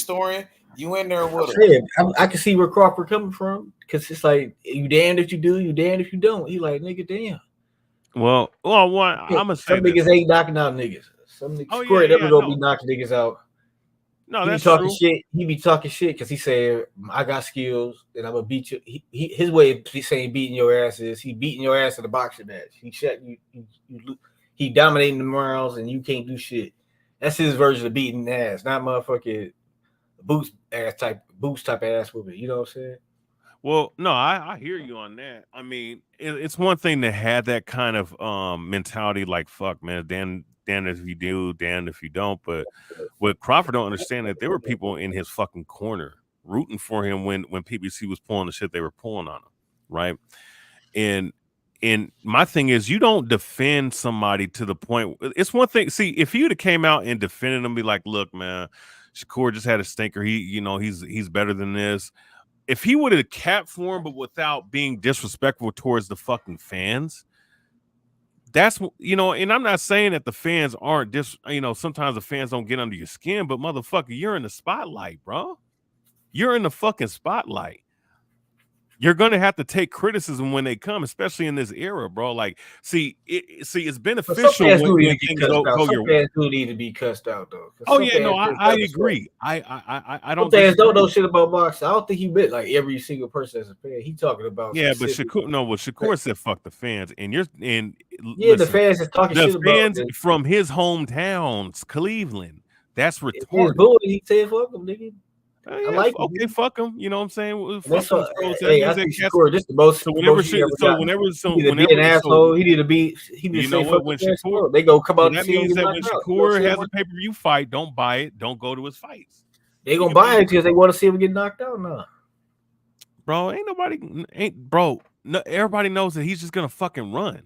historian. You in there with her? Yeah, I can see where Crawford coming from because it's like you damned if you do, you damned if you don't. He like nigga, damn. One. I'm gonna say Some this. niggas ain't knocking out niggas. Some niggas, Oh Corey never yeah, gonna be no, knocking niggas out. no, He be that's talking true. shit. He be talking shit because he said, "I got skills and I'm gonna beat you." His way of saying beating your ass is he beating your ass in a boxing match. He shut you. He dominating the rounds and you can't do shit. That's his version of beating ass, not motherfucking boots type ass whooping. You know what I'm saying? Well, no, I hear you on that. I mean, it's one thing to have that kind of mentality, like fuck, man, damn if you do, damn if you don't. But what Crawford don't understand that there were people in his fucking corner rooting for him when PBC was pulling the shit they were pulling on him, right? And my thing is, you don't defend somebody to the point. It's one thing. See, if you'd have came out and defended him, be like, look, man, Shakur just had a stinker. He's better than this. If he would have capped for him, but without being disrespectful towards the fucking fans, that's, and I'm not saying that the fans aren't sometimes the fans don't get under your skin, but motherfucker, you're in the spotlight, bro. You're in the fucking spotlight. You're gonna have to take criticism when they come, especially in this era, bro. Like, it's beneficial when things go your way. Some fans do need to be cussed out, though. Oh yeah, no, I agree. I don't. Some fans don't know shit about boxing. I don't think he meant like every single person as a fan. He talking about but Shakur said fuck the fans, and listen, the fans is talking shit about the fans from his hometowns, Cleveland. That's retarded. He said fuck them, nigga. I like okay, fuck him. You know what I'm saying? That's I think Shakur, this the most. So whenever he an asshole, he need to be. He need to say fuck when Shakur, they go come out. That means that when Shakur has a pay-per-vieiew fight, don't buy it. Don't go to his fights. They gonna buy it because they want to see him get knocked out now. Bro, bro. No, everybody knows that he's just gonna fucking run.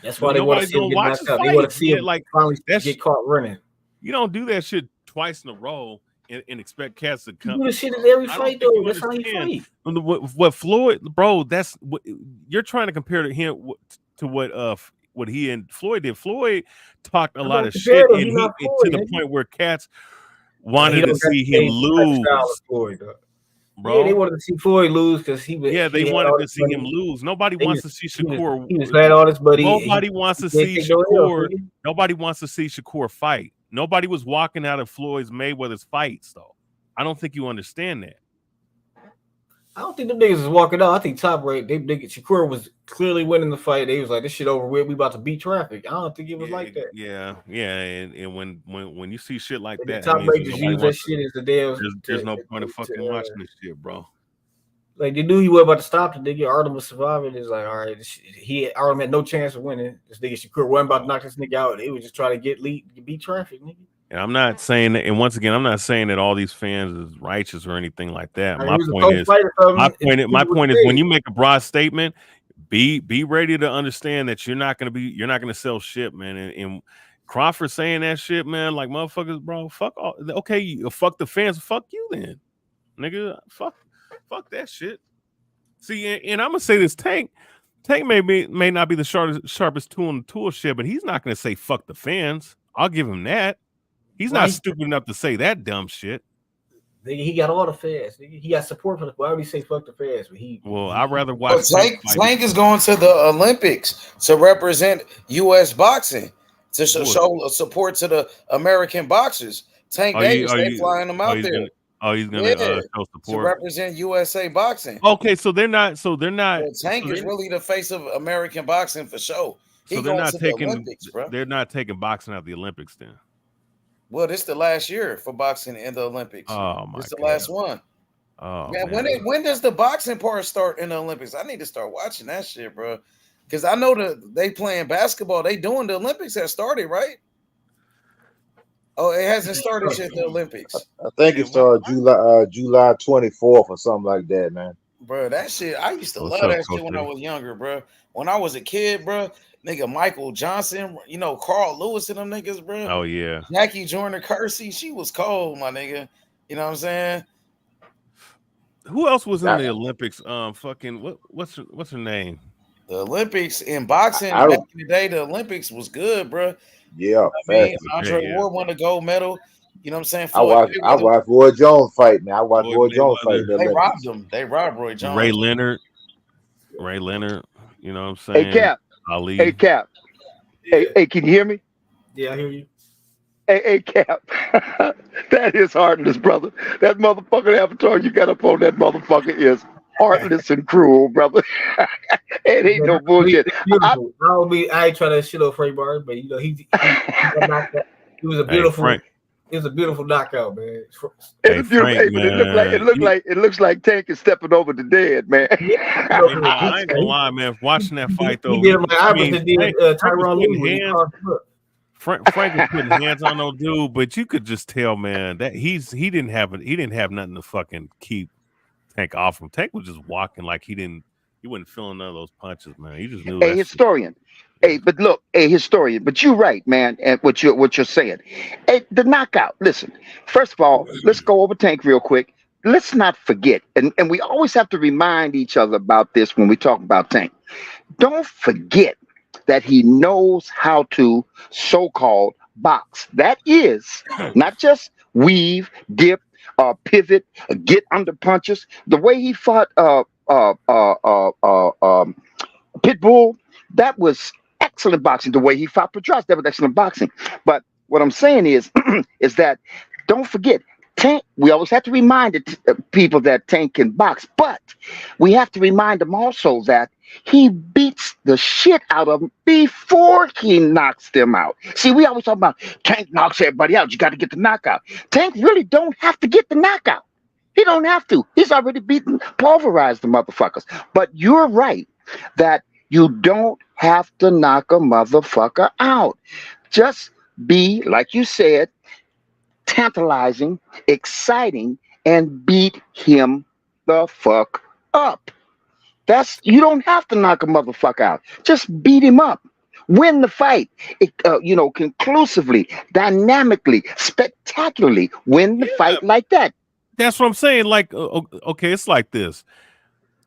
That's why they want to see him get knocked out. They want to see him finally get caught running. You don't do that shit twice in a row. And expect cats to come. You do the shit in every fight, though. That's how he fight. What Floyd, bro? That's what you're trying to compare to him to what he and Floyd did. Floyd talked a lot of shit, and he to the point where cats wanted to see him lose. Floyd, bro, yeah, they wanted to see Floyd lose because he was. Yeah, they wanted to see him lose. Nobody wants to see Shakur. He was had all this money. Nobody wants to see Shakur. Nobody wants to see Shakur fight. Nobody was walking out of Floyd's Mayweather's fights, though. I don't think you understand that. I don't think them niggas was walking out. I think Top Rank, Shakur was clearly winning the fight. They was like, this shit over with. We about to beat traffic. I don't think it was like that. Yeah. And when you see shit like that, Top Rank just use that shit as the damn. There's no point of fucking watching this shit, bro. Like they knew he was about to stop the nigga. Artem was surviving. It's like, all right, Artem had no chance of winning. This nigga Shakur wasn't about to knock this nigga out. They was just trying to beat traffic, nigga. And I'm not saying that, and once again, I'm not saying that all these fans is righteous or anything like that. My point is when you make a broad statement, be ready to understand that you're not gonna sell shit, man. And Crawford saying that shit, man, like motherfuckers, bro, fuck all. Okay, fuck the fans, fuck you then, nigga, fuck that shit. See, and I'm gonna say this: Tank may not be the sharpest tool in the tool shed, but he's not gonna say fuck the fans. I'll give him that. He's not stupid enough to say that dumb shit. He got all the fans. He got support for the. Why would he say fuck the fans? But I'd rather watch. Tank is going to the Olympics to represent U.S. boxing to show support to the American boxers. Tank Davis, they flying them out there. He's gonna show support to represent USA boxing. Okay, so they're not. Tank is really the face of American boxing for sure. So they're not taking the Olympics, bro. They're not taking boxing out of the Olympics then. Well, this is the last year for boxing in the Olympics. Oh my! This is the last one. Oh man, when does the boxing part start in the Olympics? I need to start watching that shit, bro. Because I know that they playing basketball. They doing the Olympics has started, right? Oh, it hasn't started yet. The Olympics. I think it started July 24th or something like that, man. Bro, that shit. I used to love that shit when I was younger, bro. When I was a kid, bro. Nigga, Michael Johnson, Carl Lewis and them niggas, bro. Oh, yeah. Jackie Joyner-Kersee, she was cold, my nigga. You know what I'm saying? Who else was in the Olympics? What's her name? The Olympics in boxing back in the day, the Olympics was good, bro. Yeah. Andre Ward won a gold medal. You know what I'm saying? I Floyd watched Mayweather, Roy Jones fight, man. I watched Floyd Roy Jones fight Mayweather, in the they robbed Olympics. him. They robbed Roy Ray Jones. Leonard, Ray Leonard. You know what I'm Hey saying? Cap, hey Ali. Cap, Yeah, hey, can you hear me? yeah, I hear you. Hey Cap, that is heartless, brother. That motherfucking avatar you got up on that motherfucker is heartless and cruel, brother. It ain't Man, no bullshit. it's beautiful. I ain't trying to shit on Frank Bar, but he got knocked out. It was a Hey beautiful. Frank. It was a beautiful knockout, man. It's Hey a beautiful, Frank, hey, but man. it looks like Tank is stepping over the dead, man. Yeah, Hey, nah, I ain't gonna lie, man. Watching that fight he though, did him like I mean, Iverson did Frank was Tyrone Lue putting when he hands. crossed him up. Frank was putting hands on no dude, but you could just tell, man, that he didn't have nothing to fucking keep Tank off him. Tank was just walking like he wasn't feeling none of those punches, man. He just knew A that shit. historian. Yeah. Hey, but look, a historian. But you're right, man, and what you're saying. Hey, the knockout. Listen, first of all, let's go over Tank real quick. Let's not forget, and we always have to remind each other about this when we talk about Tank. Don't forget that he knows how to so-called box. That is not just weave, dip, pivot, get under punches. The way he fought Pitbull, that was excellent boxing. The way he fought Pedraza, that was excellent boxing. But what I'm saying is, is that don't forget, Tank. We always have to remind people that Tank can box, but we have to remind them also that he beats the shit out of them before he knocks them out. See, we always talk about Tank knocks everybody out. You got to get the knockout. Tank really don't have to get the knockout. He don't have to. He's already beaten, pulverized the motherfuckers. But you're right that you don't have to knock a motherfucker out. Just be, like you said, tantalizing, exciting, and beat him the fuck up. You don't have to knock a motherfucker out. Just beat him up. Win the fight, conclusively, dynamically, spectacularly. Win the Yeah, fight like that. that's what I'm saying. Like, okay, it's like this.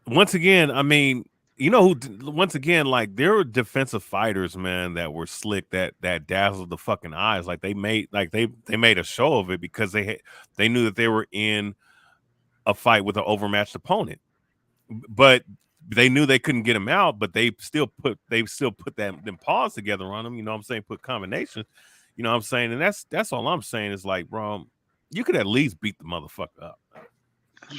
Once again, I mean, you know who? Once again, like there were defensive fighters, man, that were slick, that dazzled the fucking eyes. Like they made a show of it because they knew that they were in a fight with an overmatched opponent, but they knew they couldn't get him out. But they still put them paws together on him. You know what I'm saying? Put combinations. You know what I'm saying? And that's all I'm saying is like, bro, you could at least beat the motherfucker up.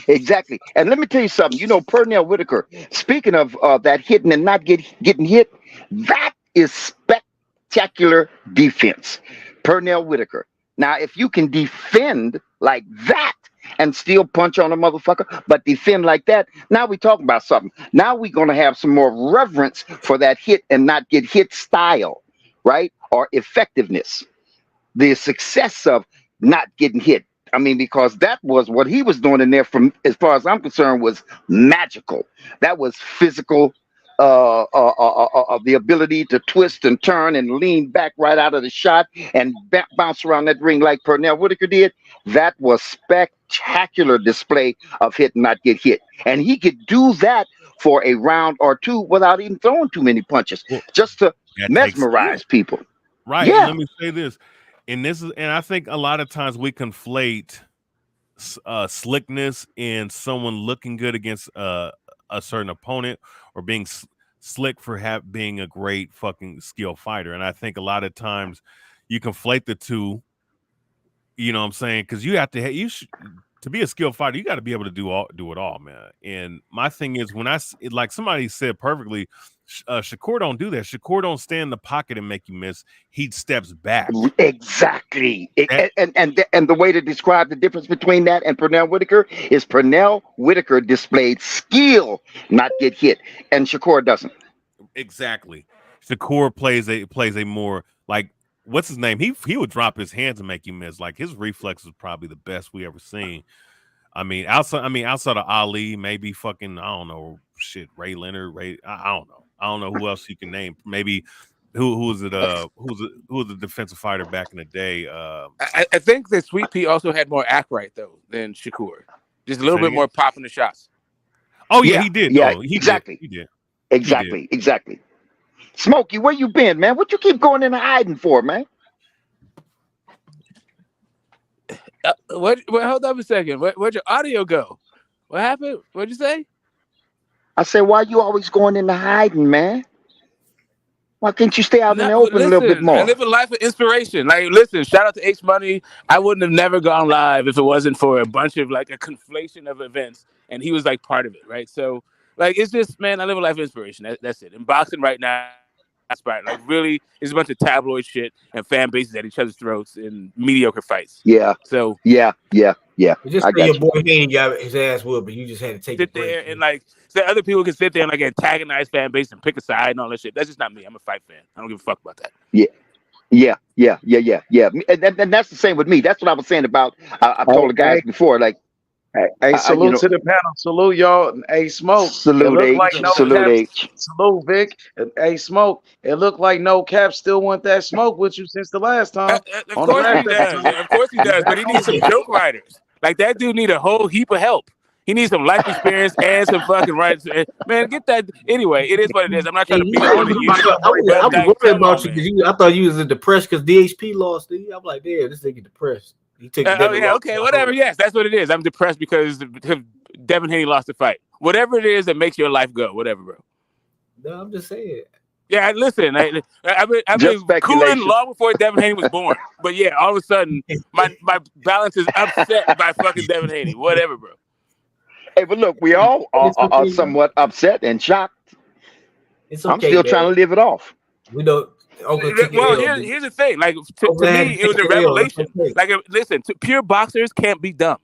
Exactly. And let me tell you something. You know, Pernell Whitaker, speaking of that hitting and not getting hit, that is spectacular defense. Pernell Whitaker. Now, if you can defend like that and still punch on a motherfucker, but defend like that, now we talking about something. Now we're going to have some more reverence for that hit and not get hit style, right? Or effectiveness. The success of not getting hit. I mean, because that was what he was doing in there, from as far as I'm concerned, was magical. That was physical, the ability to twist and turn and lean back right out of the shot and bounce around that ring like Pernell Whitaker did. That was spectacular display of hit and not get hit. And he could do that for a round or two without even throwing too many punches, Well, just to that takes skill. mesmerize people. Right. And Yeah. let me say this. And I think a lot of times we conflate slickness in someone looking good against a certain opponent or being slick for being a great fucking skill fighter. And I think a lot of times you conflate the two, you know what I'm saying? Because you have to, to be a skilled fighter, you got to be able to do it all, man. And my thing is, when like somebody said perfectly, Shakur don't do that. Shakur don't stand in the pocket and make you miss. He steps back. Exactly. And the way to describe the difference between that and Pernell Whitaker is Pernell Whitaker displayed skill, not get hit, and Shakur doesn't. Exactly. Shakur plays a more like, what's his name? He would drop his hands and make you miss. Like his reflex is probably the best we ever seen. I mean, outside of Ali, maybe fucking, I don't know, shit, Ray Leonard, I don't know. I don't know who else you can name. Maybe who was the defensive fighter back in the day? I think that Sweet Pea also had more act right though than Shakur. Just a little bit more pop in the shots. Oh yeah, he did. Yeah, no, he exactly. Did. He did. Exactly. Smokey, where you been, man? What you keep going in and hiding for, man? What? Hold up a second. Where'd your audio go? What happened? What'd you say? I said, why you always going into hiding, man? Why can't you stay out in No, the open a little bit listen, I more? live a life of inspiration. Like, listen, shout out to H Money. I wouldn't have never gone live if it wasn't for a bunch of like a conflation of events, and he was like part of it, right? So, like, it's just, man, I live a life of inspiration. That's it. In boxing right now, inspired. Like, really, it's a bunch of tabloid shit and fan bases at each other's throats in mediocre fights. Yeah, So, yeah. Just I say got your you. boy Haney got his ass whooped, but you just had to take a sit break. there and like, so other people can sit there and like antagonize fan base and pick a side and all that shit. That's just not me. I'm a fight fan. I don't give a fuck about that. Yeah. And that's the same with me. That's what I was saying about. I've told the guys before, like, Hey, salute to the panel. Salute y'all. Hey, Smoke. salute H, salute H. Salute Vic. Hey, Smoke. It looked like No Cap still want that smoke with you since the last time. Of course he does. Of course he does. But he needs some joke writers. Like that dude need a whole heap of help. He needs some life experience and some fucking writers. Man, get that. Anyway, it is what it is. I'm not trying to beat up on you. I was worried about you because I thought you was depressed because DHP lost. I'm like, damn, this nigga depressed. He took okay, whatever. Yes, that's what it is. I'm depressed because Devin Haney lost the fight. Whatever it is that makes your life go, whatever, bro. No, I'm just saying. Yeah, listen, I've been cooling long before Devin Haney was born. But yeah, all of a sudden, my balance is upset by fucking Devin Haney. Whatever, bro. Hey, but look, we all are somewhat upset and shocked. It's okay, I'm still trying to live it off. We don't. Well, here's the thing. Like to me, it was a revelation. Like, listen, pure boxers can't be dumb.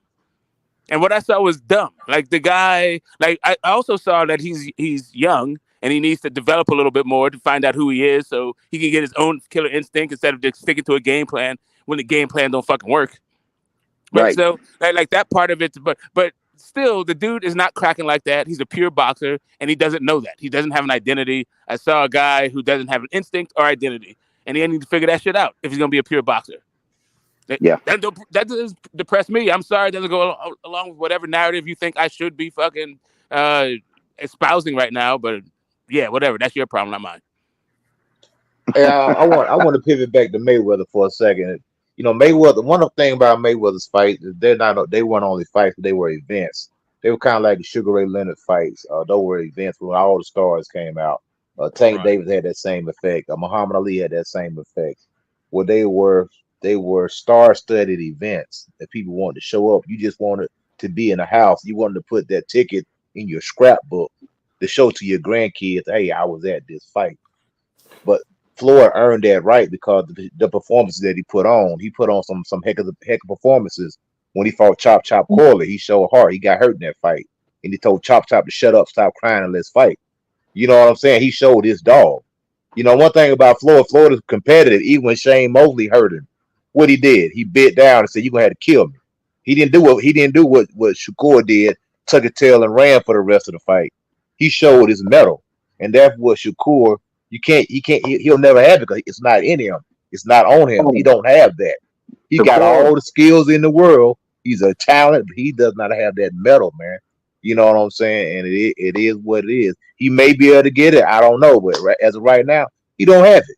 And what I saw was dumb. Like the guy. Like I also saw that he's young and he needs to develop a little bit more to find out who he is, so he can get his own killer instinct instead of just sticking to a game plan when the game plan don't fucking work. Right. So like that part of it, but. Still, the dude is not cracking like that. He's a pure boxer, and he doesn't know that. He doesn't have an identity. I saw a guy who doesn't have an instinct or identity, and he need to figure that shit out if he's going to be a pure boxer. That does depress me. I'm sorry it doesn't go along with whatever narrative you think I should be fucking espousing right now, but yeah, whatever. That's your problem, not mine. I want to pivot back to Mayweather for a second. You know, Mayweather, one of the things about Mayweather's fight is they weren't only fights, but they were events. They were kind of like the Sugar Ray Leonard fights. Those were events when all the stars came out. Tank Davis had that same effect. Muhammad Ali had that same effect. Where they were star-studded events that people wanted to show up. You just wanted to be in a house. You wanted to put that ticket in your scrapbook to show to your grandkids, hey, I was at this fight. But Floyd earned that right because the performances that he put on some heck of performances. When he fought Chop Corley, he showed heart. He got hurt in that fight, and he told Chop to shut up, stop crying, and let's fight. You know what I'm saying? He showed his dog. You know, one thing about Floyd is competitive. Even when Shane Mosley hurt him, what he did, he bit down and said, "You're gonna have to kill me." He didn't do what Shakur did, tuck his tail and ran for the rest of the fight. He showed his mettle, and that's what Shakur. He'll never have it because it's not in him. It's not on him. He don't have that. He got all the skills in the world. He's a talent, but he does not have that mettle, man. You know what I'm saying? And it is what it is. He may be able to get it. I don't know, but as of right now, he don't have it.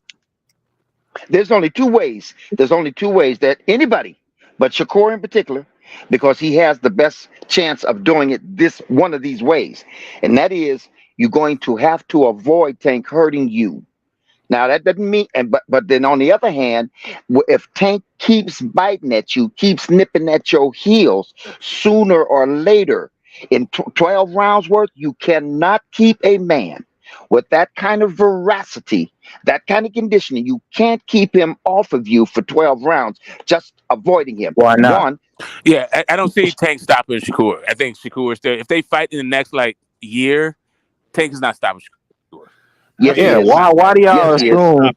There's only two ways. That anybody, but Shakur in particular, because he has the best chance of doing it one of these ways, and that is you're going to have to avoid Tank hurting you. Now that doesn't mean, but then on the other hand, if Tank keeps biting at you, keeps nipping at your heels, sooner or later, in 12 rounds worth, you cannot keep a man with that kind of veracity, that kind of conditioning. You can't keep him off of you for 12 rounds, just avoiding him. Why not? Yeah, I don't see Tank stopping Shakur. I think Shakur still, if they fight in the next year, Tank is not stopping Shakur. Yes, yeah, why do y'all assume?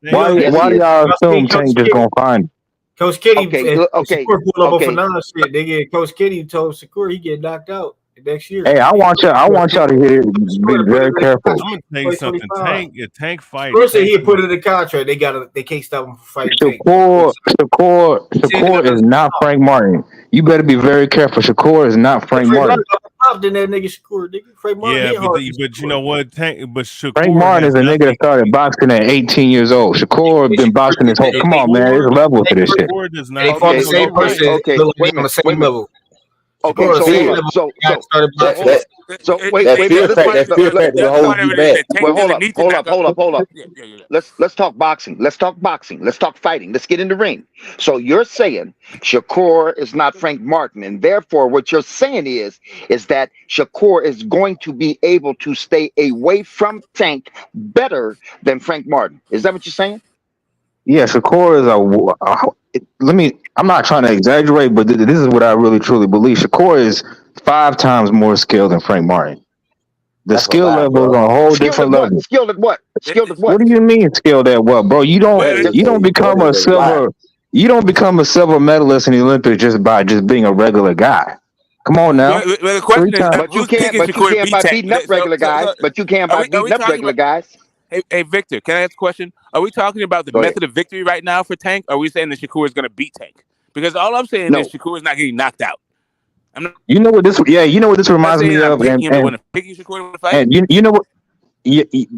Why do y'all assume Tank just gonna find him? Coach Kitty, Shakur pulled up for non-shit. They get Coach Kitty told Shakur he get knocked out next year. Hey, I want y'all to hear it. Be very careful. I'm gonna tell you something. Tank fight. First, he put it in the contract. They can't stop him from fighting. Shakur is not Frank Martin. You better be very careful. Shakur is not Frank Martin. hopped in that nigga Shakur. Nigga, Frank Martin. Yeah, He hard but you know what? But Shakur Frank Martin has is a nigga that nothing. started boxing at 18 years old. Shakur been boxing his whole. Come on, man. There's a level to this shit. Shakur does They not. fought the Okay, same person. okay. Look like Wait a they on the minute. same Wait a minute. level. Okay, Shakur, so same hold up. level. So Guy started boxing. wait a minute. That fear factor will hold you back. Well, hold up. Let's talk boxing. Let's talk boxing. Let's talk fighting. Let's get in the ring. So you're saying Shakur is not Frank Martin, and therefore what you're saying is that Shakur is going to be able to stay away from Tank better than Frank Martin. Is that what you're saying? Yeah, Shakur is I'm not trying to exaggerate, but this is what I really truly believe. Shakur is 5 times more skilled than Frank Martin. The That's a skill lie, level is bro. on a whole Skilled different at what? level. Skilled at what? Skilled at What what? do you mean skilled at what, bro? You don't become a silver medalist in the Olympics just by being a regular guy. Come on now. Well, the question is, But you who's can't. picking But you Shakur can't beat by Tank? beating up regular guys. But you can't by beating up regular guys. Hey, Victor, can I ask a question? Are we talking about the Go ahead. method of victory right now for Tank? Or are we saying that Shakur is going to beat Tank? Because all I'm saying No. is Shakur is not getting knocked out. I'm not You know what this reminds saying me I'm of, picking him to win. I'm picking Shakur to win a fight. and you know what?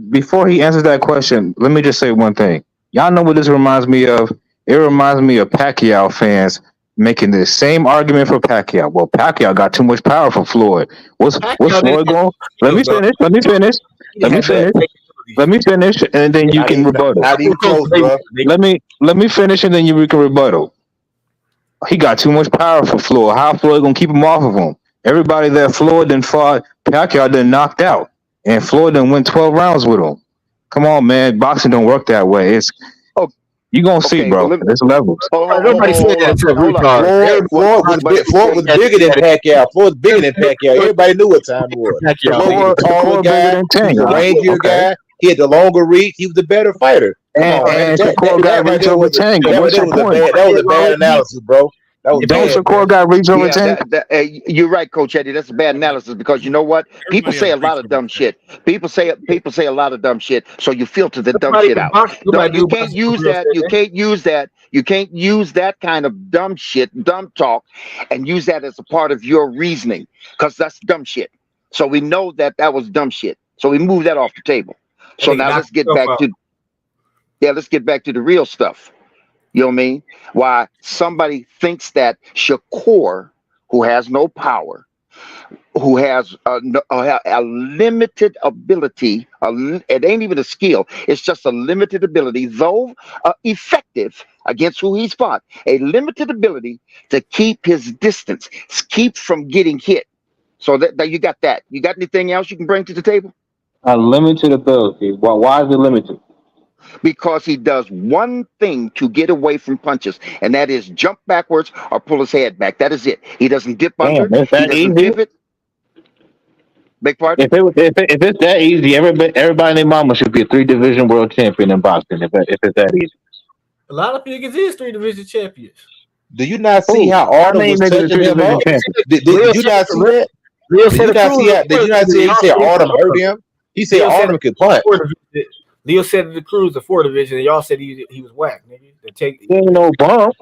Before he answers that question, let me just say one thing. Y'all know what this reminds me of? It reminds me of Pacquiao fans making the same argument for Pacquiao. Well, Pacquiao got too much power for Floyd. What's Floyd going? Let me finish, and then you can rebuttal. Not even close, bro. Let me finish, and then you can rebuttal. He got too much power for Floyd. How Floyd gonna keep him off of him? Everybody that Floyd done fought, Pacquiao done knocked out, and Floyd done went 12 rounds with him. Come on, man. Boxing don't work that way. You gonna see, bro. There's levels. Nobody said that to a retard. Floyd was bigger than Pacquiao. Floyd was bigger than Pacquiao. Everybody knew what time it was. Floyd was a taller guy. He was a rangier guy. He had the longer reach. He was the better fighter. And Shakur got reach over Tank. That was a bad analysis, bro. Shakur got reach over Tank? You're right, Coach Eddie. That's a bad analysis because you know what? People say a lot of dumb shit. People say a lot of dumb shit. So you filter the dumb shit out. You can't use that. You can't use that. You can't use that kind of dumb shit, dumb talk, and use that as a part of your reasoning because that's dumb shit. So we know that was dumb shit. So we move that off the table. So now let's get back to the real stuff. You know what I mean? Why somebody thinks that Shakur, who has no power, who has a limited ability, it ain't even a skill, it's just a limited ability, though effective against who he's fought, a limited ability to keep his distance, keep from getting hit. So that you got that. You got anything else you can bring to the table? A limited ability. Why is it limited? Because he does one thing to get away from punches, and that is jump backwards or pull his head back. That is it. He doesn't dip under. He doesn't pivot. Big pardon? If it's that easy, everybody and their mama should be a 3-division world champion in boxing. If it's that easy, a lot of niggas is 3-division champions. Do you not see how Artem was touching him up? Did you not see that? Did you not see? He said Artem hurt him. He said Artem could punch. Leo said the Cruz, the 4-division, and y'all said he was whack, nigga. He ain't no bump.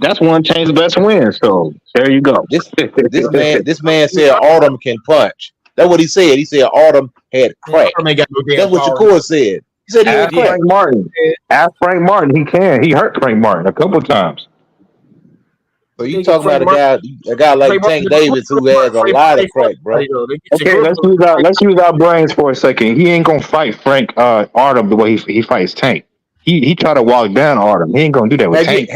That's one change the best win. So there you go. This man said Artem can punch. That's what he said. He said Artem had crack. That's what Shakur said. He said he had crack. Frank Martin. Ask Frank Martin. He can. He hurt Frank Martin a couple times. So you talking about a guy like Tank Davis who has a lot of crack, bro. Okay, let's use our brains for a second. He ain't gonna fight Frank Artem the way he fights Tank. He tried to walk down Artem. He ain't gonna do that with Tank.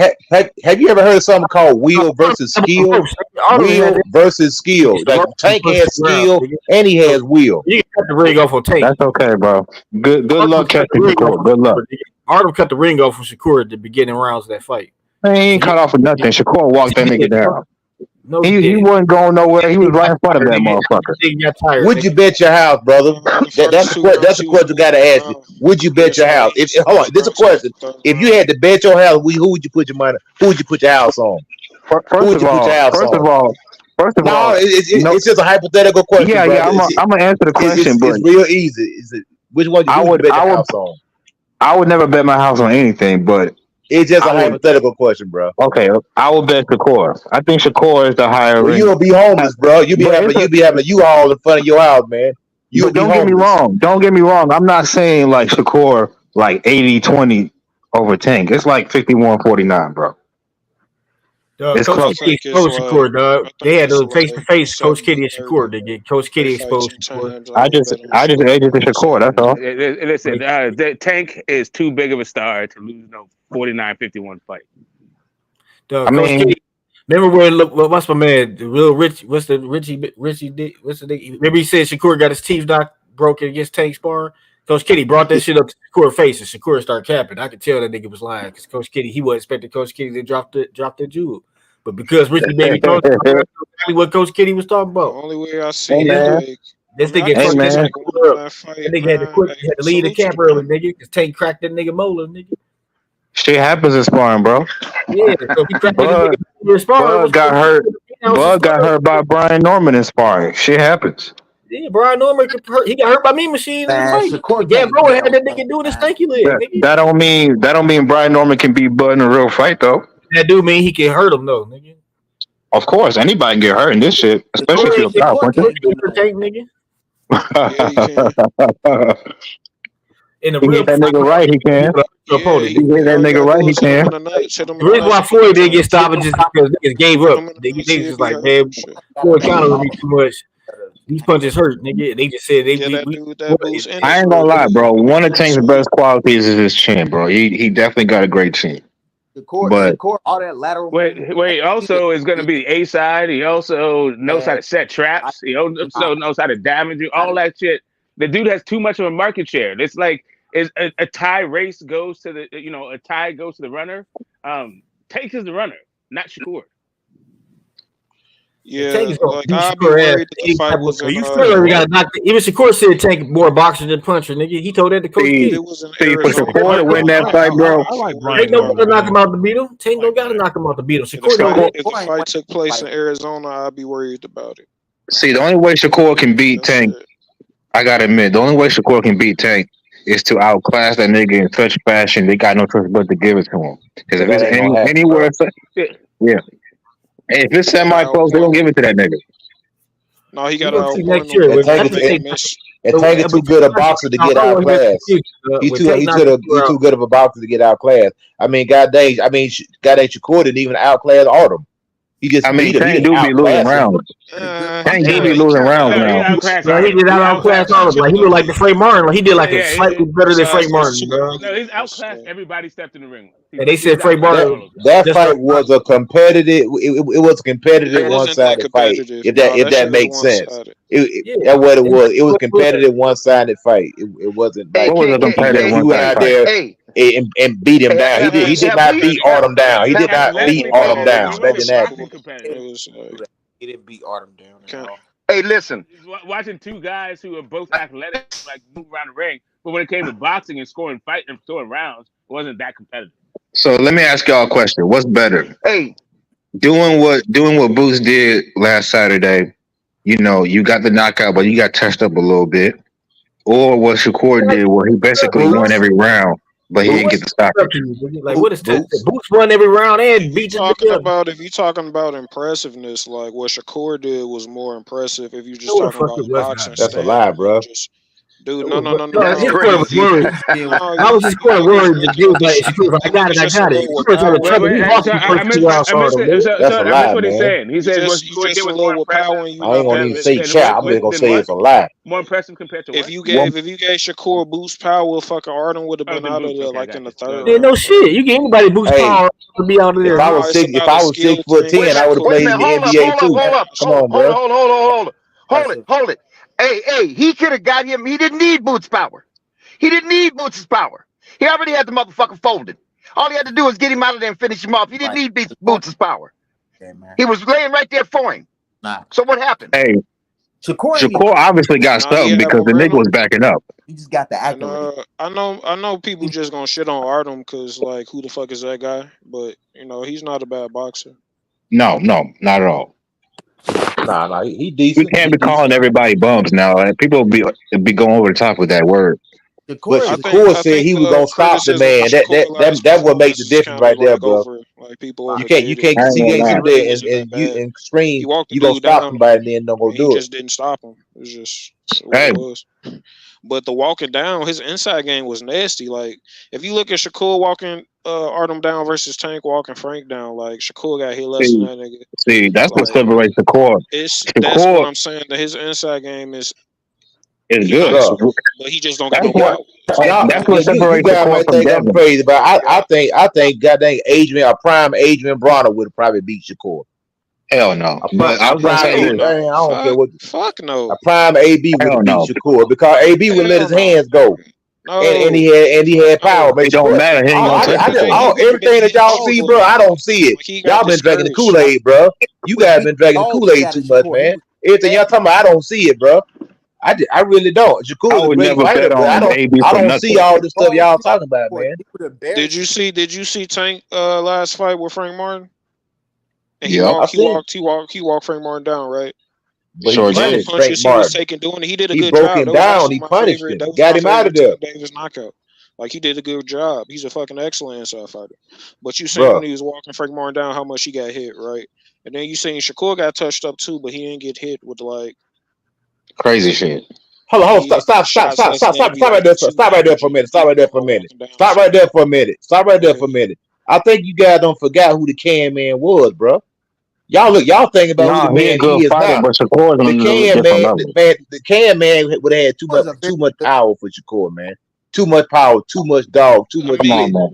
Have you ever heard of something called will versus skill? Will versus skill. Like Tank has skill and he has will. You can cut the ring off on Tank. That's okay, bro. Good luck catching Shakur. Good luck. Artem cut the ring off from Shakur at the beginning rounds of that fight. He ain't cut off for nothing. Shakur walked that nigga down. No, he wasn't going nowhere. He was right in front of that motherfucker. Would you bet your house, brother? That's a question you got to ask you. Would you bet your house? Hold on, this is a question. If you had to bet your house, who would you put your money? Who would you put your house on? First of all, it's just a hypothetical question. Yeah, I'm gonna answer the question, but it's real easy. Which one would you bet your house on? I would never bet my house on anything, but It's just a hypothetical question, bro. Okay, I will bet Shakur. I think Shakur is the higher. Well, you'll be homeless, bro. You be having a U-Haul in front of your house, man. You'll be don't homeless. get me wrong. Don't get me wrong. I'm not saying like Shakur like 80-20 over Tank. It's like 51-49, bro. It's Coach close. Kitty exposed Shakur, dog. They had those face to face. Coach Kitty and Shakur. They get Coach Kitty exposed Shakur. I just edged the Shakur. That's all. Listen, Tank is too big of a star to lose no 49-51 fight. Coach Kitty. Remember what's my man? The real Rich. What's the Richie? What's the nigga? Remember he said Shakur got his teeth broken against Tank sparring. Coach Kitty brought that shit up to Shakur's face, and Shakur started capping. I could tell that nigga was lying because Coach Kitty, he wasn't expecting Coach Kitty to drop the jewel. But because Richie Baby told him exactly what Coach Kitty was talking about. The only way I see it, this nigga that nigga had to leave the cap early, nigga, because Tank cracked that nigga molar, nigga. Shit happens in sparring, bro. Yeah, so he cracked Bud got hurt. Bud got hurt by Brian Norman in sparring. Shit happens. Yeah, Brian Norman he got hurt by Mean Machine in the fight. Yeah, bro, had that nigga doing the stanky leg. That don't mean Brian Norman can beat Bud in a real fight though. That do mean he can hurt him though, nigga. Of course, anybody can get hurt in this shit, especially if you're a power puncher. In the he real hit that nigga right, he can. He hit that nigga right, he can. The reason why Floyd didn't get stopped is just because niggas gave up. Niggas was like, man, Floyd countered me too much. These punches hurt, nigga. They just said I ain't gonna lie, bro. One of Tank's best qualities is his chin, bro. He definitely got a great chin. The core, all that lateral. Wait. Also, is going to be A side. He also knows how to set traps. He also knows how to damage you. All that shit. The dude has too much of a market share. It's like a tie race goes to the runner. Tank is the runner, not Shakur. Yeah, like I'd be worried the fight was. Even Shakur said Tank more boxer than puncher, nigga. He told that to Coach Kitty. For Shakur to win that fight, bro. Tank don't gotta knock him out to beat him. Tank don't gotta knock him out to beat him. If the fight took place in Arizona, I'd be worried about it. See, the only way Shakur can beat Tank, I gotta admit, the only way Shakur can beat Tank is to outclass that nigga in such fashion they got no choice but to give it to him. Because if it's anywhere, yeah. Hey, if it's semi-close, they don't give it to that nigga. No, he got to Tank is too good a boxer to get outclassed. He's too good of a boxer to get outclassed. Goddamn, Shakur didn't even outclass Autumn. He just Tank do be losing rounds. Tank do be losing rounds now. He did outclass Autumn. Like he looked like the Frank Martin. Like he did like a slightly better than Frank Martin, bro. No, he's outclassed everybody stepped in the ring. And they said Frank Martin. That fight was a competitive. It was a competitive one-sided fight. If that makes sense, that's what it was. It was a competitive one-sided fight. It wasn't. What was a competitive one-sided out there and beat him down. He did not beat Autumn down. He did not beat Autumn down. That didn't happen. He didn't beat Autumn down at all. Hey, listen. Watching two guys who are both athletic, like move around the ring, but when it came to boxing and scoring rounds, it wasn't that competitive. So let me ask y'all a question. What's better? Hey. Doing what Boots did last Saturday, you got the knockout, but you got touched up a little bit. Or what Shakur did, where he basically won every round, but he didn't get the stop. Like, what is that? Boots won every round and beat if you're talking about impressiveness, like what Shakur did was more impressive. If you're just talking about boxing, that's a lie, bro. Dude, no. That's crazy. I was just quite worried that dude like, I got it. That's a lie, what he's saying. He said you just a little with power. I ain't gonna even say chat. I'm just gonna say it's a lie. More impressive compared to if you gave Shakur boost power, fucking Arden would have been out of there like in the third. Yeah, no shit. You get anybody boost power to be out of there. If I was 6'10", I would have played in the NBA too. Come on, bro. Hold it. Hey, he could have got him. He didn't need Boots' power. He didn't need Boots' power. He already had the motherfucker folded. All he had to do was get him out of there and finish him off. He didn't need Boots' power. He was laying right there for him. So what happened? Hey, Shakur obviously got stuck because the nigga was backing up. He just got the accolade. I know people just gonna shit on Artem because like who the fuck is that guy? But he's not a bad boxer. No, not at all. Nah, he decent. We can't be calling everybody bums now. People be going over the top with that word. But Shakur said he was gonna stop the man. That what made the difference right there, bro. Like people You can't see they sit there and scream. You gonna stop somebody and then don't go do it. He just didn't stop him. It was just what it was. But the walking down, his inside game was nasty. Like if you look at Shakur walking Artem down versus Tank walking Frank down, like Shakur got hit less than that nigga. See, that's what separates Shakur. That's what I'm saying. That his inside game is good, but he just don't get no out. That's what separates Shakur from think Devin. I'm crazy, but I think goddamn Adrian, a prime Adrian Bronner would have probably beat Shakur. Hell no. But I was gonna say this. I don't care what. Fuck no. A prime AB would have beat Shakur because AB would let his hands go. No. And he had power. It don't matter. He ain't gonna everything that y'all see, bro, I don't see it. Y'all been drinking the Kool-Aid, bro. You guys been drinking the Kool-Aid too much, man. Everything y'all talking about, I don't see it, bro. I really don't. Shakur is a great fighter, but I don't see all the stuff y'all talking about, man. Did you see Tank last fight with Frank Martin? And he walked Frank Martin down, right? But sure did. Punches he was taking doing it. He did a good job. He broke him down. He punished him. Got him out of there. Davis knockout. Like he did a good job. He's a fucking excellent inside fighter. But you seen when he was walking Frank Martin down, how much he got hit, right? And then you seen Shakur got touched up too, but he didn't get hit with like crazy shit. Hold on, stop right there. Stop right there for a minute. I think you guys don't forget who the Can Man was, bro. Y'all think about who the man he is now. The Can Man would have had too much power for Shakur, man. Too much power, too much dog, too much. Shakur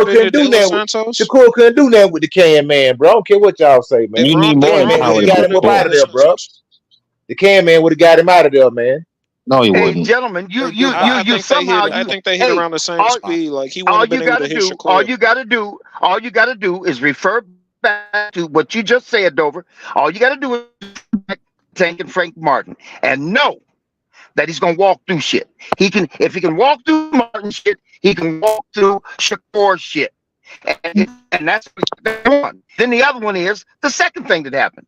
couldn't do that. Shakur couldn't do that with the Can Man, bro. I don't care what y'all say, man. You need more power. Got him up out of there, bro. The Can Man would have got him out of there, man. No, he wouldn't. Hey, gentlemen, I think they hit around the same speed. Like he wouldn't have been able to hit Shakur. All you gotta do is refer back to what you just said, Dover. All you gotta do is Tank and Frank Martin and know that he's gonna walk through shit. If he can walk through Martin shit, he can walk through Shakur shit. And that's one. Then the other one is the second thing that happened.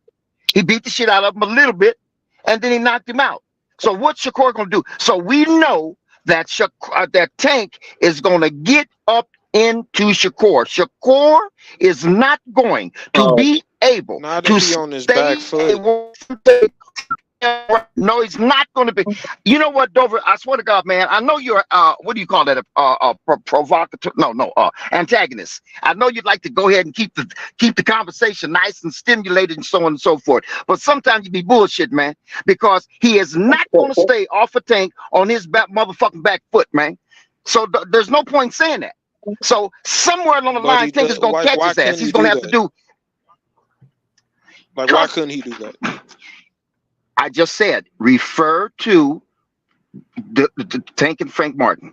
He beat the shit out of him a little bit, and then he knocked him out. So what's Shakur gonna do? So we know that that Tank is gonna get up into Shakur. Shakur is not going to be able to stay on his back foot. No, he's not going to be. You know what, Dover? I swear to God, man. I know you're what do you call that? Provocateur? No, antagonist. I know you'd like to go ahead and keep the conversation nice and stimulated and so on and so forth. But sometimes you be bullshit, man, because he is not going to stay off a Tank on his motherfucking back foot, man. So there's no point saying that. So somewhere along the line, Tank is going to catch his ass. He's going to have to do. Like, why couldn't he do that? I just said, refer to the Tank and Frank Martin.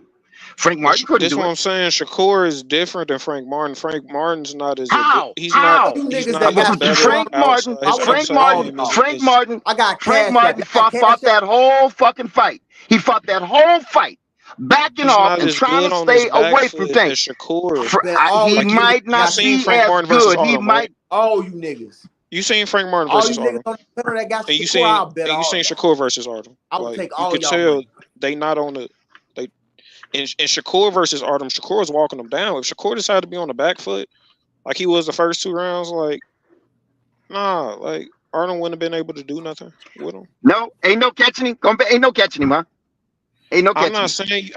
Frank Martin couldn't do it. That's what I'm saying. Shakur is different than Frank Martin. Frank Martin's not as Frank Martin fought that whole fucking fight. He fought that whole fight, backing off and trying to stay away from Tank. He might not be as good. He might. Oh, you niggas. You seen Frank Martin versus Artem, and you seen Shakur versus Artem. I would take all you could tell they not on the in Shakur versus Artem. Shakur is walking them down. If Shakur decided to be on the back foot, like he was the first 2 rounds, like like Artem wouldn't have been able to do nothing with him. No, ain't no catching him. Ain't no catching him, huh? Ain't no catching.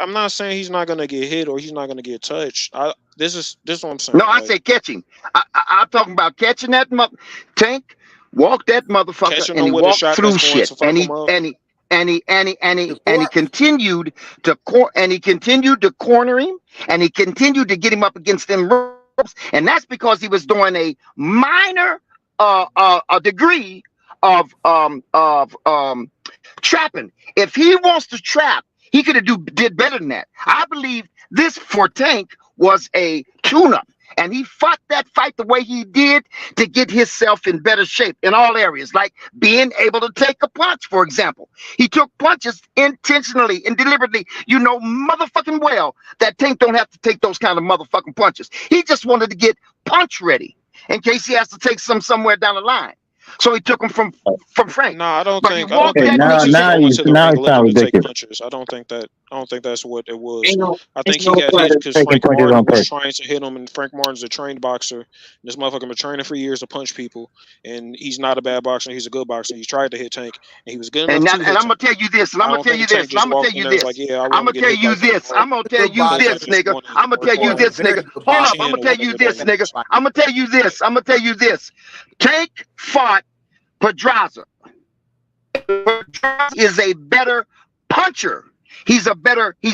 I'm not saying he's not gonna get hit or he's not gonna get touched. This is what I'm saying. No, I say catching. I'm talking about catching that Tank, walk that motherfucker, and he walked through shit, and he continued to corner him, and he continued to get him up against them ropes, and that's because he was doing a minor a degree of trapping. If he wants to trap, he could have did better than that. I believe this for Tank was a tune-up, and he fought that fight the way he did to get himself in better shape in all areas, like being able to take a punch, for example. He took punches intentionally and deliberately. You know motherfucking well that Tank don't have to take those kind of motherfucking punches. He just wanted to get punch ready in case he has to take some somewhere down the line. So he took him from Frank. No, I don't think. Now he's ridiculous. I don't think that. I don't think that's what it was. Ain't no, I think ain't he no got hit fighter because taking Frank punches Martin on was purpose. trying to hit him, and Frank Martin's a trained boxer. And this motherfucker been training for years to punch people, and he's not a bad boxer. He's a good boxer. He tried to hit Tank, and he was good enough to hit I'm gonna Tank. tell you this, and I'm I gonna don't tell you think Tank this, and just I'm gonna tell walked in you there and was this. like, yeah, I I'm want gonna to get tell hit you by Frank this. Martin. I'm gonna tell you Because I this, just nigga. wanted I'm gonna to tell you work Shakur is this, a very nigga. good Hold boxer. up. I'm chin gonna or tell whatever you that this, nigga. is. I'm gonna tell you this. I'm gonna tell you this. Tank fought Pedraza. Pedraza is a better puncher. He's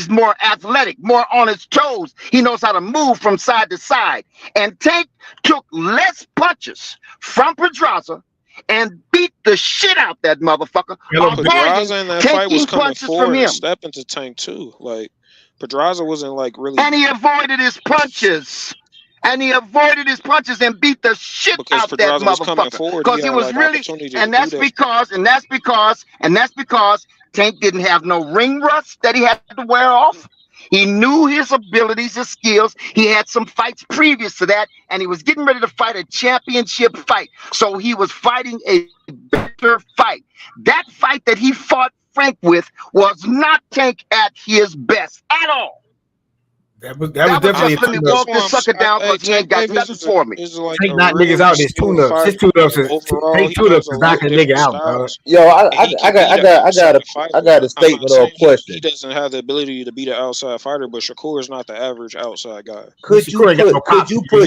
more athletic, more on his toes. He knows how to move from side to side. And Tank took less punches from Pedraza and beat the shit out that motherfucker. Pedraza in that fight was Taking coming punches from forward him. and stepping to Tank too. Like Pedraza wasn't like really. And he avoided his punches. And beat the shit Because out that Pedraza was coming motherfucker. forward, Because he he had was like really, opportunity to and do that's because Tank didn't have no ring rust that he had to wear off. He knew his abilities, his skills. He had some fights previous to that, and he was getting ready to fight a championship fight. So he was fighting a better fight. That fight that he fought Frank with was not Tank at his best at all. That was definitely just let me walk this sucker down because he ain't got nothing for me. Tank knock niggas out. His tune-ups. His tune-ups is Tank tune-ups is knocking a nigga out, dog. Yo, I got a statement or a question. He doesn't have the ability to be the outside fighter, but Shakur is not the average outside guy. Could you put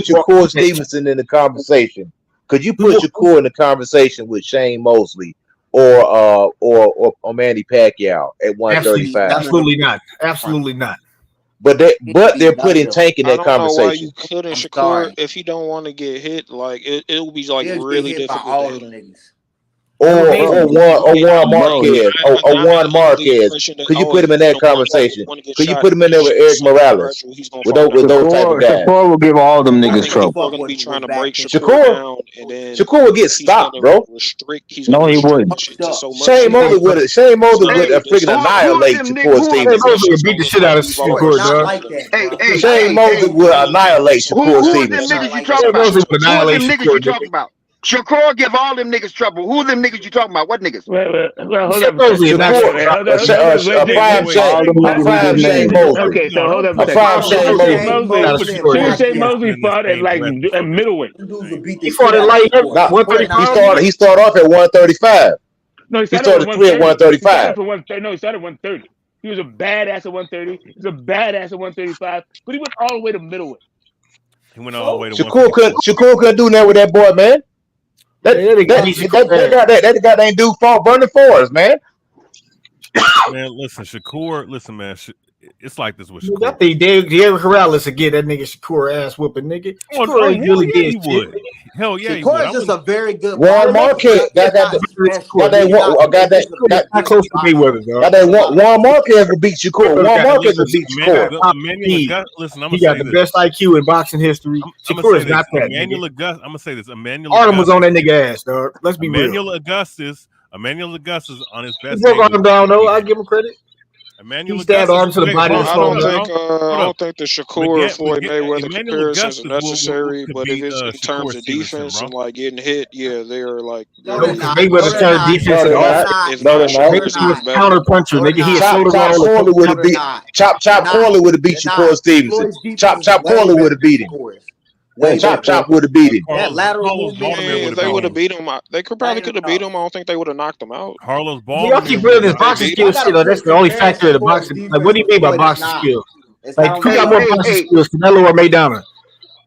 Shakur Stevenson in the conversation? Could you put Shakur in the conversation with Shane Mosley or Manny Pacquiao at 135? Absolutely not. Absolutely not. But they're putting Tank in that I don't know why conversation. you couldn't Shakur if he don't want to get hit. Like it will be like really difficult to hit him. Or Juan Marquez. Juan Marquez. Could you put him in that conversation? Could you put him in there with Eric Morales? With those type of guys. Shakur will give all them niggas trouble. People are going to be trying to break Shakur down, and then Shakur will get stopped, bro. No, he wouldn't. Shane Mosley would freaking annihilate Shakur Stevenson. Would beat the shit out of Shakur, dog. Shane Mosley would annihilate Shakur Stevenson. Who them niggas you talking about? Shakur give all them niggas trouble. Who them niggas you talking about? What niggas? Well, hold up. Prime Shane Mosley. Okay, so hold up a Prime second. Shane Mosley. Shane Mosley fought at like middleweight. He fought at light 135. He started off at 135. No, he started 3 at 135. No, he started at 130. He was a badass at 130. He was a badass at 135, but he went all the way to middleweight. He went all the way to Shakur couldn't do that with that boy, man. That goddamn dude fought Burning Forest, man. Man, listen, Shakur. Listen, man. It's like this with Shakur. I think Diego Corrales would get that nigga Shakur ass whooping, nigga. Shakur ain't really did shit. Would. Hell yeah, Shakur is just a very good. Juan Marquez got Juan Marquez will beat Shakur. Juan Marquez will beat Shakur. Listen, I'm he got the best IQ in boxing history. Shakur is not that. Emmanuel Augustus. I'm gonna say this. Emmanuel Artem was on that nigga ass, dog. Let's be real. Emmanuel Augustus on his best. He broke Artem down though. I give him credit. Emmanuel he stabbed Artem to the body. I don't think the Shakur Floyd Mayweather comparison is necessary, but if it's in terms of defense and like getting hit, yeah, they are like Mayweather turned defense counter puncher, nigga. He Chop Corley would have beat Shakur Stevenson. Chop Corley would have beat him. Chop would have beat him. That lateral movement. If they would have beat him, they could have beat him. I don't think they would have knocked him out. Carlos Ball. Y'all keep bringing this boxing skills shit. That's the only factor of the boxing. Like, what do you mean by boxing skills? Like, who got more boxing skills, Canelo or Maidana?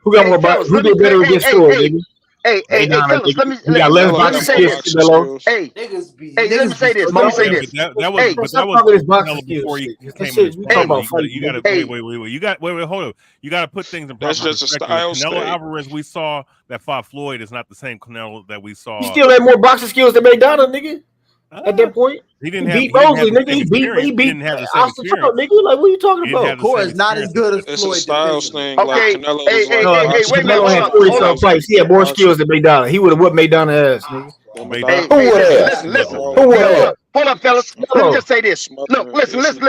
Who got more boxing? Who did better against Floyd, nigga? Hey, fellas, let me say this. Hey, let me say this. That was Canelo before he came in. You got to wait. You got hold up. You got to put things in perspective. That's just a style. Canelo Alvarez, we saw that fought Floyd is not the same Canelo that we saw. He still had more boxing skills than Maidana, nigga. At that point, he beat Mosley, nigga. He beat Austin Trump, nigga. Like, what are you talking about? Shakur is not as good as It's Floyd. a styles thing. Okay, like Canelo Canelo had 40-some fights. He had more skills than Maidana. He would have whooped Maidana ass, nigga. Listen. Hold up, fellas. Let me just say this. Look, listen. Look.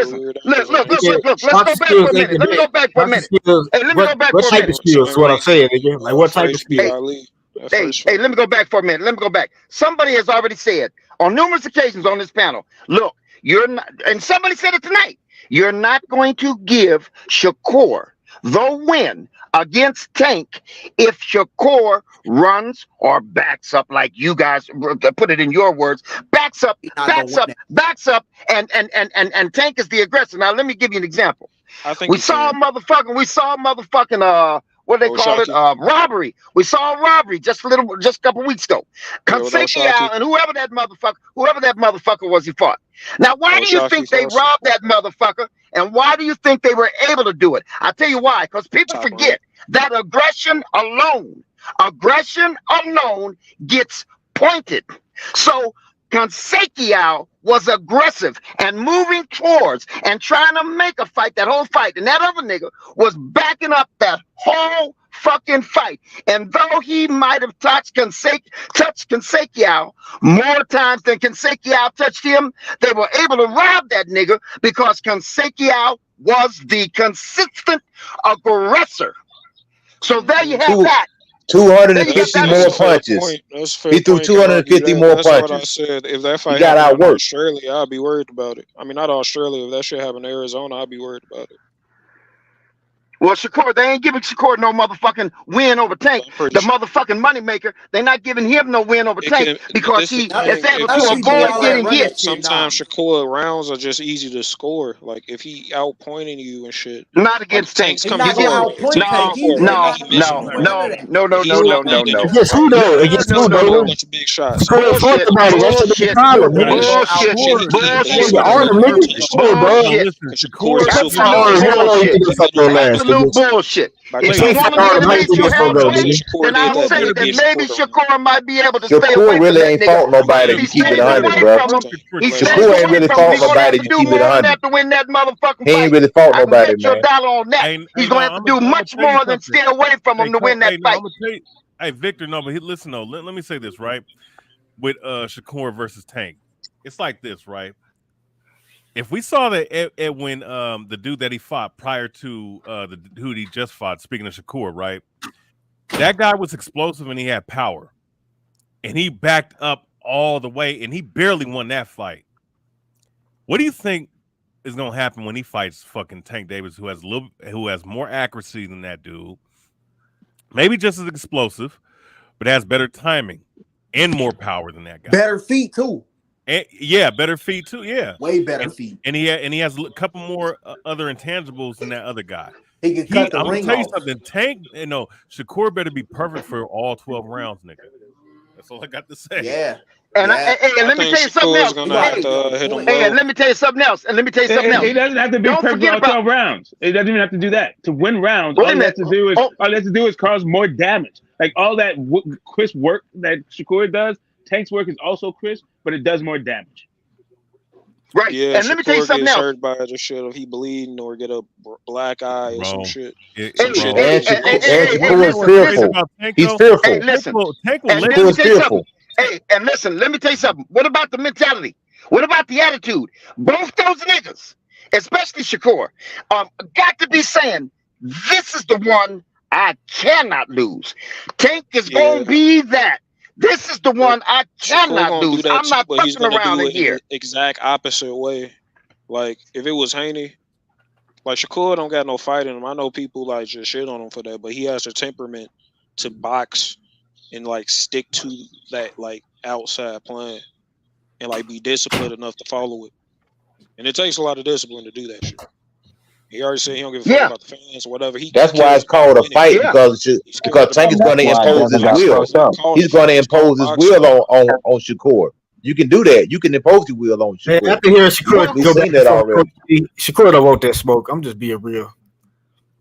Let's go back for a minute. Let me go back for a minute. What type of skills is what I'm saying, nigga? Like, what type of skills? Hey, let me go back for a minute. Somebody has already said on numerous occasions on this panel, look, you're not, and somebody said it tonight, you're not going to give Shakur the win against Tank if Shakur runs or backs up, like you guys put it in your words, backs up, and Tank is the aggressor. Now let me give you an example. I think We saw a motherfucking what do they call it? Robbery. We saw a robbery just a couple weeks ago. Consequia and whoever that motherfucker was he fought. Now, why do you think they robbed that motherfucker? And why do you think they were able to do it? I'll tell you why. Because people forget that aggression alone gets pointed. So Consequia was aggressive and moving towards and trying to make a fight, that whole fight. And that other nigga was backing up that whole fucking fight. And though he might have touched Consequia more times than Consequia touched him, they were able to rob that nigga because Consequia was the consistent aggressor. So there you have that. 250 more punches. He threw 250 more punches. That's what I said. If that fight happened in Australia, I'd be worried about it. I mean, not Australia. If that shit happened in Arizona, I'd be worried about it. Well, Shakur, they ain't giving Shakur no motherfucking win over Tank. The motherfucking moneymaker, they not giving him no win over Tank because he is able to avoid getting hit. Sometimes Shakur rounds are just easy to score. Like if he outpointing you and shit. Not against Tank. No. Yes, who though? Against who, bro? Big shots. Bullshit. Bullshit. If you want to make you have then I'll say that maybe Shakur might be able to stay away from Shakur really ain't fought nobody to keep it 100, bro. Shakur ain't really fought nobody to keep it 100. He ain't really fought nobody, man. He's going to have to do much more than stay away from him to win that fight. Hey, Victor, no, but listen, though. Let me say this, right? With Shakur versus Tank, it's like this, right? If we saw that when the dude that he fought prior to the dude he just fought, speaking of Shakur, right? That guy was explosive and he had power. And he backed up all the way and he barely won that fight. What do you think is gonna happen when he fights fucking Tank Davis, who has more accuracy than that dude? Maybe just as explosive, but has better timing and more power than that guy. Better feet too. And, yeah, better feet too. Yeah, way better feet. And he has a couple more other intangibles than that other guy. He can cut the I'm ring gonna tell you off. something. Tank, Shakur better be perfect for all 12 rounds, nigga. That's all I got to say. Yeah. And let me tell you something else. Let me tell you something else. He doesn't have to be perfect for all 12 rounds. It doesn't even have to do that. To win rounds, all he has to do is cause more damage. Like all that crisp work that Shakur does, Tank's work is also crisp, but it does more damage. Right. Yeah, and let me tell you something else. Hurt by the shit if he bleeding or get a black eye or some shit. Shakur is fearful. He's fearful. Hey, listen. Shakur is fearful. Hey, and listen, let me tell you something. What about the mentality? What about the attitude? Both those niggas, especially Shakur, got to be saying, this is the one I cannot lose. Tank is going to be that. This is the one I cannot lose. I'm not fucking around in here. Exact opposite way. Like, if it was Haney, like Shakur don't got no fight in him. I know people like just shit on him for that, but he has the temperament to box and like stick to that like outside plan and like be disciplined enough to follow it. And it takes a lot of discipline to do that shit. He already said he don't give a fuck about the fans or whatever. That's why it's called a fight because Tank is going to impose his will. He's going to impose his will on Shakur. You can do that. You can impose your will on Shakur. Man, after hearing Shakur, we've seen that already. Shakur don't want that smoke. I'm just being real.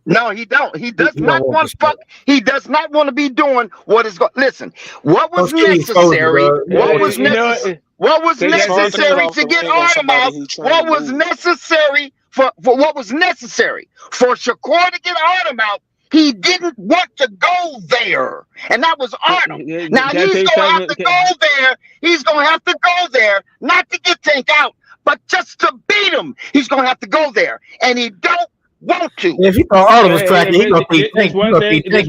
No, he don't. He does not want fuck. He does not want to be doing what is going. Listen, what was necessary? What was necessary? What was necessary to get Artem out? What was necessary for what was necessary for Shakur to get Artem out? He didn't want to go there, and that was Artem. Now he's going to have to go there. He's going to have to go there, not to get Tank out, but just to beat him. He's going to have to go there, and he don't want to. If he thought Artem was cracking, he gonna think Tank. One thing, like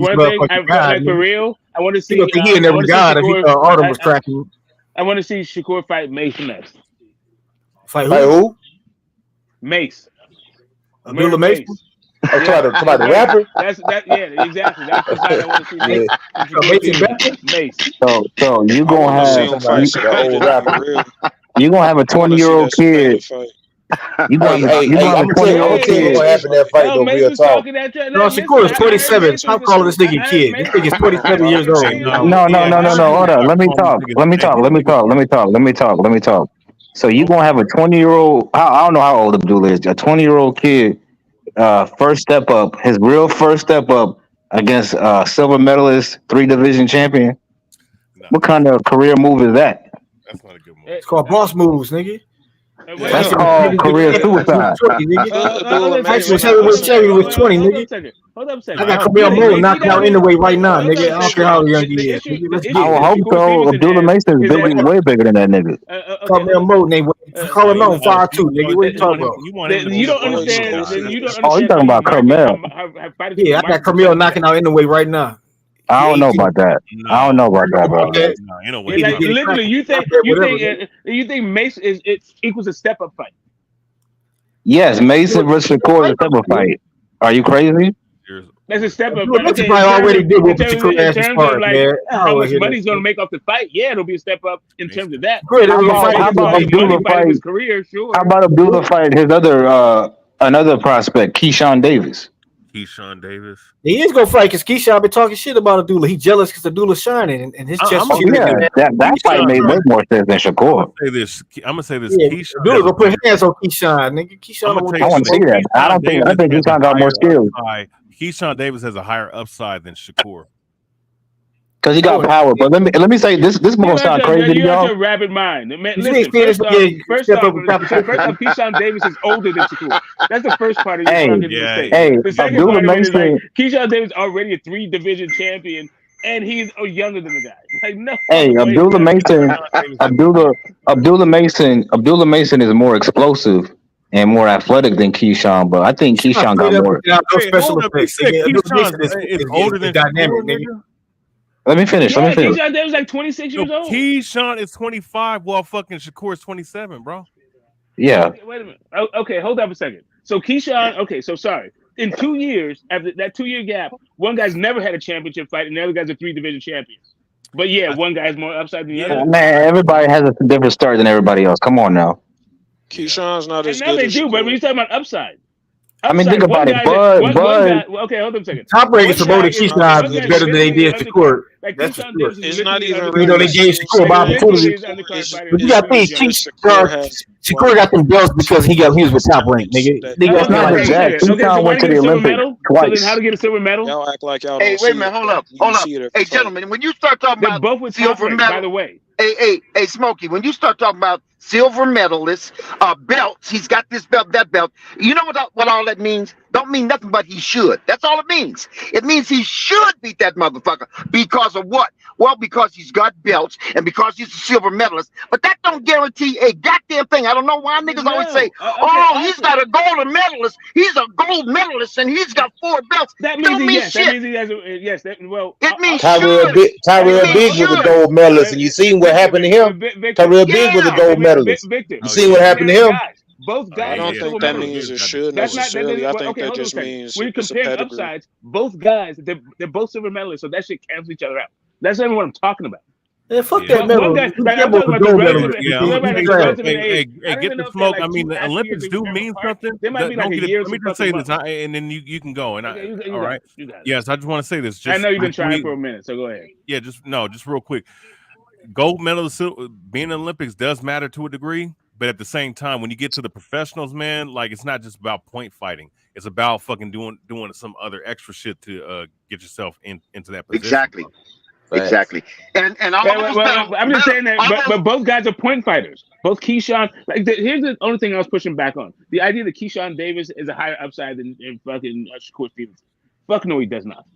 for real, I want to see. He never got if he thought Artem was cracking. I want to see Shakur fight Mace next. Fight who? Mace. Abdullah Mace. Oh, talking about the rapper? Yeah, exactly. That's the fight I want to see. Mace. So you I want gonna to see have him fight somebody that be real. you gonna have a I want to see 20-year-old that Cincinnati kid. fight. You gonna have I'm a gonna tell you 20-year-old what's kid. gonna happen in that fight. Though, Mace real was talk. talking that. No, Shakur is 27. Stop calling this nigga kid. This nigga's 27 years old. No. Hold on. Let me talk. So you gonna have a 20-year-old? I don't know how old Abdullah is. A 20-year-old kid, first step up, his real first step up against silver medalist, 3-division champion. No. What kind of career move is that? That's not a good move. It's called boss moves, nigga. That's called career suicide. High school heavyweight champion was 20, nigga. Hold up a second. I got Camille Moore knocking out in the way right now, nigga. I don't care how young he is. Let's get I would hope so. Abdullah Mason's way bigger than that nigga. Camille Moore, name call him out 5'2", nigga. What you talking about? You don't understand. You don't understand. Oh, you talking about Carmel? Yeah, I got Camille knocking out in the way right now. I don't know about that. I don't know about that, bro. Literally, you think Mace is equals a step up fight? Yes, Mason versus Shakur is a step up fight. Are you crazy? That's a step up. That's what I already did with Shakur as his part, man. How much money he's gonna make off the fight? Yeah, it'll be a step up in terms of that. How about Abdullah fight his career? Sure. How about Abdullah fight his another prospect, Keyshawn Davis? Keyshawn Davis. He is gonna fight because Keyshawn been talking shit about Abdullah. He jealous because Abdullah's shining and his chest. That fight made way more sense than Shakur. I'm gonna say this. Yeah, Keyshawn Abdullah gonna put hands on Keyshawn, nigga. Keyshawn. I want to see that. I think Keyshawn got more skills. Keyshawn Davis has a higher upside than Shakur. Because he got power, but let me say this gonna sound crazy to y'all. You're a rapid mind. Man, listen, first off, Keyshawn Davis is older than Shakur. That's the first part of your fucking mistake. The second part of it is like Keyshawn Davis already a 3-division champion, and he's younger than the guy. Like no. Hey, Abdullah Mason is more explosive and more athletic than Keyshawn, but I think Keyshawn got more. Keyshawn is older than dynamic, nigga. Let me finish. Keyshawn Davis like 26 years old. Keyshawn is 25 while fucking Shakur is 27, bro. Yeah. Wait a minute. Okay, hold up a second. So Keyshawn, sorry. In 2 years, after that 2-year gap, one guy's never had a championship fight and the other guy's a 3-division champion. But yeah, one guy's more upside than the other. Man, everybody has a different start than everybody else. Come on now. Keyshawn's not as good. Now they do, but when you're talking about upside. I mean, think about it, Bud. Okay, hold on a second. Top Rankings promoted Keyshawn is better than they did Shakur. That's for sure. It's not even. You know, they gave Shakur by opportunity. But you got to think, Shakur got them belts because he was with Top Rank, nigga. That's not exact. Keyshawn went to the Olympics twice. So how to get a silver medal? Y'all act like y'all. Hey, wait a minute, hold up. Hey, gentlemen, when you start talking about both with silver medal, by the way. Hey, Smokey, when you start talking about silver medalists, belts, he's got this belt, that belt. You know what all that means? Don't mean nothing but he should. That's all it means. It means he should beat that motherfucker. Because of what? Well, because he's got belts and because he's a silver medalist. But that don't guarantee a goddamn thing. I don't know why niggas always say, he's got a gold medalist. He's a gold medalist and he's got 4 belts. That means don't mean shit. That means yes. It means Tyrell Biggs was a gold medalist, and you seen what happened to him. Tyrell Biggs was a gold medalist. You see what happened to him? Both guys. I don't think that means it should necessarily. I think that just means when you compare upsides, both guys, they're both silver medalists, so that shit cancels each other out. That's not what I'm talking about. Yeah, fuck that medal. Hey, get the smoke. I mean, the Olympics do mean something. Let me just say this, and then you can go. And all right. Yes, I just want to say this. I know you've been trying for a minute, so go ahead. Yeah, just real quick. Gold medal being in the Olympics does matter to a degree. But at the same time, when you get to the professionals, man, like it's not just about point fighting. It's about fucking doing some other extra shit to get yourself into that position. Exactly. And I'm just saying that, but both guys are point fighters. Both Keyshawn, here's the only thing I was pushing back on: the idea that Keyshawn Davis is a higher upside than fucking Shakur Stevenson. Fuck no, he does not.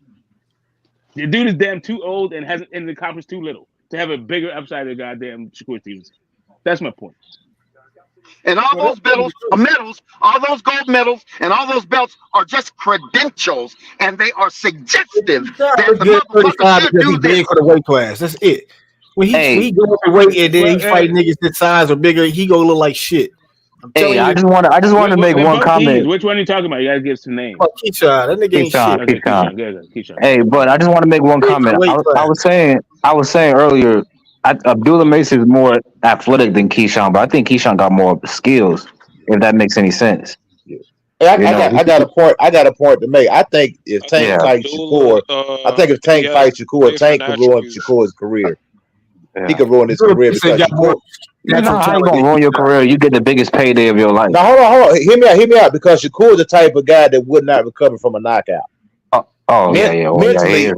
The dude is damn too old and hasn't accomplished too little to have a bigger upside than goddamn Shakur Stevenson. That's my point. And all those medals, all those gold medals, and all those belts are just credentials, and they are suggestive that the motherfucker should do this. For the weight class. That's it. When he go up in weight and then he fight niggas that size or bigger, he go look like shit. Hey, I just want to make one comment. Which one are you talking about? You gotta give some names. Oh, Keyshawn, that nigga ain't shit. Keyshawn. Hey, but I just want to make one comment. I was saying earlier, Abdullah Mason is more athletic than Keyshawn, but I think Keyshawn got more skills. If that makes any sense. Hey, I got a point. I got a point to make. I think if Tank fights Shakur, fights Shakur, Tank could ruin Shakur's career. Yeah. He could ruin his career because Shakur. How you gonna ruin your career? You get the biggest payday of your life. Now hold on. Hear me out. Because Shakur is the type of guy that would not recover from a knockout.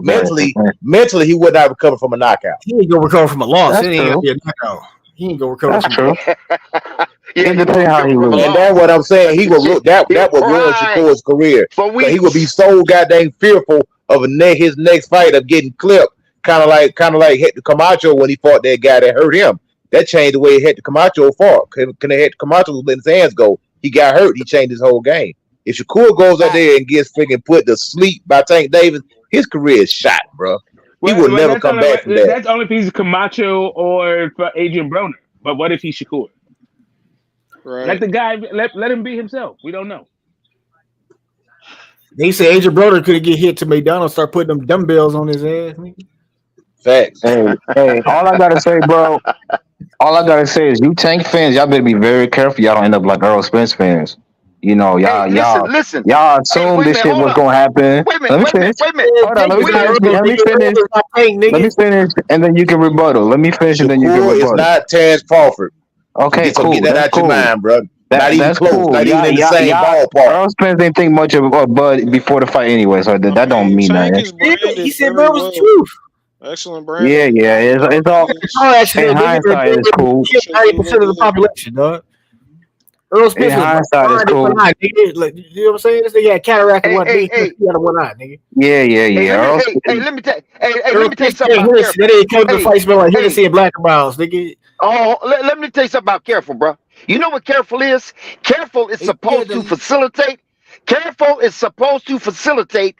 Mentally, he would not recover from a knockout. He ain't gonna recover from a loss. He ain't gonna be a knockout. He ain't gonna recover from a loss. Yeah, depending how he loses. And that's what I'm saying. He will that would ruin Shakur's career. He would be so goddamn fearful of his next fight of getting clipped. Kind of like Hector Camacho when he fought that guy that hurt him. That changed the way Hector Camacho fought. Can Hector Camacho letting his hands go? He got hurt. He changed his whole game. If Shakur goes out there and gets freaking put to sleep by Tank Davis, his career is shot, bro. He will never come back from that. That's only if he's Camacho or for Adrian Broner. But what if he's Shakur? Right. Let the guy let him be himself. We don't know. They say Adrian Broner could get hit to McDonald's, start putting them dumbbells on his ass. Facts. Hey, all I gotta say, bro. All I gotta say is, you Tank fans, y'all better be very careful. Y'all don't end up like Earl Spence fans. You know, y'all assume this shit was gonna happen. Let me finish. Hold on, let me finish, and then you can rebuttal. Let me finish, and then you can rebuttal. It's not Terence Crawford. Okay, cool. Get that out your mind, bro. Not even close. Cool. Not even in the same ballpark. Earl Spence didn't think much of Bud before the fight anyway, so that don't mean nothing. He said that was the truth. Excellent brand. Yeah, it's all. In hindsight, it's cool. 90% of the population, dog. Earl Spence in hindsight, it's cool. Like, you know what I'm saying? This nigga had cataract in one eye. He had one eye, nigga. Yeah. Hey, let me tell you something. That ain't come to fight smell like Hennessy and Black and Browns, nigga. Oh, let me tell you something about careful, bro. You know what careful is? Careful is supposed to facilitate. Careful is supposed to facilitate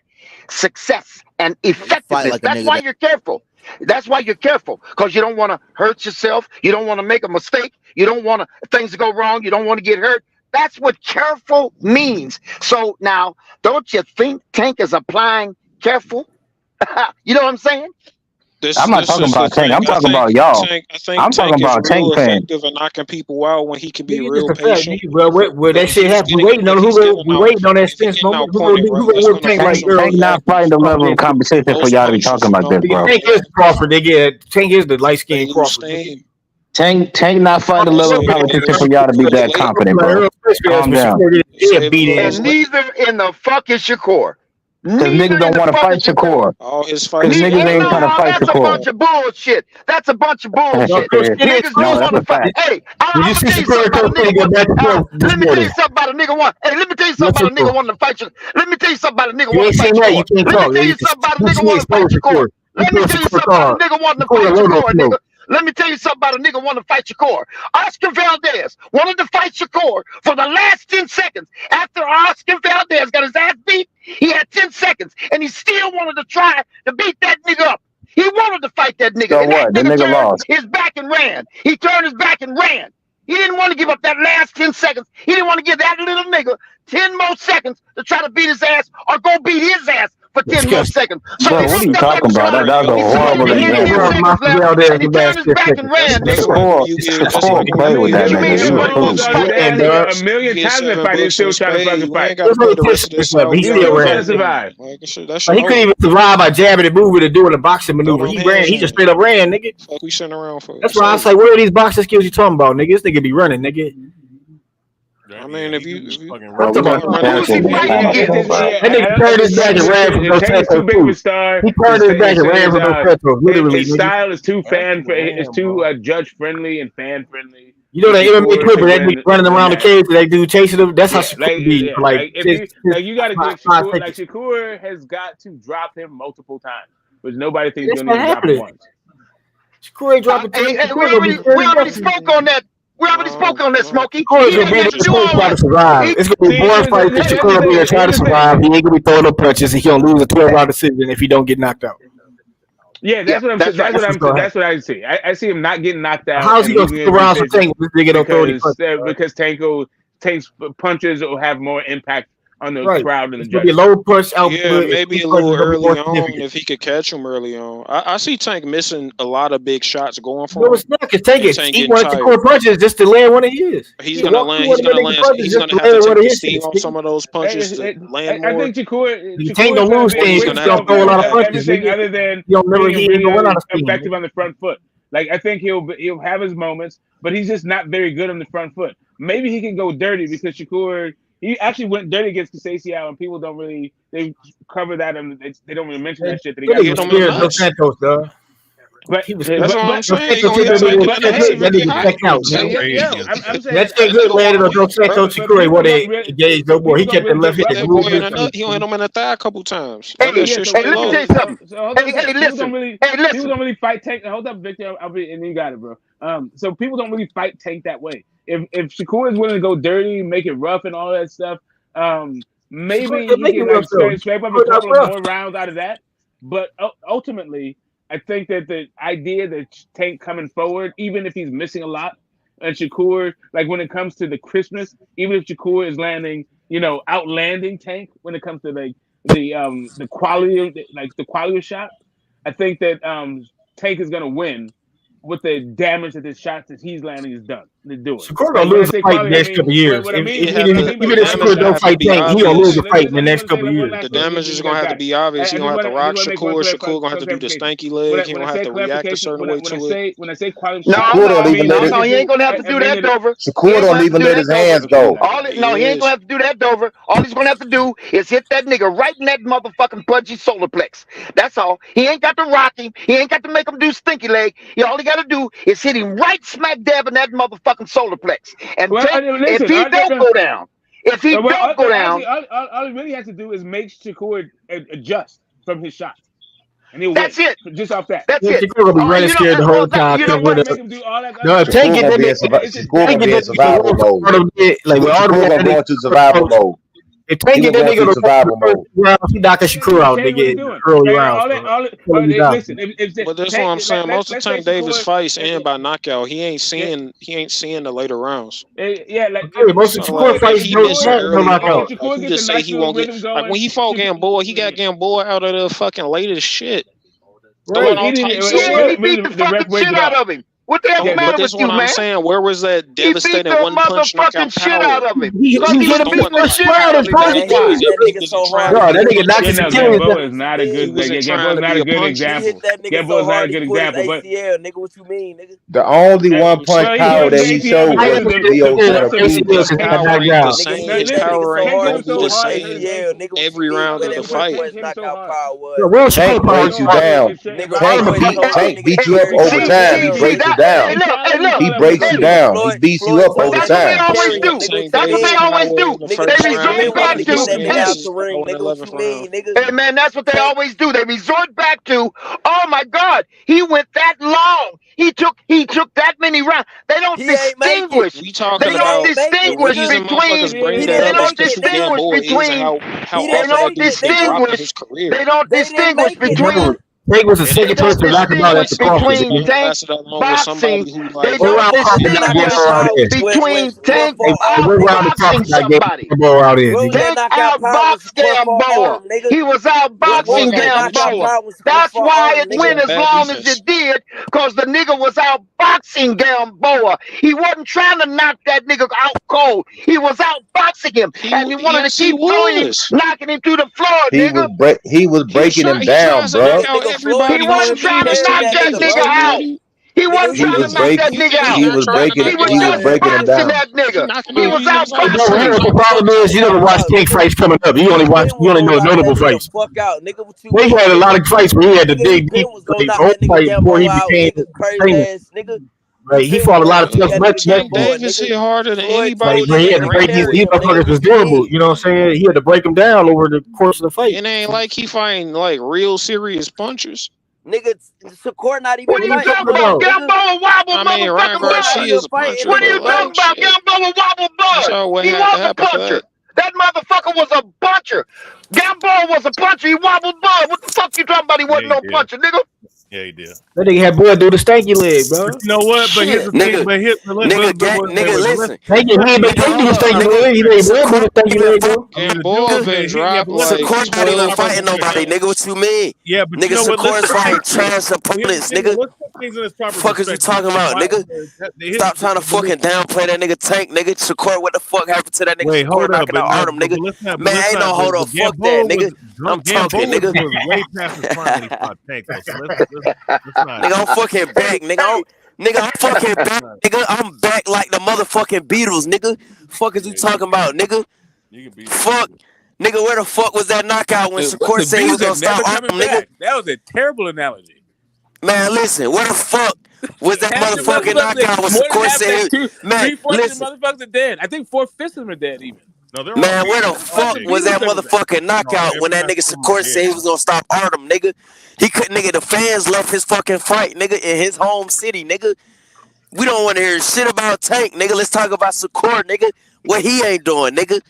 success and effectiveness. That's why you're careful. That's why you're careful, because you don't want to hurt yourself. You don't want to make a mistake. You don't want things to go wrong. You don't want to get hurt. That's what careful means. So now, don't you think Tank is applying careful? You know what I'm saying? I'm not talking about Tank. I'm talking about y'all. I'm talking about Tank fans. Effective in knocking people out when he can be real patient. Well, that shit happens. We waiting on that Spence moment. Who Tank right there? Tank not fighting the level of competition for y'all to be talking about this, bro. Tank is Crawford. Tank is the light skinned Crawford. Tank not fighting the level of competition for y'all to be that confident, bro. Calm down. And neither in the fuck is Shakur. Because niggas don't want to fight Shakur. All his fights. Niggas ain't trying to fight Shakur. That's a bunch of bullshit. That's a bunch of bullshit. Niggas don't want to fight. Hey, let me tell you something about a nigga want. Hey, let me tell you something about a nigga wanting to fight you. Let me tell you something about a nigga wanting to fight Shakur. Let me tell you something about a nigga wanting to fight Shakur. Let me tell you something about a nigga wanting to fight Shakur, nigga. Let me tell you something about a nigga wanting to fight Shakur. Oscar Valdez wanted to fight Shakur for the last 10 seconds. After Oscar Valdez got his ass beat, he had 10 seconds, and he still wanted to try to beat that nigga up. He wanted to fight that nigga. So and what? That nigga turned lost. his back and ran. He turned his back and ran. He didn't want to give up that last 10 seconds. He didn't want to give that little nigga 10 more seconds to try to beat his ass or go beat his ass for 10 more seconds. So bro, what are you talking about? That was a horrible example. And he turned his back and ran. Play with that nigga. A million times in fight, he's still trying to fucking fight. He still ran. He couldn't even survive by jabbing and moving and doing a boxing maneuver. He ran. He just straight up ran, nigga. We sitting around for. That's why I was like, where are these boxing skills you talking about, nigga? This nigga be running, nigga. I mean, if you that nigga turned his back and ran from those tattoos. He turned his back and ran from those tattoos. Literally, his style is too judge friendly and fan friendly. You know that MMA clip where that nigga running around the cage, that dude chasing him. That's how Shakur be. Like you got to get Shakur. Like Shakur has got to drop him multiple times, but nobody thinks he's going to drop him once. Shakur ain't dropping. We already spoke on that. We already spoke on that, Smokey. Shakur's gonna try to survive. It's gonna be boring fight for Shakur to try to survive. He ain't gonna be throwing no punches, and he'll lose a 12-round decision if he don't get knocked out. Yeah, that's what I'm. that's right. That's what I see. I see him not getting knocked out. How's he and gonna losing stick his around for decision Tank? This nigga don't throw any because Tank's punches will have more impact on the crowd and the It's gonna be judges. low push output. Yeah, maybe a little early on if he could catch him early on. I see Tank missing a lot of big shots going for him. No, it's not because Tank Tank he getting wanted to tired. core punches just to land one of his. He's gonna land. He's gonna have to take the steam off some of those punches to land more. I think Shakur Tank don't lose steam. He's gonna throw a lot of punches. Everything other than he don't never being really run out of steam. effective on the front foot. Like I think he'll have his moments, but he's just not very good on the front foot. Maybe he can go dirty because Shakur. He actually went dirty against Casaccio, and people don't really they cover that and they don't really mention that shit. That he got Dos Santos, dog. But that's what I'm saying. That's a good landed on Dos Santos Shakur. What they engaged no more. He kept the left hit. He hit him in the thigh a couple times. Hey, let me tell you something. Hey, listen. People don't really fight Tank. Hold up, Victor. And then you got it, bro. So people don't really fight Tank that way. If Shakur is willing to go dirty, make it rough and all that stuff, maybe he can like scrape up a couple of more rounds out of that. But ultimately, I think that the idea that Tank coming forward, even if he's missing a lot, and Shakur, like when it comes to the crispness, even if Shakur is landing, outlanding Tank when it comes to like the quality of the quality of shot, I think that Tank is gonna win with the damage that the shots that he's landing is done. They're doing. Shakur gonna lose the fight in the next couple years. Even if Shakur don't fight Tank, he gonna lose the fight in the next couple years. The damage is gonna have to be obvious. He gonna have to rock Shakur. Shakur gonna have to do the stanky leg. He gonna have to react a certain way to it. When I say quality, no, he ain't gonna have to do that, Dover. Shakur don't even let his hands go. He ain't gonna have to do that, Dover. All he's gonna have to do is hit that nigga right in that motherfucking punchy solar plex. That's all. He ain't got to rock him. He ain't got to make him do stinky leg. All he got to do is hit him right smack dab in that motherfucking solar plex. And if he don't go down, all he really has to do is make Shakur adjust from his shots. And he'll That's win. it. Just off that. That's it. Shakur gonna be running scared the whole time. No, if Tank get Shakur gonna be in survival mode. Like with all Shakur gonna go into survival mode. If Tank get that nigga to survival mode, he knocking Shakur out. They get early rounds. But that's what I'm saying. Most of Tank Davis fights end by knockout. He ain't seeing the later rounds. Yeah, like most of Shakur fights no knockout. He just say he won't get like when he fought Gamboa, he got Gamboa out of the fucking latest shit. Right. He beat the fucking shit out of him. What the hell matter with you, man? I'm saying, where was that devastating one punch knockout shit out of him? He hit him beat the shit out of him. That nigga knocked his Achilles. Gamboa is not a good example. Gamboa is not a good example. But nigga, what you mean, nigga? The only one punch power that he showed was every round of the fight. Tank breaks you down. Tank beat you up over time. He breaks you down. He breaks you down. He beats you up over time. That's what they always do. They resort back to. Hey man, that's what they always do. They resort back to. Oh my God, he went that long. He took that many rounds. They don't distinguish. They don't distinguish between. They don't distinguish between. Tank was the second person to knock him out after Crawford. Between Tank boxing, they don't distinguish between Tank outboxing somebody. Tank outboxed Gamboa. He was outboxing Gamboa. That's why it went as long as it did, because the nigga was outboxing Gamboa. He wasn't trying to knock that nigga out cold. He was outboxing him, and he wanted to keep knocking him to the floor, nigga. He was breaking him doan, bro. He wasn't trying to knock that nigga out. He wasn't trying to knock that nigga out. He was breaking him down. That nigga. He was out boxing. The problem is you never watch Tank fights coming up. You only know notable fights. He had a lot of fights where he had to dig deep before he became famous. Right, he fought a lot of tough matches. Davis hit harder than anybody. He had to break these motherfuckers was durable. You know what I'm saying? He had to break them down over the course of the fight. It ain't like he fighting like real serious punchers. Nigga, Shakur not even. What are you talking about? Gamboa wobble, Ryan Garcia is a puncher. What are you talking about? Gamboa wobble bud. He was a puncher. That motherfucker was a puncher. Gamboa was a puncher. He wobbled bud. What the fuck you talking about? He wasn't no puncher, nigga. Yeah, he did. That nigga had boy do the stanky leg, bro. But you know what? But here's the thing. But here, Nigga, listen. Thank you. He ain't do the stanky leg. He ain't do the stanky leg, bro. And boy been dropped like Shakur not even fighting nobody, nigga. What you mean? Yeah, but nigga, Shakur is fighting trash opponents, nigga. Fuck is you talking about, nigga? Stop trying to fucking downplay that nigga Tank, nigga. Shakur, what the fuck happened to that nigga? Wait, hold up, knocking out Artem, nigga. Man, ain't no hold up. Fuck that, nigga. I'm talking, nigga. Way past his prime when he fought Tank, though. So let's not. Nigga, I'm fucking back, nigga. I'm fucking back, nigga. I'm back like the motherfucking Beatles, nigga. Fuck is you talking about, nigga? Fuck. Nigga, where the fuck was that knockout when Shakur said he was gonna stop Artem, nigga? That was a terrible analogy. Man, listen, where the fuck was that motherfucking knockout when Shakur said he... Man, listen. Motherfuckers are dead. I think 4/5 of them are dead, even. Man, where the fuck was that motherfucking knockout when that nigga Shakur said he was gonna stop Artem, nigga? He couldn't, nigga. The fans left his fucking fight, nigga, in his home city, nigga. We don't want to hear shit about Tank, nigga. Let's talk about Shakur, nigga. What he ain't doing, nigga.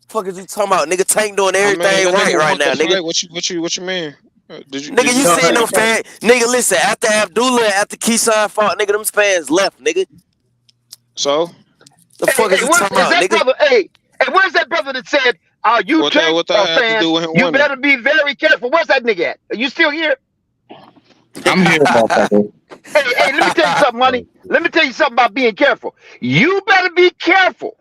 Fuck is you talking about, nigga? Tank doing everything right now, nigga. What you mean? Nigga, you seen them fans? Nigga, listen. After Abdullah, after Keyshawn fought, nigga, them fans left, nigga. So the fuck is you talking about, nigga? Brother, hey, where's that brother that said, you Tank fans, you better be very careful. Where's that nigga at? Are you still here? I'm here, motherfucker. Hey, let me tell you something, honey. Let me tell you something about being careful. You better be careful.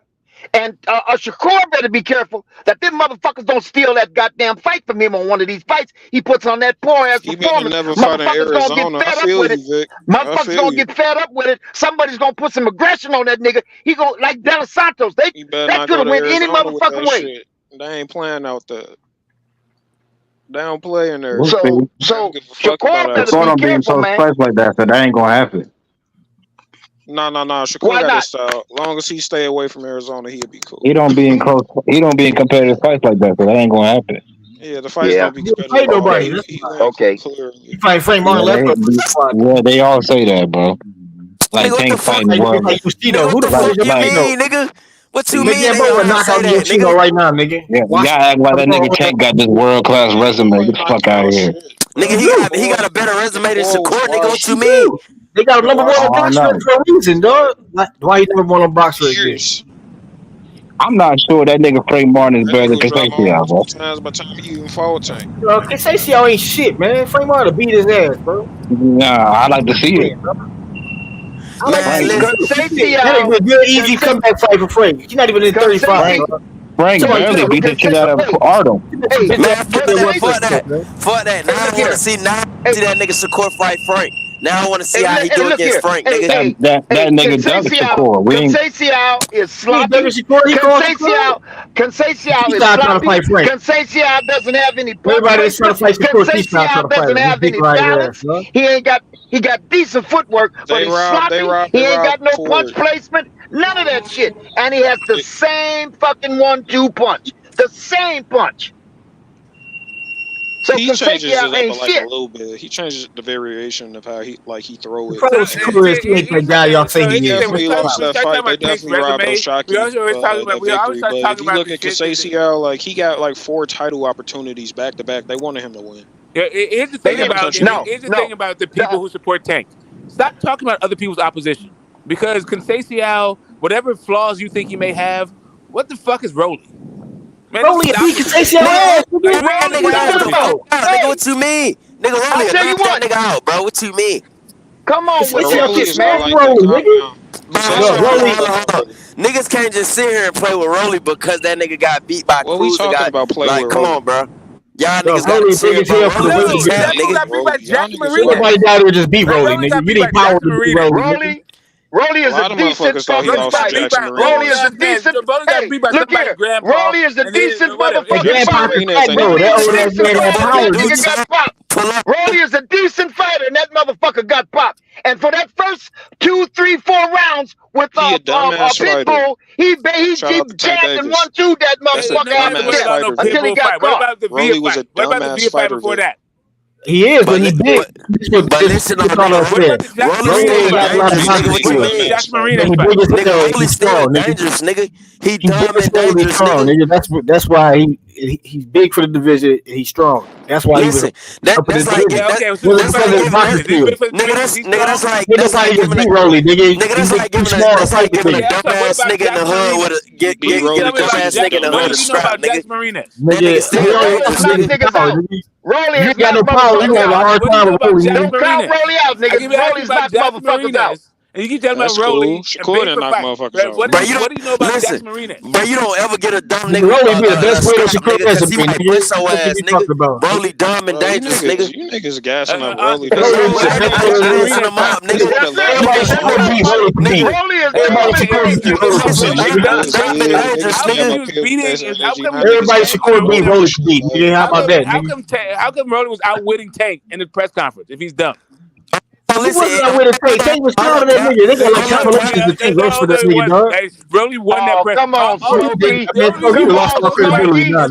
And Shakur better be careful that them motherfuckers don't steal that goddamn fight from him on one of these fights he puts on that poor ass performance. Motherfuckers gonna get fed up with it. Motherfuckers gonna get fed up with it. Somebody's gonna put some aggression on that nigga. He gonna like De Los Santos. That could have went any motherfucking way. Shit. They ain't playing out there. They don't play in there. So Shakur better be careful, man. Like that, so that ain't gonna happen. No. Shakur got his style. As long as he stay away from Arizona, he'll be cool. He don't be in competitive fights like that, so that ain't gonna happen. Yeah, the fights don't be competitive. Nobody. Okay. He fight Frank Martin left. Yeah, they all say that, bro. Like Tank fighting world. What the fuck you mean, nigga? What you mean? Nigga, knock out Yoshino right now, nigga. Yeah, y'all act like that nigga Tank got this world class resume. Get the fuck out of here. Nigga, he got a better resume than Shakur, nigga. What you mean? They got a number one boxer for a reason, dog. Why you number one boxer again? I'm not sure that nigga Frank Martin is better than Casey, bro. Times by time he even fought Tank. Casey ain't shit, man. Frank Martin beat his ass, bro. Nah, I like to see it. I like that ain't a good, easy comeback fight for Frank. He's not even in 35. Frank barely beat the shit out of Artem. Man, fuck that. Now I want to see that nigga Shakur fight Frank. Now I want to see how he do against Frank, nigga. That nigga does Shakur. Conceição is sloppy. Conceição is sloppy. Conceição doesn't have any punch. Conceição doesn't have any balance. He got decent footwork, but he's sloppy. He ain't got no punch placement. None of that shit. And he has the same fucking 1-2 punch. The same punch. So he changes it up like a little bit. He changes the variation of how he throw it. He ain't that guy y'all say he is. Definitely lost that fight. They definitely robbed Oshaki. We always talking about. But if you look at Conceição, like he got like 4 title opportunities back to back. They wanted him to win. Yeah, here's the thing about the people who support Tank. Stop talking about other people's opposition, because Conceição, whatever flaws you think he may have, what the fuck is Rolly? Man, Rolly beat Conceição ass. Nigga, what you mean? Nigga, Rolly, knock that nigga out, bro. What you mean? Come on, niggas can't just sit here and play with Rolly because that nigga got beat by Cruz. What we talking about playing with come on, bro. Y'all niggas got to serious nigga. Nobody down there just beat Rolly, nigga. You didn't power to beat Rolly. Rolly is a decent fucking fight. Rolly is a decent. Hey, look here. Rolly is a decent motherfucking fighter. Rolly is a decent fighter, and that motherfucker got popped. And for that first 2, 3, 4 rounds with Pitbull, he jabbed and 1-2 that motherfucker until he got caught. Rolly was a dumbass fighter before that. He is, but he big. But listen, Rolly still dangerous, nigga. He dumb and dangerous, nigga. That's why he's big for the division and he's strong. That's why Listen, that's like that's like giving a dumbass nigga in the hood with a get dumbass nigga in the hood with a strap, nigga. Rolly you got no problem. You have a hard time with Rolly. Don't count Rolly out, nigga. Rolly's knocked motherfuckers out. And you keep telling me about Rolly. Shakur done knock motherfuckers out. What do you know about Jax Martinez? But you don't ever get a dumb nigga. Rolly be the best way to Shakur because he might push your ass, nigga. Rolly dumb and dangerous, nigga. You niggas gassing up Rolly. Rolly Everybody Shakur beat Rolly should beat. How about that? How come Rolly was outwitting Tank in the press conference if he's dumb? Listen, Tank was down that nigga. They got like compilations to Tank roast for that nigga, dog. Rolly won that press. Come on, you lost my credibility now.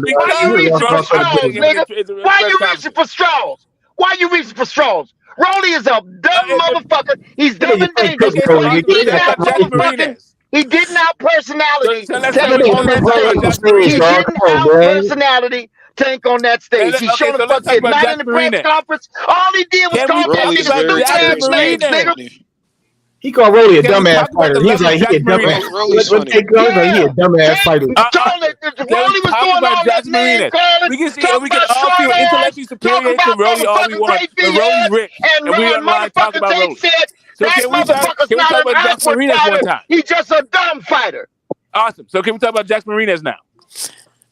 Why you reaching for straws? Why you reaching for straws? Rolly is a dumb motherfucker. He's dumb and dangerous. He didn't have personality. He didn't have personality. Tank on that stage. He showed the fuck it. Not in the press conference. All he did was call nigga. He called Rolly a dumbass fighter. He's like, he a dumbass. When Tank goes, he a dumbass fighter. Rolly was doing all that name calling. We can all feel intellectually superior to Rolly all we want. But Rolly's rich. And we want to talk about Rolly. So can we talk about Jax Martinez one time? He's just a dumb fighter. Awesome. So can we talk about Jax Martinez now?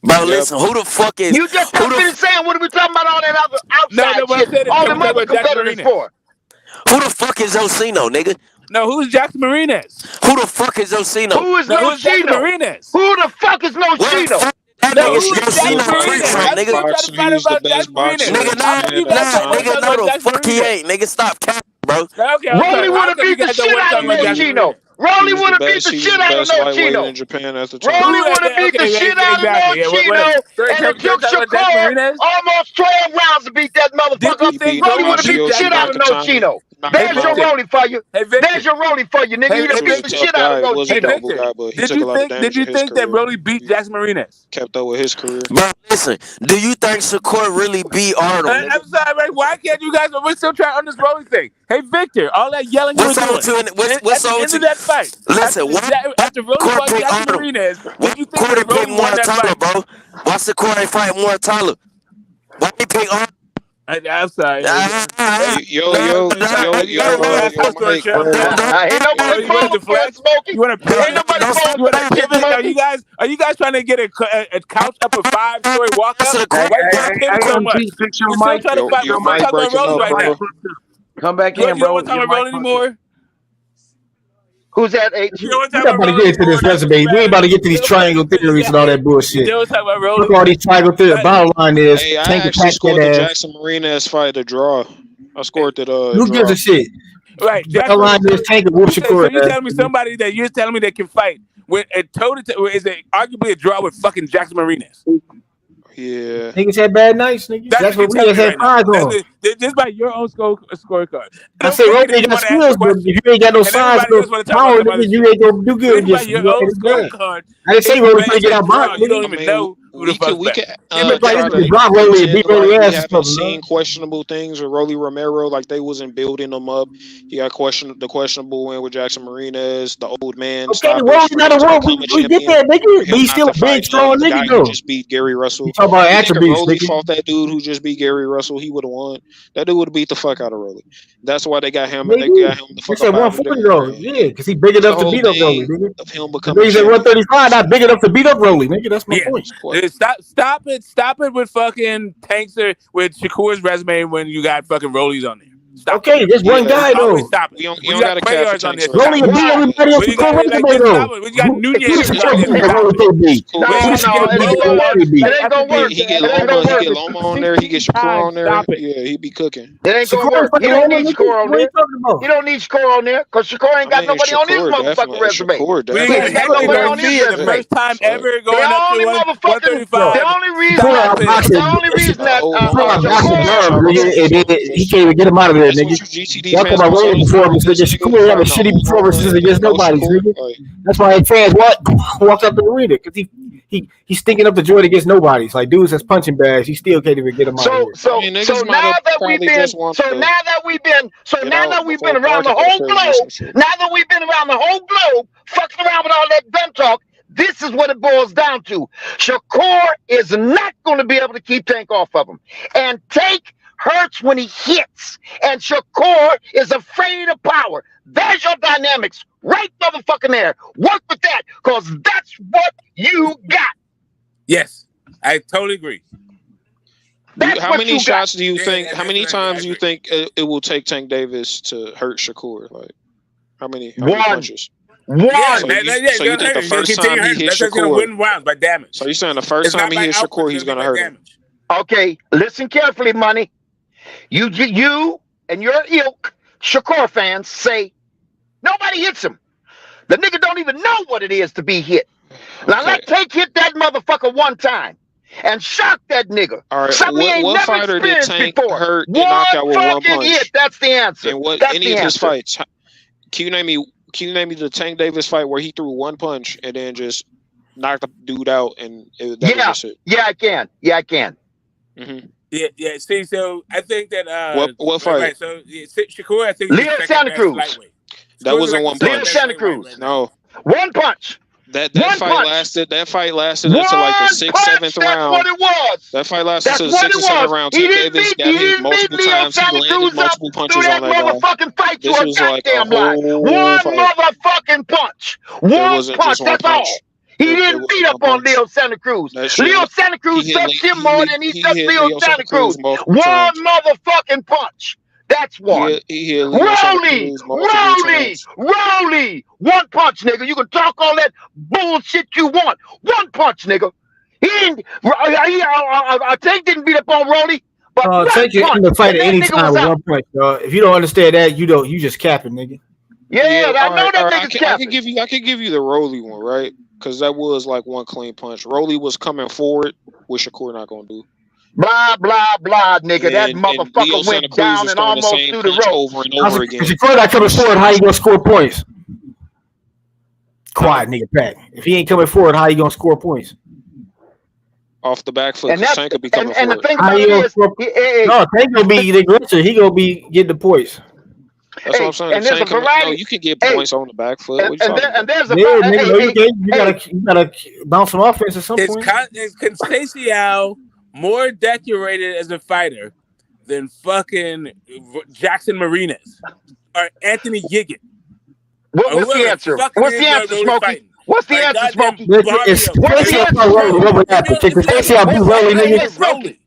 Bro, listen, who the fuck is... You just been saying, what are we talking about all that other outside shit? All the mother competitors for. Who the fuck is Osino, nigga? No, who's Jax Martinez? Who the fuck is Osino? Who is Noshino? Who the fuck is Noshino? That nigga Osino nigga. Nigga, no, the fuck he ain't. Nigga, stop capping, bro. Rolly wanna beat the shit out of Noshino. Rolly wanna beat the shit out of Noshino. Rolly wanna beat the shit out of Noshino. And it took Shakur almost 12 rounds to beat that motherfucker. Rolly wanna beat the shit out of Noshino. There's your Rolly for you. There's your Rolly for you, nigga. You done beat the shit out of Noshino. Did you think that Rolly beat Jax Martinez? Kept up with his career. Bro, listen. Do you think Shakur really beat Arnold? I'm sorry, man. Why can't you guys? We're still trying on this Rolly thing. Hey, Victor, all that yelling you were doing. What's at the end of that fight? Listen, after Rolly fought Jax Martinez, what do you think that Rolly won that fight? Bro? Why Shakur ain't fighting more Tyler? Why he pick Arnold? I'm sorry. Yo, Ain't nobody smoking. You want to pivot? Are you guys trying to get a couch up a 5-story walk up? Why you pivot so much? You're still trying to fight. We're talking about Rolly right now. Come back in, bro. You don't want to talk about Rolly anymore? Who's that? H? We about to get into this resume. We ain't about to get to these triangle theories and all that bullshit. Look at all these triangle theories. The bottom line is, hey, I actually scored the Jackson Martinez fight a draw. I scored it. Who gives a shit? Right. The line is Tank and whoop Shakur. So you're telling me somebody that you're telling me that can fight with a total is arguably a draw with fucking Jackson Martinez? Yeah. Niggas had bad nights, niggas. That's what we had five on. Just by your own scorecard. I say, Rolly ain't got skills, but if you ain't got no size, no power, you ain't gonna do good against you. I didn't say Rolly can't get out box. You don't even know who the fuck we haven't seen questionable things with Rolly Romero, like they wasn't building them up. He got the questionable win with Jackson Martinez, the old man. Okay, Rolly's not a world. We get that, nigga. But he's still a big, strong nigga, though. Just beat Gary Russell. You talk about attributes, Rolly fought that dude who just beat Gary Russell, he would have won. That dude would have beat the fuck out of Rolly. That's why they got him. They got him the fuck out of 140 though. Yeah, because he's big enough to beat up Rolly, nigga. Of him becoming he's at 135, not big enough to beat up Rolly, nigga. That's my point. Stop it with fucking Tanks with Shakur's resume when you got fucking Rollies on there. Okay, there's one guy though. Stop it. You don't got to catch on this. Rolly beat everybody else. We got Nunez. No, it ain't gonna work. He get Loma on there. He get Shakur on there. Yeah, he be cooking. It ain't gonna work. He don't need Shakur on there. He don't need Shakur on there because Shakur ain't got nobody on his motherfucking resume. We ain't got nobody on his resume. The first time ever going up to 135. The only reason that he can't even get him out of there, nigga. Y'all talking about Rolly performance, nigga. Shakur have a shitty performances against nobody, nigga. That's why fans walked up the arena because he's stinking up the joint against nobody. It's like dudes that's punching bags. He still can't even get him out of here. So now that we've been around the whole globe, fucking around with all that gun talk, this is what it boils down to. Shakur is not going to be able to keep Tank off of him, and Tank hurts when he hits, and Shakur is afraid of power. There's your dynamics right motherfucking there. Work with that, because that's what you got. Yes, I totally agree. How many shots do you think? How many times do you think it will take Tank Davis to hurt Shakur? Like, how many punches? One. So you think the first time he hit Shakur, win rounds by damage? So you're saying the first time he hit Shakur, he's gonna hurt him? Okay, listen carefully, money. You and your ilk, Shakur fans, say nobody hits him. The nigga don't even know what it is to be hit. Now let Tank hit that motherfucker one time and shock that nigga. All right, something he ain't what never fighter did experienced Tank before. hurt and knock out with one punch? Hit, that's the answer. And that's any of his fights? Can you name me the Tank Davis fight where he threw one punch and then just knocked the dude out and that was just it? Yeah, I can. Mm-hmm. Yeah. See, so I think that what fight? Right, so Shakur, I think Leo Santa Cruz. That wasn't one punch. Leo Santa Cruz. No. One punch. That fight lasted until like the 6th, 7th round. That's what it was. That fight lasted until the 6th or 7th round. Tank Davis got hit multiple times. He landed multiple punches on that guy. This was like a whole one motherfucking punch. One punch. That's all. He didn't beat up on Leo Santa Cruz. Leo Santa Cruz touched him more than he touched Leo Santa Cruz. One motherfucking punch. That's one. Rolly. One punch, nigga. You can talk all that bullshit you want. One punch, nigga. Tank didn't beat up on Rolly. But Tank can end the fight at any time with one punch, dog. If you don't understand that, you just capping, nigga. Yeah, I know that nigga's capping. I could give you the Rolly one, right? Because that was like one clean punch. Rolly was coming forward, which Shakur not gonna do. Blah blah blah, nigga. That motherfucker went down and almost through the rope over and over again. If Shakur not coming forward, how you gonna score points? Quiet, nigga, Pat. If he ain't coming forward, how you gonna score points? Off the back foot, Tank could be coming forward. And the thing about it is, no, Tank gonna be the aggressor. He gonna be getting the points. That's what I'm saying. And there's a variety. No, you can get points on the back foot. And there's a you gotta bounce some offense at some point. Is Conceição more decorated as a fighter than fucking Jackson Marinas or Anthony Giggin? What's the answer? What's the answer, Smokey? What's the answer, Smokey? It's Conceição.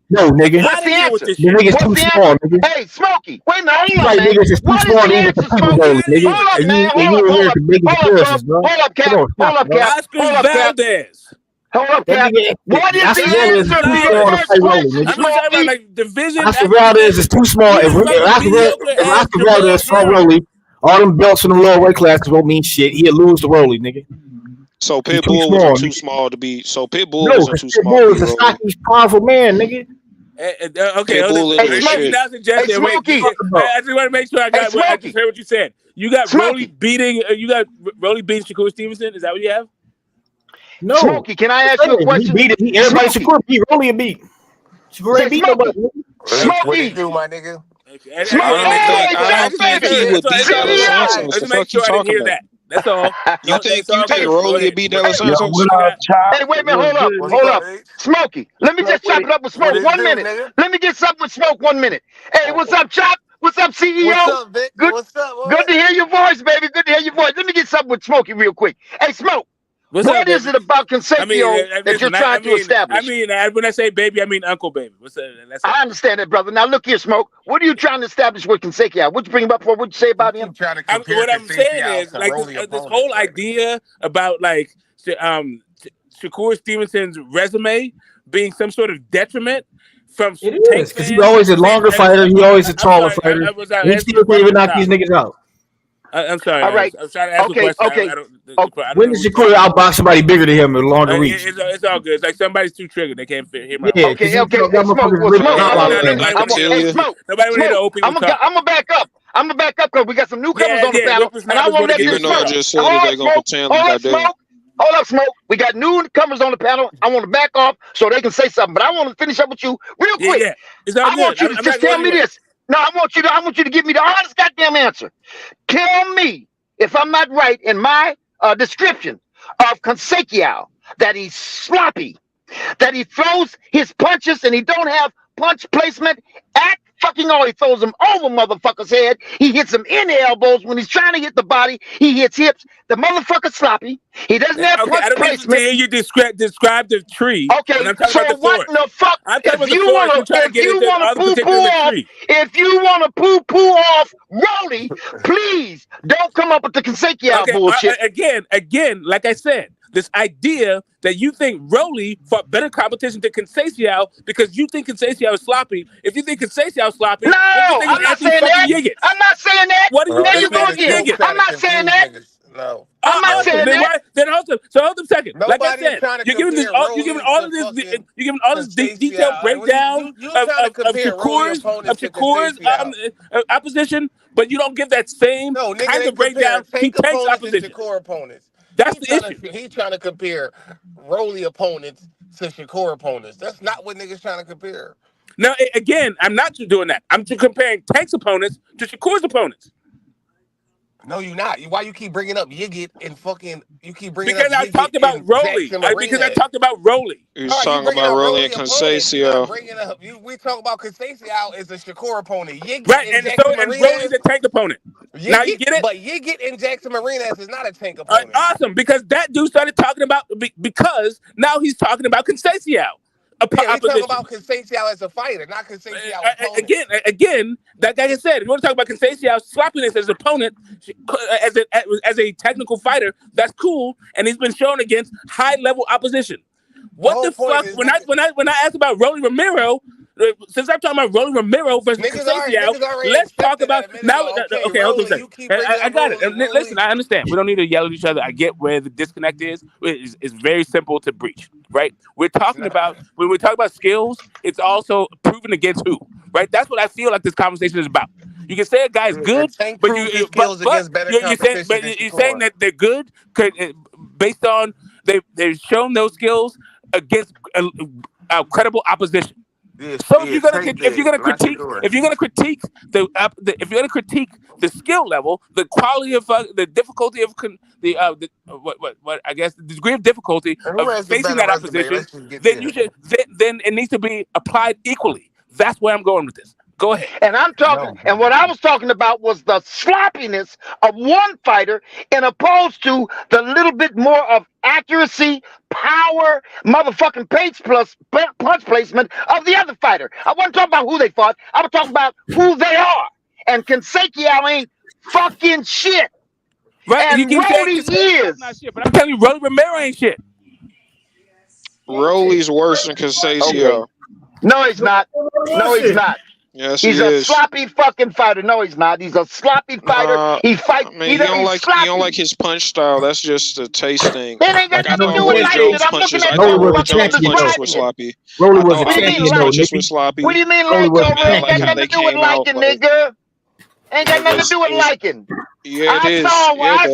No, nigga. What's the answer? The nigga's too small, nigga. Hey, Smokey, wait a minute. Like niggas is too small to even compete with those, nigga. Hold up, Cap. Hold up, Cap. What is the answer to your first question, Smokey? Like division. Oscar Valdez is too small. If Oscar Valdez fought Rolly, all them belts in the lower weight classes won't mean shit. He'll lose to Rolly, nigga. So Pitbull wasn't too small to be. So Pitbull wasn't too small. Pitbull is a stocky, powerful man, nigga. Okay, Pitbull is Smokey. I just want to make sure I got. I just heard what you said. You got Rolly beating. You got Rolly beating Shakur Stevenson. Is that what you have? No, Smokey. Can I ask you a question? Everybody Shakur beat Rolly and beat. Shakur ain't beat nobody. Smokey. What you do, my nigga? I don't think he would beat Dallas Johnson. What the fuck you talking about? That's all. You think Rolly would beat Dallas Johnson? Hey, wait a minute. Hold up. Smokey, let me just chop it up with Smoke 1 minute. Let me get something with Smoke 1 minute. Hey, what's up, Chop? What's up, CEO? What's up, Vic? What's up? Good to hear your voice, baby. Good to hear your voice. Let me get something with Smokey real quick. Hey, Smoke. What is it about Conceição that you're trying to establish? I mean, when I say baby, I mean Uncle Baby. I understand that, brother. Now look here, Smoke. What are you trying to establish with Conceição? What'd you bring him up for? What'd you say about him? What I'm saying is, like, this whole idea about like Shakur Stevenson's resume being some sort of detriment from it is because he's always a longer fighter. He's always a taller fighter. He still can't even knock these niggas out. I'm sorry. All right. I'm trying to ask a question. When does Shakur outbox somebody bigger than him with a longer reach? It's all good. It's like somebody's too triggered. They can't fit him. Yeah, okay. Nobody I'm gonna back up. I'm gonna back up because we got some newcomers on the panel, and I won't let you smoke. Even though I just said that they're gonna pretend like that. Hold up, Smoke. We got newcomers on the panel. I want to back off so they can say something. But I want to finish up with you real quick. Yeah. It's all I good. want you to just tell me this. No, I want you to give me the honest goddamn answer. Tell me if I'm not right in my description of Consequio, that he's sloppy, that he throws his punches and he don't have punch placement at fucking all. He throws them over motherfucker's head. He hits them in the elbows. When he's trying to hit the body, he hits hips. The motherfucker's sloppy. He doesn't have punch I don't placement. need to hear you describe the tree. Okay, I'm talking so about the what forest. the fuck? If you want to poo-poo off Rolly, please don't come up with the Consequio bullshit. Again, like I said, this idea that you think Rolly fought better competition than Consequio because you think Consequio is sloppy. If you think Consequio is sloppy, no, I'm not saying that. I'm not saying that. What do you there think you go again. I'm not saying that. No. I'm not saying that. Then hold on a second. Nobody like I said, you're giving all of this detailed breakdown of Shakur's opposition, but you don't give that same kind of breakdown to Tank's opposition. Shakur opponents. That's the issue. He's trying to compare Rolly opponents to Shakur opponents. That's not what niggas trying to compare. Now, again, I'm not doing that. I'm comparing Tank's opponents to Shakur's opponents. No, you're not. Why you keep bringing up Yigit and fucking? You keep bringing because up I talked about Rolly. Because I talked about Rolly. He was talking about Rolly and Consequio. We talk about Consequio as a Shakur opponent. Yigit right, and Rolly's a Tank opponent. Now you get it. But Yigit and Jackson Marinas is not a Tank opponent. Awesome, because that dude started talking about because now he's talking about Consequio. We talk about Consequio as a fighter, not Consequio Again, like I said, if you want to talk about Consequio's sloppiness as an opponent, as a technical fighter, that's cool, and he's been shown against high level opposition. What the fuck? When I asked about Rolly Romero, since I'm talking about Rolly Romero versus Consequio, let's talk about now. Okay, hold on a second. I got it. Listen, I understand. We don't need to yell at each other. I get where the disconnect is. It's very simple to breach, right? We're talking about when we talk about skills, it's also proven against who, right? That's what I feel like this conversation is about. You can say a guy's good, but you're saying that they're good based on they've shown those skills against credible opposition. So if you're gonna critique the skill level, the quality of the difficulty of what I guess the degree of difficulty of facing that opposition, then it needs to be applied equally. That's where I'm going with this. Go ahead. And I'm talking, and what I was talking about was the sloppiness of one fighter, and opposed to the little bit more of accuracy, power, motherfucking punch placement of the other fighter. I wasn't talking about who they fought. I was talking about who they are. And Consequio ain't fucking shit. Right? And Rolly is. Not shit, but I'm telling you, Rolly Romero ain't shit. Rolly's worse than Consequio. Okay. No, he's not. No, he's not. Yes, he's a sloppy fucking fighter. No, he's not. He's a sloppy fighter. He fights. I mean, you don't like his punch style. That's just a taste thing. It ain't got nothing to do with liking it. I'm looking at Joe's punches were sloppy. Rolly was a champion. Sloppy. What do you mean like? Ain't got nothing to do with liking, nigga. Ain't got nothing to do with liking. Yeah, it is. I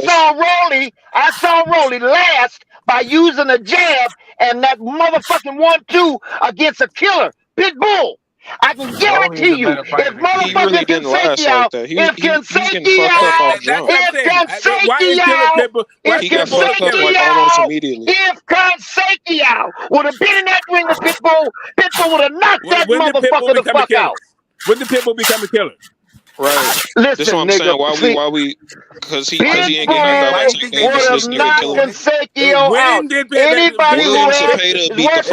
saw Rolly last by using a jab and that motherfucking 1-2 against a killer Pitbull. I can guarantee you, if motherfucking Consequio, if Consequio would have been in that ring with Pitbull would have knocked that motherfucker the fuck out. When did Pitbull become a killer? Right. Listen, this is what I'm saying. Why we? Because he ain't getting knocked Consequio out. Anybody who William Zepeda beat the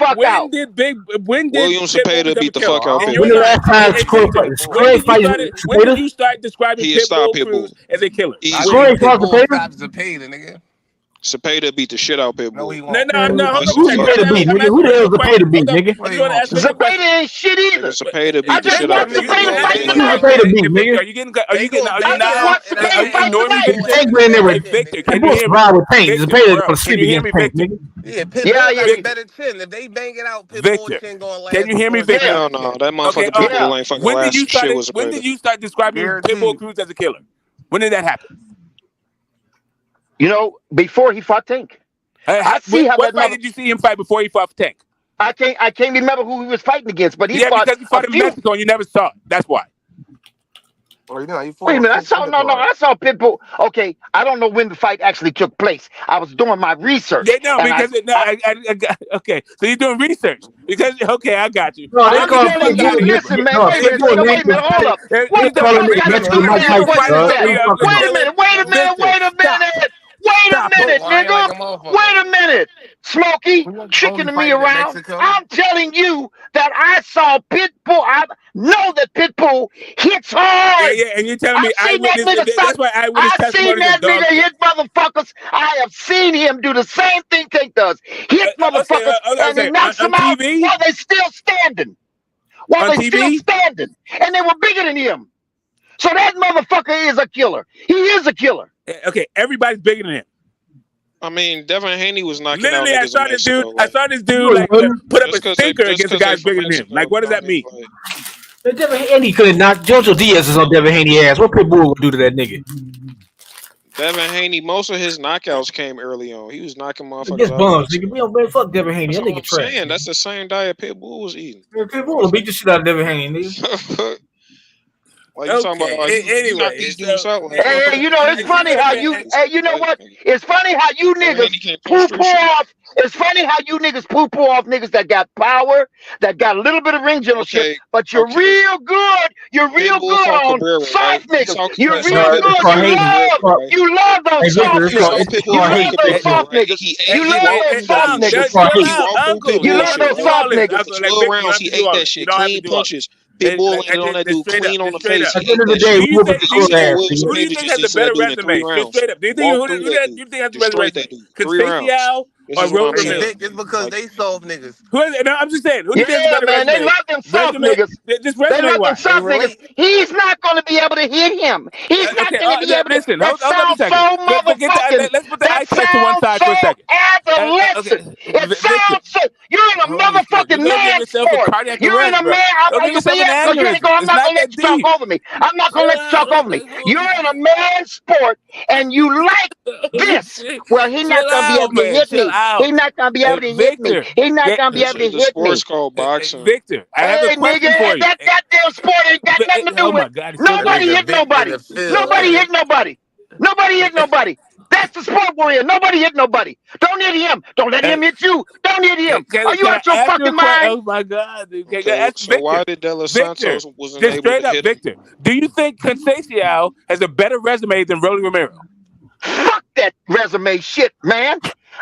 fuck out. William Zepeda beat the fuck out. When the last time when did you start describing Pitbull as a killer? Zepeda beat the shit out Pitbull. No. Who the hell Zepeda beat, nigga? Zepeda ain't shit either. Zepeda beat the shit out Pitbull. Are you ignoring me, Victor? Can you hear me? Yeah, better chin. If they bang it out, Pitbull chin going last. Can you hear me, Victor? Hell no, that motherfucker Pitbull ain't fucking last. When did you start describing Pitbull Cruz as a killer? When did that happen? You know, before he fought Tank. I see how what that fight did you see him fight before he fought Tank? I can't remember who he was fighting against, but he fought because he fought in Mexico and you never saw it. That's why. Or you know, he fought Wait a minute, I Pitbull. saw Pitbull. Okay, I don't know when the fight actually took place. I was doing my research. Yeah, no, because okay, so you're doing research because I got you. No, they I'm call him telling you, listen, man. no, Wait a minute, hold up. What the fuck got to do with that? Wait a minute, nigga. Wait a minute, Smokey, tricking me around. I'm telling you that I saw Pitbull. I know that Pitbull hits hard. Yeah, and you're telling me I've seen that nigga that's why eyewitness I've seen testimony that is dog nigga shit. hit motherfuckers. I have seen him do the same thing Tank does. Hit motherfuckers and he knocks them out while they still standing. And they were bigger than him. So that motherfucker is a killer. He is a killer. Okay, everybody's bigger than him. I mean, Devin Haney was knocking Literally, out I niggas saw in this Mexico, dude. I saw this dude like put up a stinker against the guys bigger than him. Like, what does that mean? Devin Haney could have knocked Jojo Diaz is on Devin Haney ass. What Pitbull gonna do to that nigga? Devin Haney, most of his knockouts came early on. He was knocking motherfuckers Just out. bums, nigga. We don't man, fuck Devin Haney. That's That what nigga I'm trash. saying. That's the same diet Pitbull was eating. Pitbull will beat the shit out of Devin Haney, nigga. Like you talking about, you knock these dudes out. Like, Hey, you know, it's funny how you. Hey, you know what? It's funny how you niggas poo off. It's funny how you niggas poo off niggas that got power, that got a little bit of ring generalship, but you're real good. You're real good on soft niggas. You're real good. You love those soft niggas. You love those soft niggas. You love those soft niggas. You love those soft niggas. 12 rounds, he ate that shit. Clean punches. Pitbull landed on that dude clean on the face. At the end of the day, we whooping the ass. Who do you think has a better resume? Straight up. Do you think who do you think has a better resume? Conceição or Rolly Romero? It's because they soft niggas. No, I'm just saying. Who do you think has a better resume? They love them soft niggas. Just they resume love them wise. soft niggas. He's not going to be able to hit him. He's not going to be able to. Listen, That sounds so motherfucking. Let's put the eye test to one side for a second. Adolescent. It sounds so. You're in a motherfucking man sport. You're in a man. I'm not gonna let you talk over me. I'm not gonna let you talk over me. You're in a man sport, and you like this. Well, he's not gonna be able to hit me. He's not gonna be able to hit me. He's not gonna be able to hit me. The sport's called boxing. Victor, I have a question for you. That goddamn sport ain't got nothing to do with it. Nobody hit nobody. Nobody hit nobody. Nobody hit nobody. That's the sport we're in. Nobody hit nobody. Don't hit him. Don't let him hit you. Don't hit him. Are you out your fucking mind? Oh my God. So why did De Los Santos wasn't able straight to up, hit Victor, do you think Conceição has a better resume than Rolly Romero? Fuck that resume shit, man.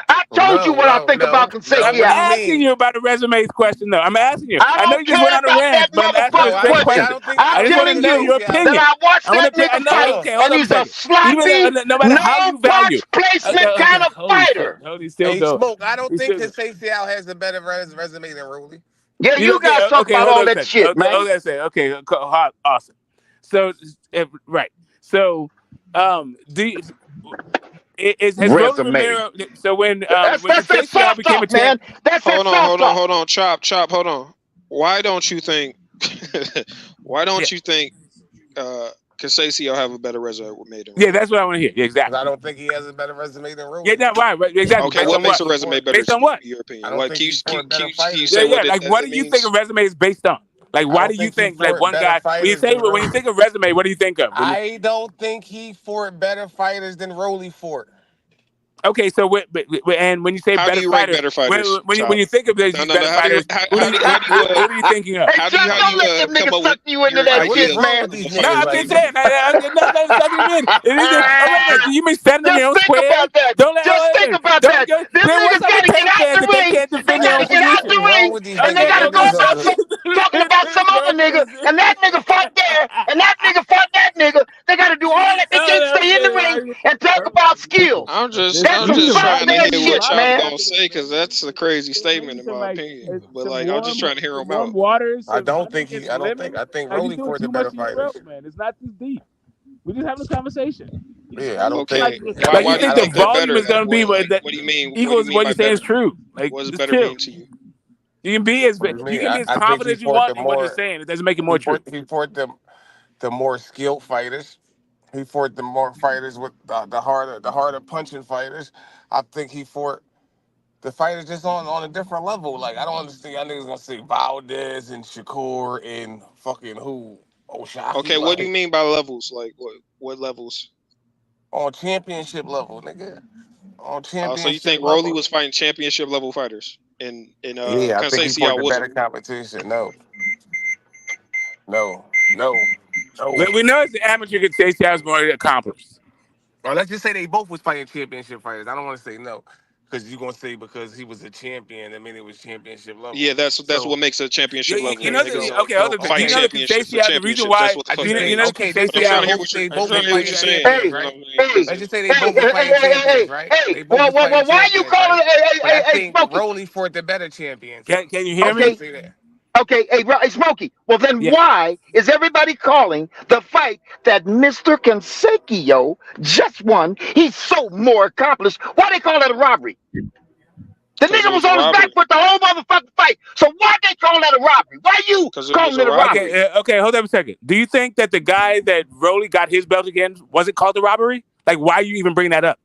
I told you what I think about Conceição. I'm asking you about the resume question, though. I'm asking you. I know you just went on a rant, but I'm asking you a straight question. I'm telling you your opinion. that I watched that nigga fight, and he's a sloppy, no-punch placement kind of fighter. Hey, Smoke, I don't think Conceição has a better resume than Rolly. Yeah, you guys talk about all that shit, man. Okay, awesome. So, right. So, do you... Has Rolly Romero, so when Conceição became a champ, hold on, chop, hold on. Why don't you think Conceição have a better resume than? Yeah, that's what I want to hear. Yeah, exactly. I don't think he has a better resume than Rolly. Yeah, no, right, exactly. Okay, what makes a resume better? Based on what? In your opinion, I don't think he's for a better fighter. Like what do you think a resume is based on? Like, why do you think like one guy? When you think of resume, what do you think of? I don't think he fought better fighters than Rolly fought. Okay, so and when you say better fighters, when you think of these better fighters, who are you thinking of? Hey, don't let them niggas suck you into that shit, man. No, I'm just saying. I'm sucking in. You been standing in your own square. Just think about that. Them niggas gotta get out the ring. They gotta get out the ring, and they gotta go talking about some other nigga, and that nigga fought there, and that nigga fought that nigga. They gotta do all that. They can't stay in the ring and talk about skills. I'm just trying to hear what y'all gonna say, because that's a crazy statement in my opinion. But like, I'm just trying to hear him out. I think Rolly fought the better fighters. Man, it's not too deep. We're just having a conversation. Yeah, I don't think. Like you think the volume is gonna be what do you mean? Equals what you say is true. Like, what's better mean to you? You can be as confident as you want in what you're saying. It doesn't make it more true. He fought the more skilled fighters. He fought the more fighters with the harder punching fighters. I think he fought the fighters just on a different level. Like I don't understand. Y'all niggas gonna say Valdez and Shakur and fucking who Oshaki. Okay, what do you mean by levels? Like what levels? On championship level, nigga. On championship. So you think level. Rolly was fighting championship level fighters? And yeah, I think he fought the better competition. No. We know it's the amateur Conceição is more accomplished. Or let's just say they both was fighting championship fighters. I don't want to say no. Because you're gonna say because he was a champion, I mean it was championship level. Yeah, that's what makes a championship level. You know the reason why you know let's just say they both were fighting champions, right? Why are you calling Rolly fought the better champion. Can you hear me? Okay, hey, Smokey. Well, then why is everybody calling the fight that Mr. Canseco just won? He's so more accomplished. Why they call that a robbery? The nigga was on his back for the whole motherfucking fight. So why they call that a robbery? Why you calling it a robbery? Okay, hold up a second. Do you think that the guy that Rolly got his belt again, was it called a robbery? Like, why you even bring that up?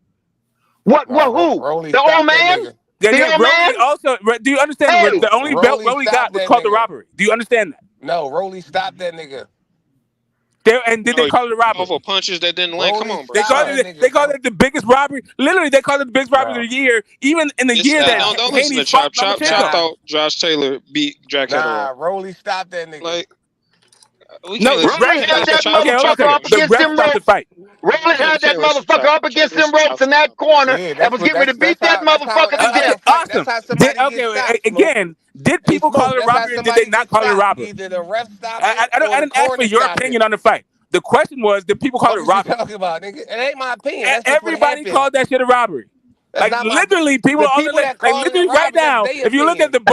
What? Who? Rolly the old man? Rolly also. Do you understand? The only belt Rolly got was called the robbery. Do you understand that? No, Rolly stopped that nigga. And did they call it a robbery? For punches that didn't land. Come on, bro. They called it the biggest robbery. Literally, they called it the biggest robbery of the year. Even in the year that don't listen to Chop. Chop thought Josh Taylor beat Jack Catterall. Rolly stopped that nigga. Like, Rolly had that motherfucker up against them ropes. Rolly had that motherfucker up against them ropes in that corner and was getting ready to beat that motherfucker to death. Awesome. Again, did people call it a robbery or did they not call it a robbery? Either the ref stopped I didn't ask for your opinion on the fight. The question was, did people call it a robbery? Talking about, nigga? It ain't my opinion. And everybody called that shit a robbery. Like literally, people on the like literally right now. If you look at that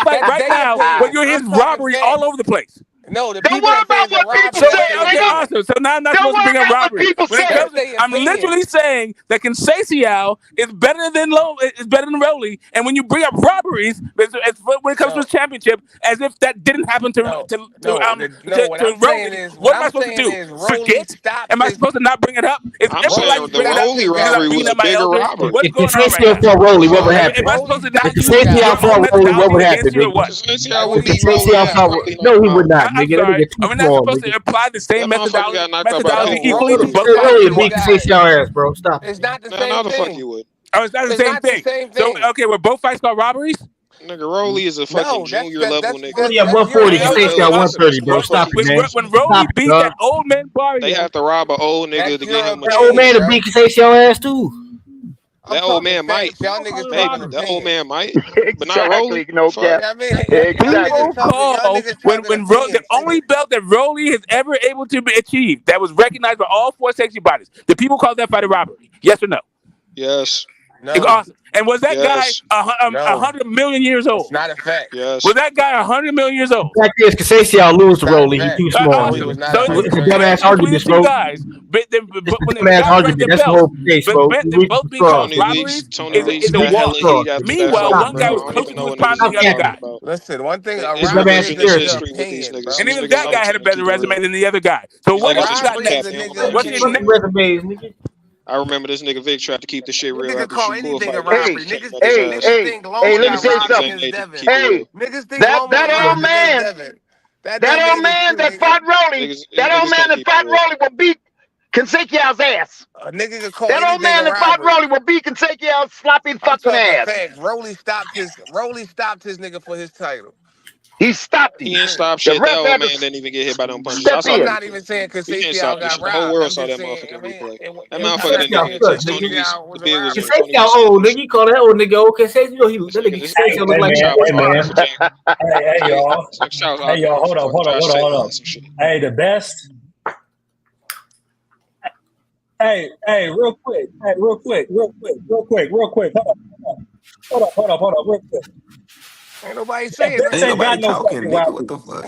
fight right now, well, you're his robbery all over the place. No, don't worry about what people say. Okay, awesome. So now I'm not supposed to bring up robbery. I'm literally saying that Conceição is better than Rolly, and when you bring up robberies, when it comes to his championship, as if that didn't happen to Rolly. What am I supposed to do? Forget? Am I supposed to not bring it up? I'm saying the Rolly robbery was a bigger robbery. If Conceição fought Rolly, what would happen? If Conceição fought Rolly, what would happen? No, he would not. I'm sorry. Are we not supposed to apply the same methodology equally to both sides? Bro, stop. It's not the same thing. How the fuck thing. you would? Oh, it's not the same thing. So, okay, were both fights called robberies? Nigga, Rolly is a fucking junior level nigga. Rolly at 140, Conceição 130, bro. Stop it, man. When Rolly beat that old man bar, they have to rob an old nigga to get him. That old man to beat Conceição ass too. That old man might. That old man might. But not Rolly. No cap. When Rolly, the only belt that Rolly has ever able to be achieved that was recognized by all four sexy bodies, the people call that fight a robbery? Yes or no? Yes. No. It's awesome. And was that guy 100 million years old? It's not a fact. Yes. Was that guy 100 million years old? The fact is, Conceição lose to Rolly. He's too small. So it's a dumbass argument, bro. Guys, but when dumbass argument. That's the whole case, bro. They both being called robberies is a walk. Meanwhile, one guy was close to his prime than the other guy. Listen, one thing. And even that guy had a better resume than the other guy. So what else you got next? What's his resumes, nigga? I remember this nigga Vic tried to keep the shit real. Niggas call anything a robbery. Niggas think let me say something. Hey, that old man that fought Rolly, will beat Conceição's ass. That old man that fought Rolly will beat Conceição's sloppy fucking ass. Rolly stopped his nigga for his title. He stopped him. He didn't stop shit. That old man didn't even get hit by them punches. I'm not even saying Conceição got robbed. The whole world saw that motherfucker replay. That motherfucker didn't even get Tony was Conceição old, nigga. You call that old nigga old Conceição? That nigga Conceição look like Hey, y'all. Hold up. Hey, the best. Hey, real quick. Hold up, real quick. Ain't nobody saying that. Ain't nobody talking, nigga. What the fuck?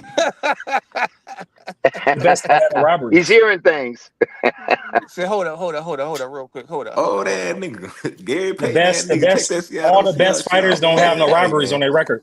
The best robbery. He's hearing things. Say, hold up, real quick. Hold up. Oh, that nigga. Gary the best, all the best fighters don't have no robberies on their record.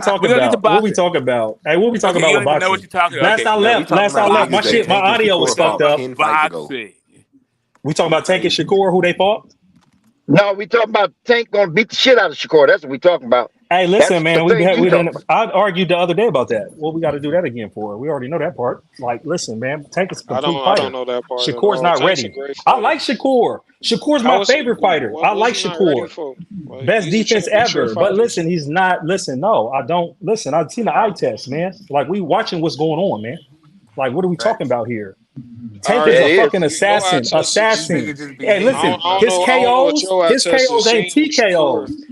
talking We're gonna get to about? What we boxing. talking about? Hey, what we talking Okay, you about don't with even know what boxing? you're talking about. Last Okay, I Man, we left, talking last I about left, my niggas that shit, my Tank and audio was Shakur fucked fought up. 10 fights ago. boxing. We talking about Tank and Crazy. Shakur, who they fought? No, we talking about Tank gonna beat the shit out of Shakur. That's what we talking about. Hey, That's listen, the man, thing you we talking didn't. about. I argued the other day about that. What we got to do that again for? We already know that part. Like, listen, man, Tank is a I complete don't fighter. know that part at Shakur's all. not Tank's a ready. great I fighter. like Shakur. Shakur's How my was he? favorite fighter. What I was like he not ready Shakur. for? Like, Best he's a defense championship ever. But fighter. listen, he's not. Listen, no, I don't. Listen, I've seen the eye test, man. Like, we watching what's going on, man. Like, what are we talking Facts. about here? All Tank right, is It a is. fucking your eye assassin. test. These Assassin. niggas just be Hey, hating, listen, I bro. don't know. I don't know what his your eye KOs test is ain't seeing with Shakur. TKOs.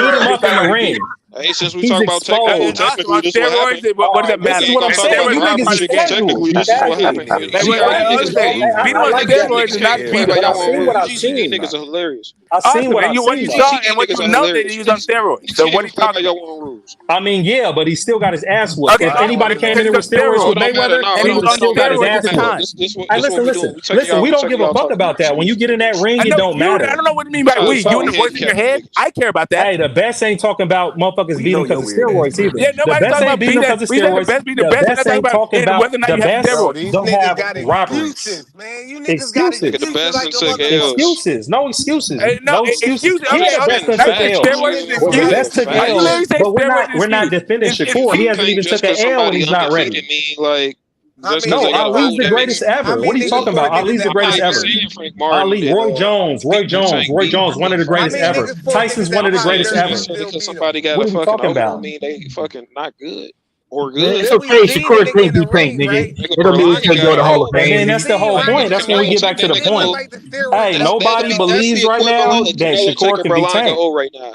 beat him up in the ring. Hey, since we He's talk about exposed. technically, this what happened. What does that This matter? is what I'm saying. You niggas is Technically, this is what happened. Beat him on steroids is not beat him. I've seen what I've GCD seen. niggas are hilarious. I've seen what I've what you seen. saw and what you know that he was on steroids. So what are you talking about? I mean, yeah, but he still got his ass whooped. Okay, if anybody came in there with steroids with Mayweather, he would have still got his ass whooped. Hey, listen. We don't give a fuck about that. When you get in that ring, it don't matter. I don't know what you mean by we. You and the voice in your head. I care about that. Hey, the best ain't talking about motherfuckers beating because of steroids either. Yeah, The nobody's best talking ain't about beating beating because of steroids. the best ain't talking about whether or not the you have best. steroids. Don't have robberies. Excuses. Excuses. No excuses. No excuses. Okay, Yeah, the best took L's. Well, the best took L's, but we're not defending Shakur. He hasn't even took an L and he's not ready. No, Ali's the greatest ever. What are you talking about? Ali's the greatest ever. Ali, Roy Jones, one of the greatest ever. Tyson's one of the greatest ever. Somebody got What a are we fucking talking over about? me, they fucking not good or Man, good. it's okay. Shakur can't beat Tank, nigga. It don't mean he can't go to the Hall of I mean, Fame. that's the whole point. That's when we get back to the point. Hey, nobody believes right now that Shakur can beat Tank. Right now.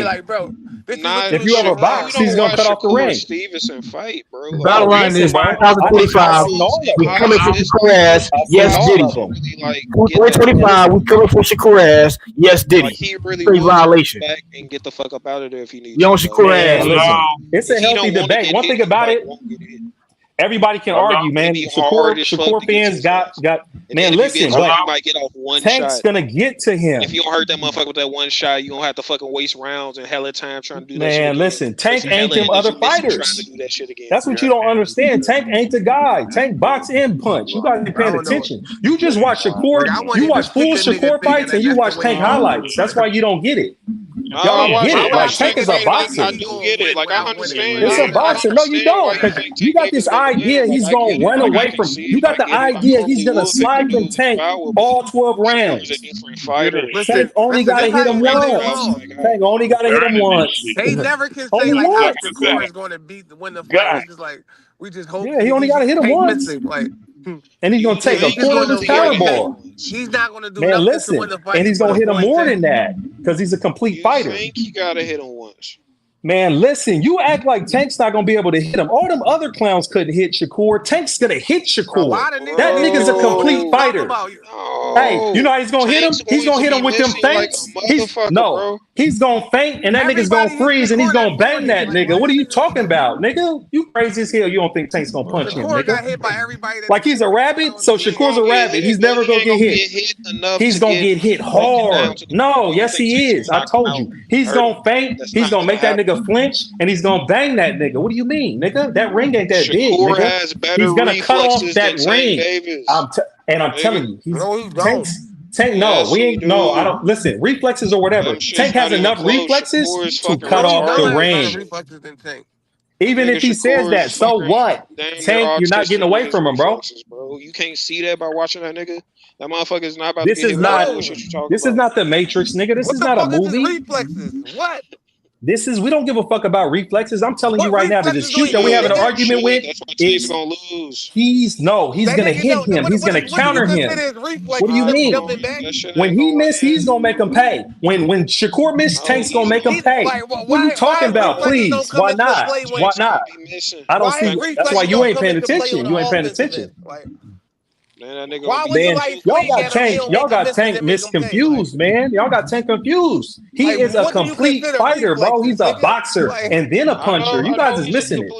ring. Like, bro, If you ever box, he's gonna cut off the ring. Stevenson fight, bro. The bottom line is 2025. We coming for Shakur ass. Yes, Diddy. 2025. We coming for Shakur ass. Yes, Diddy. Like, he really Straight will violation. back and get the fuck up out of there if he needs. You on Shakur ass? Listen, it's a healthy debate. One thing about it, everybody can argue, man. Shakur fans got. Man, listen, but you might get off one Tank's shot. gonna get to him. If you don't hurt that motherfucker with that one shot, you don't have to fucking waste rounds and hella time trying to do that. Man, listen, Tank ain't them other fighters. That's what you don't understand. Tank ain't the guy. Tank box and punch. You gotta be paying attention. You just watch Shakur. You watch full Shakur fights and you watch Tank highlights. That's why you don't get it. Y'all don't get it. Like Tank is a boxer. I do get it. Like I understand. It's a boxer. No, you don't. Because you got this idea he's gonna run away from. You got the idea he's gonna slide from Tank all 12 rounds. Tank only gotta hit him once. Tank only gotta hit him once. They never can say like Shakur is going to win the fight. It's just like we just hope. Yeah, he only gotta hit him once. And he's gonna take a quarter of his powerball. He's not gonna do Man, nothing listen, to win the fight. and he's gonna hit him more than that because he's a complete fighter. I think he gotta hit him once. Man, listen, you act like Tank's not gonna be able to hit him. All them other clowns couldn't hit Shakur. Tank's gonna hit Shakur. That nigga's a complete fighter. Hey, you know how he's gonna hit him? He's gonna hit him with them feints. He's gonna feint, and that nigga's gonna freeze, and he's gonna bang that nigga. What are you talking about, nigga? You crazy as hell. You don't think Tank's gonna punch him, nigga? Like he's a rabbit, so Shakur's a rabbit. He's never gonna get hit. He's gonna get hit hard. No, yes he is. I told you. He's gonna feint. He's gonna make that nigga flinch, and he's gonna bang that nigga. What do you mean, nigga? That ring ain't that big, nigga. He's gonna cut off that ring. I'm telling you, Tank. No, we ain't. No, I don't. Listen, reflexes or whatever. Tank has enough reflexes to cut off the ring. Even if he says that, so what? Tank, you're not getting away from him, bro. You can't see that by watching that nigga. That motherfucker is not about this to is not. This is not the Matrix, nigga. This is not a movie. Reflexes. What? This is. We don't give a fuck about reflexes. I'm telling you right now, the dispute that we having an argument with is gonna lose. He's gonna hit him. He's gonna counter him. What do you mean? When he miss, he's gonna make him pay. When Shakur miss, Tank's gonna make him pay. What are you talking about? Please, why not? Why not? I don't see. That's why you ain't paying attention. You ain't paying attention. Man, that nigga y'all got Tank misconfused, man. Y'all got Tank confused. He is a complete fighter, bro. He's a boxer and then a puncher. You guys is missing it.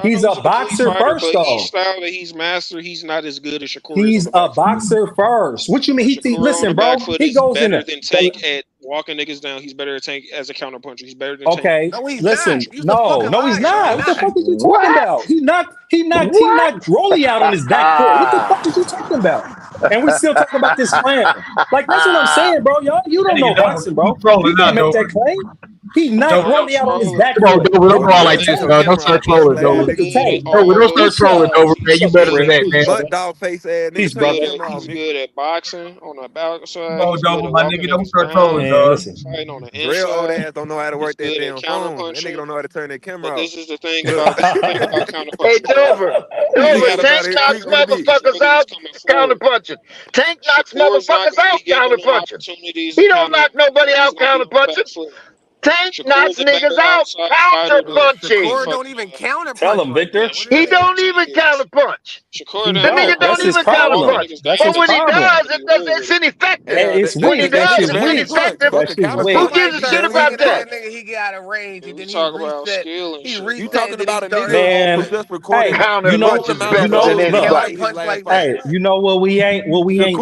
He's a boxer first, though. Each style that he's mastered, he's not as good as Shakur. He's a boxer first. What you mean? He listen, bro. He goes in there. Tank at walking niggas down. He's better at Tank as a counter puncher. He's better than okay. Tank. Listen, no, he's not. What the fuck are you talking about? He knocked Rolly out on his back foot. What the fuck are you talking about? And we still talking about this claim. Like that's what I'm saying, bro. Y'all, you don't know boxing, bro. You can't make that claim. He knocked Rolly out on his back foot. Don't go on like this, bro. Don't start trolling, Dover. Don't start trolling, Dover, man. You better than that, man. Butt dog face ass nigga. He's good at boxing on the outside. No, Dover, my nigga, don't start trolling, dog. Real old ass don't know how to work that damn phone. That nigga don't know how to turn that camera off. This is the thing about counter Hey, Dover, Tank knocks motherfuckers out, counter punching. Tank knocks motherfuckers out, counter punching. He don't knock nobody out, counter punching. Tank knocks niggas out, counter punching. Shakur don't even counter punch. Tell him, Victor. He don't even counter punch. The nigga don't even counter punch. But when he does, it's ineffective. It's when he does, it's ineffective. Who gives a shit about that? Nigga, he got a range and then he reset. You talking about a man? nigga just recording? You know what we ain't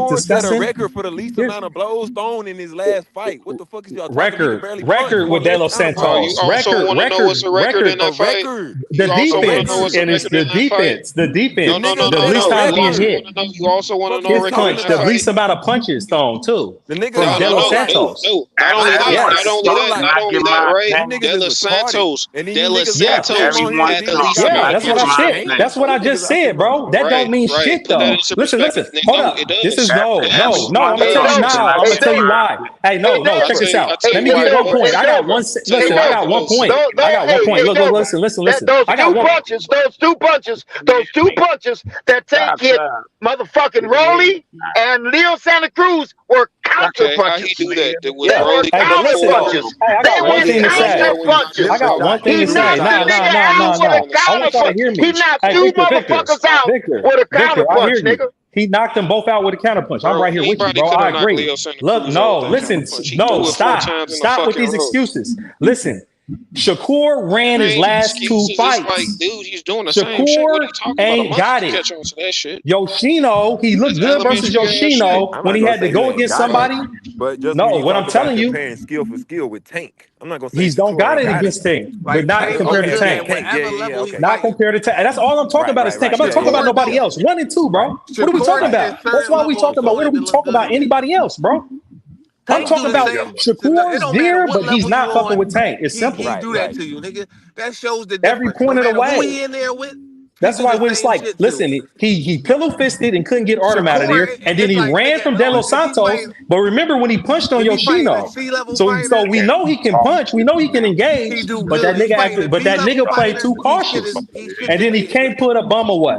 discussing? Set a record for the least amount of blows thrown in his last fight. What the fuck is y'all talking about? Record with De Los Santos. Record. The defense, and it's the defense. The defense. The least time being hit. You also want to know his punch. The least amount of punches thrown too. The nigga from De Los Santos. Not only that, right? De Los Santos. Yeah, that's what I said. That's what I just said, bro. That don't mean shit though. Listen. Hold up. This is no. I'm gonna tell you now. I'm gonna tell you why. Hey, no. Check this out. Let me get one point. I got one. Listen, I got one point. Look, listen. I got one. Those two punches that Tank hit motherfucking Rolly and Leo Santa Cruz were counter punches. He do that. They were counter punches. I got one thing to say. No. I want y'all to hear me. He knocked two motherfuckers out with a counter punch, nigga. He knocked them both out with a counter punch. I'm right here with you, bro. I agree. Look, stop with these excuses. Listen, Shakur ran his last two fights. He's doing the same shit. Shakur ain't got it. Yoshino, he looked good versus Yoshino when he had to go against somebody. But just no, what I'm telling you, comparing skill for skill with Tank. I'm not gonna say he's don't got it against Tank, but not compared to Tank. Not compared to Tank. That's all I'm talking about is Tank. I'm not talking about nobody else. 1 and 2, bro. What are we talking about? That's why we talking about. What are we talking about? Anybody else, bro? I'm talking about Shakur's there, but he's not fucking with Tank. It's simple. He do that to you, nigga. That shows the every point of the way. Who he in there with? That's why when it's like, listen, he pillow fisted and couldn't get Artem out of there, and then he ran from De Los Santos. But remember when he punched on Yoshino, so we know he can punch, we know he can engage, but that nigga played too cautious, and then he can't put a bum away.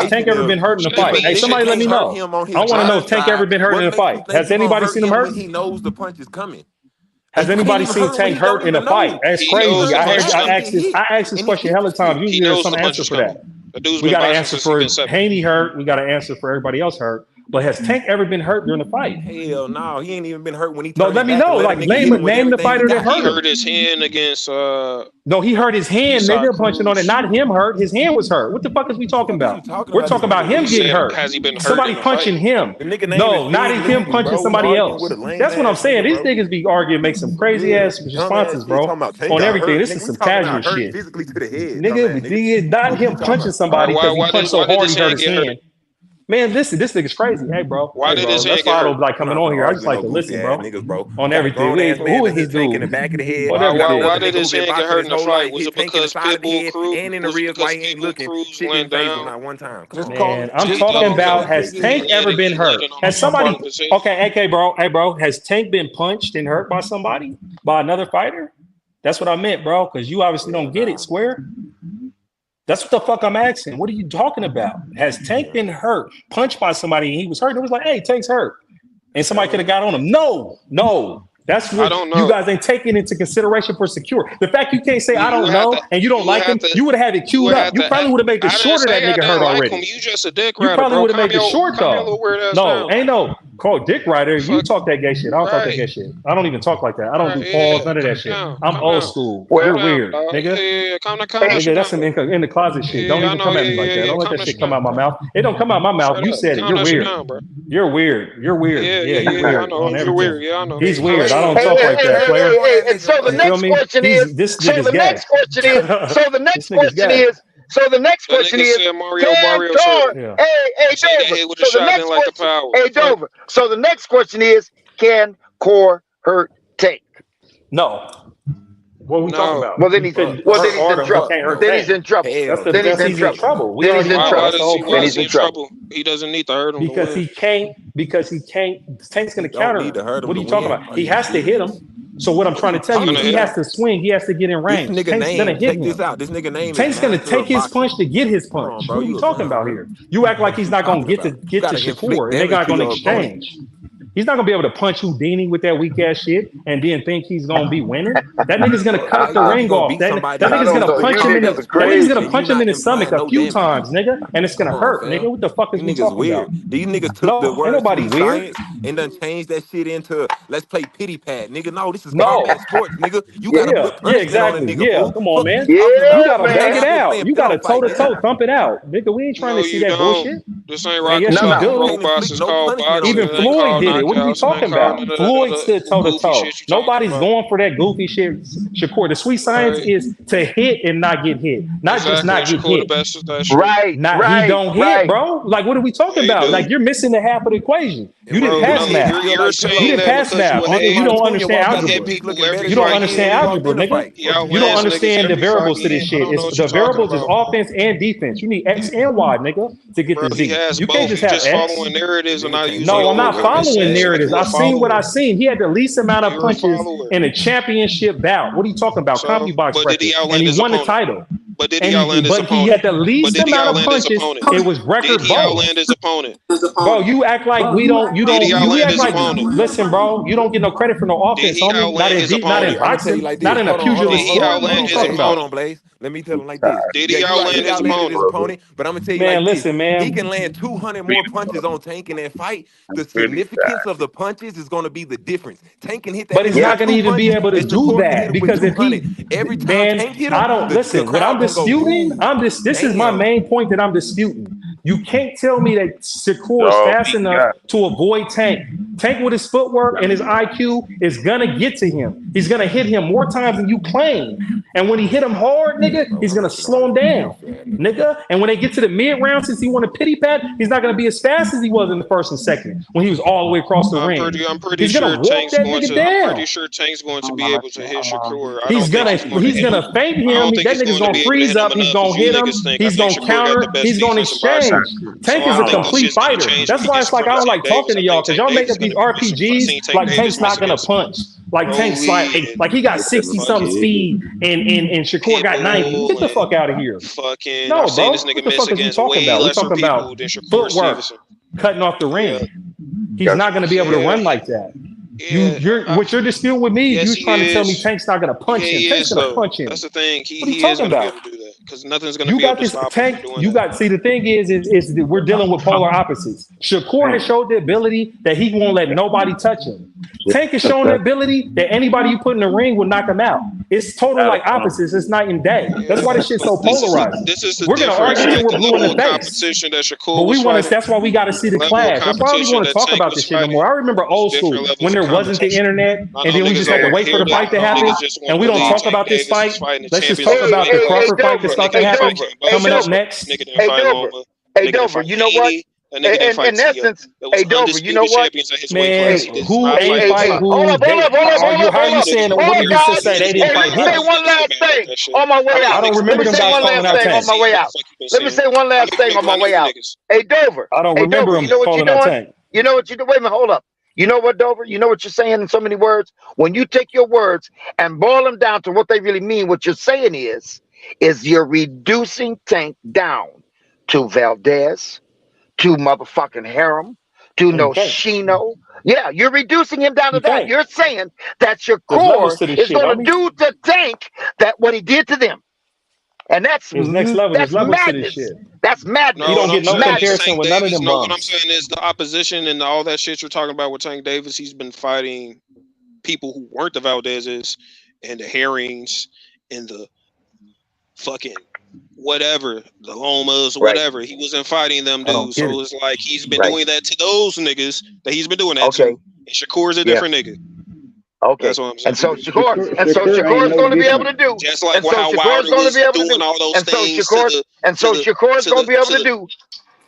Has Tank ever been hurt in a fight? Hey, somebody let me know. I want to know if Tank ever been hurt in a fight. Has anybody seen him hurt? When he knows the punch is coming. Has anybody seen Tank hurt in a fight? That's crazy. I asked this question hella times. Usually there's some answer for that. We got to answer for Haney hurt. We got to answer for everybody else hurt. But has Tank ever been hurt during the fight? Hell no, he ain't even been hurt when he. No, let me know. Like name the fighter that hurt He him. hurt his hand against. No, he hurt his hand, nigga, punching on it. Not him hurt. His hand was hurt. What the fuck is we talking about? We're talking about him getting hurt. Has he been hurt? Somebody punching him. No, not him punching somebody else. That's what I'm saying. These niggas be arguing, make some crazy ass responses, bro, on everything. This is some casual shit. Physically to the head, Nigga, not him punching somebody because he punched so hard he hurt his hand. Man, listen, this nigga's crazy. Hey, bro. Why did his that's why I don't like coming on here. I just like to listen, bro. Niggas, bro. On everything. Who is this dude? In the back of the head. Why did his hand get hurt in the fight? Was it because Pitbull Cruz and in the ribs? Why he ain't looking? Shit went down. Not one time. Man, I'm talking about, has Tank ever been hurt? Has somebody? Okay, bro. Hey, bro. Has Tank been punched and hurt by somebody? By another fighter? That's what I meant, bro. Because you obviously don't get it, Square. That's what the fuck I'm asking. What are you talking about? Has Tank been hurt, punched by somebody, and he was hurt? It was like, hey, Tank's hurt. And somebody could have got on him. No. That's what you guys ain't taking into consideration for Secure. The fact you can't say, I don't know, and you don't like him, you would have had it queued up. You probably would have made the short of that nigga hurt already. You just a dick You rider, probably bro. would have made the short, though. No, ain't no called dick rider. You talk that gay shit. I don't talk that gay shit. I don't even talk like that. I don't do pause, none of that shit. I'm old school. You're weird, nigga. Nigga, that's some in the closet shit. Don't even come at me like that. Don't let that shit come out my mouth. It don't come out my mouth. You said it. You're weird. You're weird. You're weird. Yeah, you're weird. I know. You're weird. Yeah, I know. He's weird. I don't talk like that. Hey, so the next question is. So the next question is. Mario Dover. So the next question is, can Core hurt Tank? No. What are we talking about? Well, then he's in trouble. Then he's in trouble. Then he's in trouble. Then he's in trouble. He doesn't need to hurt him because he can't. Tank's going to counter him. What are you talking about? He has to hit him. So what I'm trying to tell you is he has to swing. He has to get in range. Tank's going to hit him. This nigga name. Tank's going to take his punch to get his punch. What are you talking about here? You act like he's not going to get to Shakur, and they're not going to exchange. He's not gonna be able to punch Houdini with that weak ass shit and then think he's gonna be winning. That nigga's gonna cut the ring off. That nigga's gonna punch him in the. That nigga's gonna punch him in his stomach a few times, nigga, and it's gonna hurt, nigga. What the fuck is we talking about? These niggas took the word science and done changed that shit into let's play pity pad, nigga. No, this is combat sports, nigga. You gotta put exactly. Nigga, yeah, come on, man. You gotta bang it out. You gotta toe to toe thump it out, nigga. We ain't trying to see that bullshit. This ain't rocket shop. Robots is called boxing. Even Floyd did it. What are you talking about? Floyd stood toe to toe. Nobody's going for that goofy shit. Shakur, the sweet science is to hit and not get hit, not just not get hit. Right, he don't hit, bro. Like, what are we talking about? Like, you're missing the half of the equation. You didn't pass math. You didn't pass math. You don't understand algebra. You don't understand algebra, nigga. You don't understand the variables to this shit. The variables is offense and defense. You need X and Y, nigga, to get the Z. You can't just have X. Following narratives and not using. No, I'm not following narratives. I've seen what I've seen. He had the least amount of punches in a championship bout. What are you talking about? CompuBox record. And he won the title. But did he outland his opponent? He had the least amount of punches. It was record Did he outland his opponent? Bro, you act like we don't. You don't. You act like. Listen, bro. You don't get no credit for no offense. Not in boxing. Not in a pugilist sport. What are you talking about? Hold on, Blaze. Let me tell him like this. Did he outland his opponent? But I'm gonna tell you, man, like listen, this. man. He can land 200 more punches on Tank in that fight. The significance of the punches is going to be the difference. Tank can hit that. But he's not going to even be able to do that because if he, every time Tank hit him, I don't listen. What I'm disputing, this is my main point that I'm disputing. You can't tell me that Shakur is fast enough to avoid Tank. Tank with his footwork and his IQ is gonna get to him. He's gonna hit him more times than you claim. And when he hit him hard, nigga, he's gonna slow him down, nigga. And when they get to the mid round, since he won a pity pat, he's not gonna be as fast as he was in the first and second when he was all the way across the ring. I'm pretty sure Tank's going to be able to hit Shakur. He's gonna feint him. That nigga's gonna freeze up. He's gonna hit him. He's gonna counter. He's gonna exchange. Tank is a complete fighter. That's why it's like I don't like talking to y'all because y'all make up these RPGs like Tank's not gonna punch. Like Tank's like he got 60-something speed and Shakur got 90. Get the fuck out of here. No, bro. What the fuck is we talking about? We're talking about footwork, cutting off the ring. He's not gonna be able to run like that. What you're disputing with me, you're trying to tell me Tank's not gonna punch him. Tank's gonna punch him. That's the thing. What are you talking about? because nothing's gonna You be able got to this stop him Tank. from doing You that. got see the thing is we're dealing with polar opposites. Shakur has showed the ability that he won't let nobody touch him. Tank has shown the ability that anybody you put in the ring will knock him out. It's total like opposites. It's night and day. That's why this shit's so polarized. This is the We're gonna difference. argue till Like we're the blue in level the of face. competition that Shakur But we was want to. fighting, That's why we got to see the level of clash. That's why we competition want to that talk Tank about was this shit no fighting more. I remember was old school different levels when of there wasn't the competition. internet, Not and no then we niggas just had to don't wait for care the fight that. to happen. Niggas just want And to we don't believe talk Tank about this Davis is fight. fighting the Let's just champions talk of the about the weight Crawford class. fight that's That about to nigga didn't happen fight Campbell. coming up That next. nigga didn't fight Loma. That nigga didn't fight Haney. That nigga didn't fight Tia. That was undisputed champions of his weight Man, class. He did who not ain't fight fight Loma. who they are you how are you Niggas saying don't what did care. you just say Niggas they didn't don't fight care. him? Niggas get mad about that shit. How many I don't niggas remember them been guys saying calling out Tank. what the fuck you been saying? I'm gonna make my niggas. I don't remember him calling out Tank. You know what you do? Wait a minute, hold up. You know what, Dover? You know what you're saying in so many words? When you take your words and boil them down to what they really mean, what you're saying is you're reducing Tank down to Valdez, to motherfucking Harem, to And you can't. Noshino. Yeah, you're reducing him down to You that. can't. You're saying that your There's levels core to this is shit, going to homie. do to Tank that what he did to them. And that's There's next level. There's levels to this madness. shit. That's madness. He No, don't what get I'm no saying is comparison Tank with none of Davis. them No, what I'm bums. saying is the opposition and all that shit you're talking about with Tank Davis. He's been fighting people who weren't the Valdezes and the Herrings and the fucking whatever, the Lomas, Right. whatever. He wasn't fighting them I don't dudes. get So it. it's like he's been Right. doing that to those niggas that he's been doing that Okay. to. And Shakur's a Yeah. different nigga. Okay. That's what I'm saying. And so Shakur ain't is no going to be able different. to do. Just like And so how Shakur is Wilder going to was be able to doing do. all those And so things Shakur is going to be able to do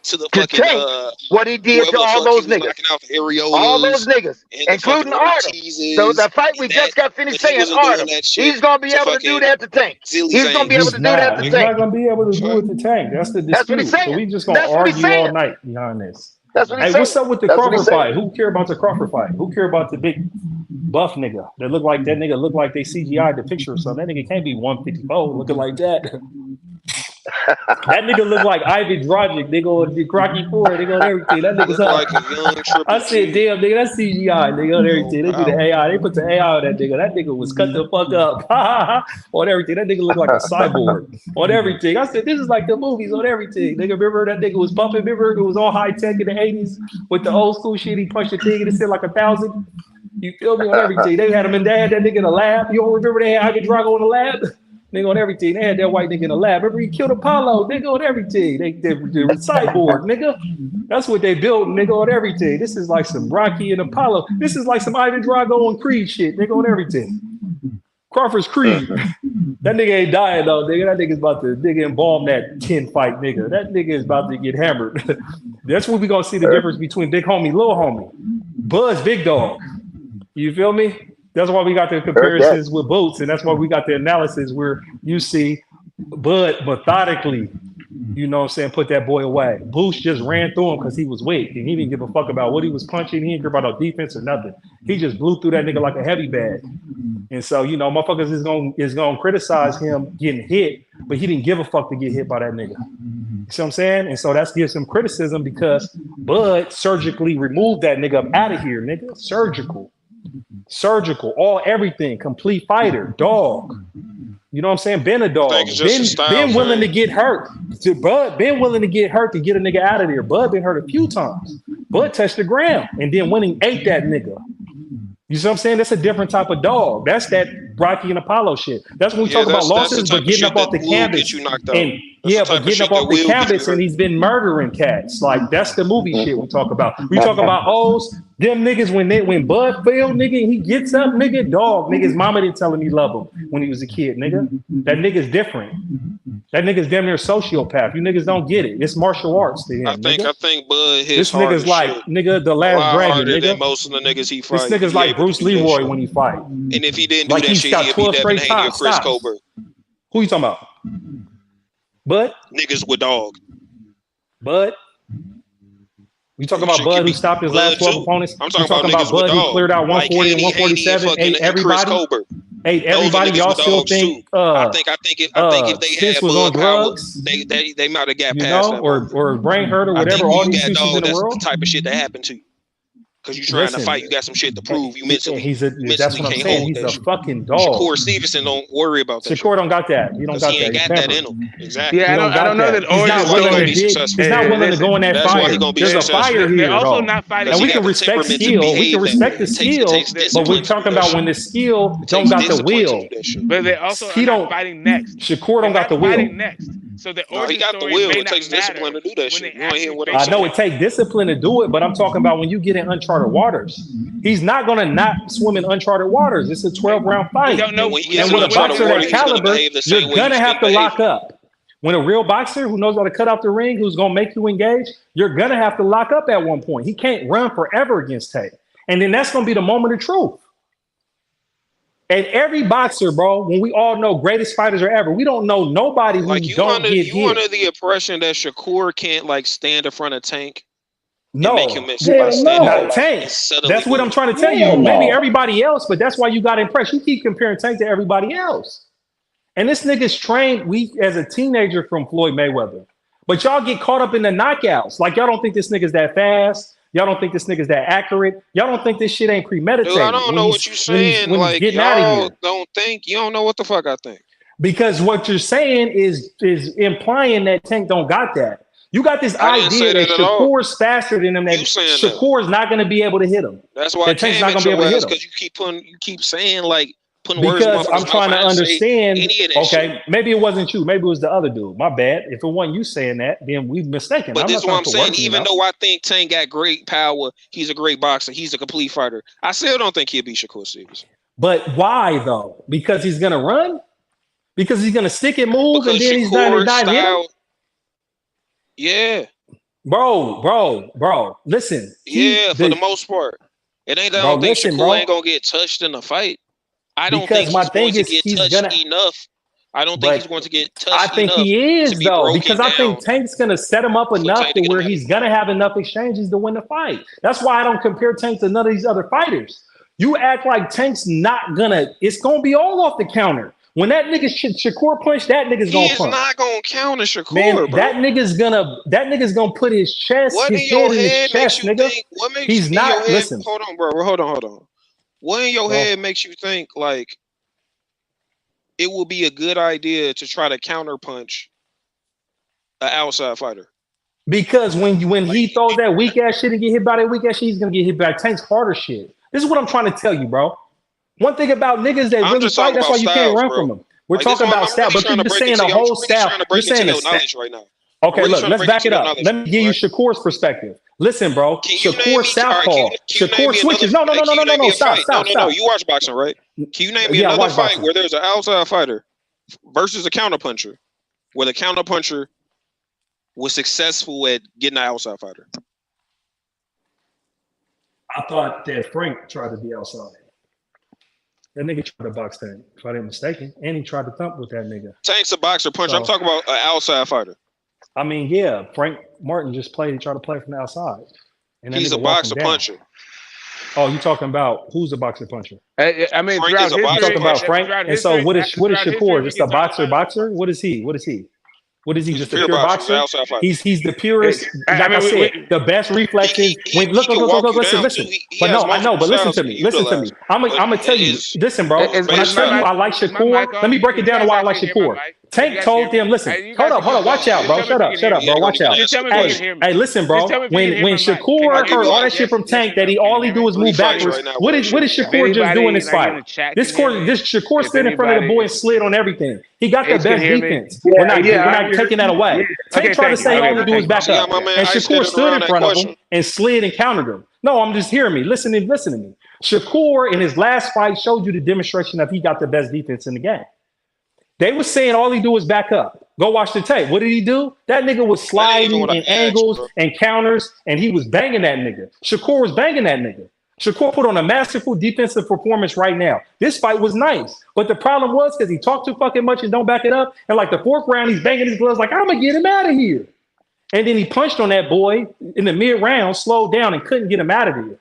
to the to fucking Tank what he did whoever to the all fuck those he was niggas. knocking out the All those Ariolas niggas, and the fucking including Artem. So Ortizes the fight we and just that, got finished but he saying, wasn't doing Artem, that shit he's going to be to able to do fucking that to Tank. Zilly He's going to be able He's to do that not. to He's Tank. not gonna be able to do it to Tank. That's the That's what he's dispute. So saying. we just gonna That's what he's argue all saying. night behind this. That's what he's Hey, saying. what's up with the That's what he's Crawford saying. fight? Who care about the Crawford fight? Who care about the big buff nigga that look like that nigga look like they CGI'd the picture or something? That nigga can't be 154 looking like that. That nigga look like Ivan Dragic, nigga on the Rocky 4, nigga on everything. That nigga's look like a young Triple I said, G. damn, nigga, that's CGI, nigga, on everything. They do the Wow. AI. They put the AI on that nigga. That nigga was cut the fuck up on everything. That nigga looked like a cyborg on everything. I said, this is like the movies on everything. Nigga, remember that nigga was pumping? Remember it was all high tech in the 80s with the old school shit? He punched the thing and it said like 1,000. You feel me on everything? They had him in there, that nigga in the lab. You don't remember they had Ivan Drago in the lab? Nigga on everything. They had that white nigga in the lab. Remember he killed Apollo, nigga on everything. They were cyborg, nigga. That's what they built, nigga on everything. This is like some Rocky and Apollo. This is like some Ivan Drago and Creed shit, nigga on everything. Crawford's Creed. That nigga ain't dying though, nigga. That nigga's about to embalm that 10 fight nigga. That nigga is about to get hammered. That's when we gonna see the difference between big homie, little homie. Buzz, big dog. You feel me? That's why we got the comparisons with Boots, and that's why we got the analysis where you see Bud methodically, you know what I'm saying, put that boy away. Boots just ran through him because he was weak, and he didn't give a fuck about what he was punching. He didn't care about no defense or nothing. He just blew through that nigga like a heavy bag. And so, you know, motherfuckers is gonna criticize him getting hit, but he didn't give a fuck to get hit by that nigga. You see what I'm saying? And so that gives him criticism because Bud surgically removed that nigga up out of here, nigga. Surgical, all everything, complete fighter, dog. You know what I'm saying? Been a dog. Been willing to get hurt. Bud been willing to get hurt to get a nigga out of there. Bud been hurt a few times. Bud touched the ground and then went and ate that nigga. You see what I'm saying? That's a different type of dog. That's that Rocky and Apollo shit. That's when we talk about losses, but getting up off the canvas. And but getting up off the canvas and he's been murdering cats. Like that's the movie shit we talk about. We talk about them niggas when Bud failed, nigga, he gets up, nigga, dog. Nigga's mama didn't tell him he loved him when he was a kid, nigga. That nigga's different. That nigga's damn near a sociopath. You niggas don't get it. It's martial arts to him. I think Bud hits this nigga's like nigga the last dragon, nigga. Than most of the niggas he fights. This nigga's like Bruce Leroy when he fight. And if he didn't do like that shit, he'd be Devin Haney or Chris Colbert. Who you talking about? Bud? Niggas with dog. Bud? You talking about Bud who stopped his last 12 opponents? I'm talking about Bud who cleared out 140 and 147, ate everybody. Ate everybody. Y'all still think I think if they had was on drugs, they might have got past that. Or brain hurt or whatever. All these issues in the world. That's the type of shit that happened to you. Because you trying to fight, you got some shit to prove. You mentally that's what I'm saying. He's a fucking dog. Shakur Stevenson don't worry about that. Shakur don't got that. He don't got that. He ain't got that in him. Exactly. Yeah, I don't know that. He's not willing to dig. He's not willing to go in that fire. There's a fire here. They're also not fighting. And we can respect skill. We can respect the skill, but we're talking about when the skill don't got the will. But they also are not fighting next. Shakur don't got the will. Fighting next. So the he got the will. It takes discipline to do that shit. I know it takes discipline to do it, but I'm talking about when you get in uncharted waters. He's not going to not swim in uncharted waters. It's a 12-round fight. And with a boxer that caliber, you're going to have to lock up. When a real boxer who knows how to cut out the ring, who's going to make you engage, you're going to have to lock up at one point. He can't run forever against Tate. And then that's going to be the moment of truth. And every boxer, bro, when we all know greatest fighters are ever, we don't know nobody who don't get hit. You under the impression that Shakur can't like stand in front of Tank? No, make him not Tank. That's what I'm trying to tell you. Maybe everybody else, but that's why you got impressed. You keep comparing Tank to everybody else. And this nigga's trained weak as a teenager from Floyd Mayweather. But y'all get caught up in the knockouts. Like y'all don't think this nigga's that fast. Y'all don't think this nigga's that accurate. Y'all don't think this shit ain't premeditated. Dude, I don't know what you're saying. Like y'all don't think. You don't know what the fuck I think. Because what you're saying is implying that Tank don't got that. You got this idea that Shakur's faster than him. That Shakur's not going to be able to hit him. That's why Tank's not going to be able to hit him. Because you keep saying like putting words. Because I'm trying to understand. Okay, maybe it wasn't you. Maybe it was the other dude. My bad. If it wasn't you saying that, then we've mistaken. But this is what I'm saying. Even though I think Tank got great power, he's a great boxer. He's a complete fighter. I still don't think he'll beat Shakur Stevenson. But why though? Because he's going to run. Because he's going to stick and move, and then he's going to die him. Yeah. Bro. Listen. Yeah, for the most part. It ain't that I don't think Shakur ain't gonna get touched in a fight. I don't think he's going to get touched enough. I don't think he's going to get touched enough. I think he is though, because I think Tank's gonna set him up enough to where he's gonna have enough exchanges to win the fight. That's why I don't compare Tank to none of these other fighters. You act like Tank's not gonna, it's gonna be all off the counter. When that nigga Shakur punch, that nigga's gonna punch. He's not gonna counter Shakur, man, bro. That nigga's gonna put his chest, his head in his chest, nigga. What makes he's not. Listen, hold on, bro. Hold on. What in your head makes you think like it will be a good idea to try to counter punch an outside fighter? Because when he throws that weak ass shit and get hit by that weak ass shit, he's gonna get hit by Tank's harder shit. This is what I'm trying to tell you, bro. One thing about niggas that really fight, that's why you can't run from them. We're talking about style, but you're saying a whole style. You're saying a knowledge right now. Okay, look, let's back it up. Let me give you Shakur's perspective. Listen, bro. Shakur southpaw. Shakur switches. No. Stop. No. You watch boxing, right? Can you name me another fight where there's an outside fighter versus a counterpuncher, where the counterpuncher was successful at getting an outside fighter? I thought that Frank tried to be outside. That nigga tried to box Tank, if I ain't mistaken. And he tried to thump with that nigga. Tank's a boxer puncher. So, I'm talking about an outside fighter. I mean, yeah, Frank Martin just tried to play from the outside. And he's a boxer puncher. Oh, you talking about who's a boxer puncher? I mean, Frank is a boxer talking about Frank. And so what is Shakur? Just a boxer? What is he? What is he? Just a pure boxer? He's the purest. Like I said, the best reflexes. Look, listen. But no, I know. But listen to me. I'm gonna tell you. Listen, bro. When I tell you I like Shakur, let me break it down to why I like Shakur. Tank told them, listen, hold up, watch out, bro. Shut up, bro. Watch out. Hey, listen, bro. When Shakur heard all that shit from Tank that all he do is move backwards, what did Shakur just do in this fight? This Shakur stood in front of the boy and slid on everything. He got the best defense. We're not taking that away. Tank tried to say all he do is back up, and Shakur stood in front of him and slid and countered him. No, I'm just hearing me. Listen to me. Shakur in his last fight showed you the demonstration of he got the best defense in the game. They were saying all he do is back up. Go watch the tape. What did he do? That nigga was sliding in angles and counters, and he was banging that nigga. Shakur was banging that nigga. Shakur put on a masterful defensive performance right now. This fight was nice, but the problem was because he talked too fucking much and don't back it up. And like the fourth round, he's banging his gloves like, I'm gonna get him out of here. And then he punched on that boy in the mid round, slowed down, and couldn't get him out of here.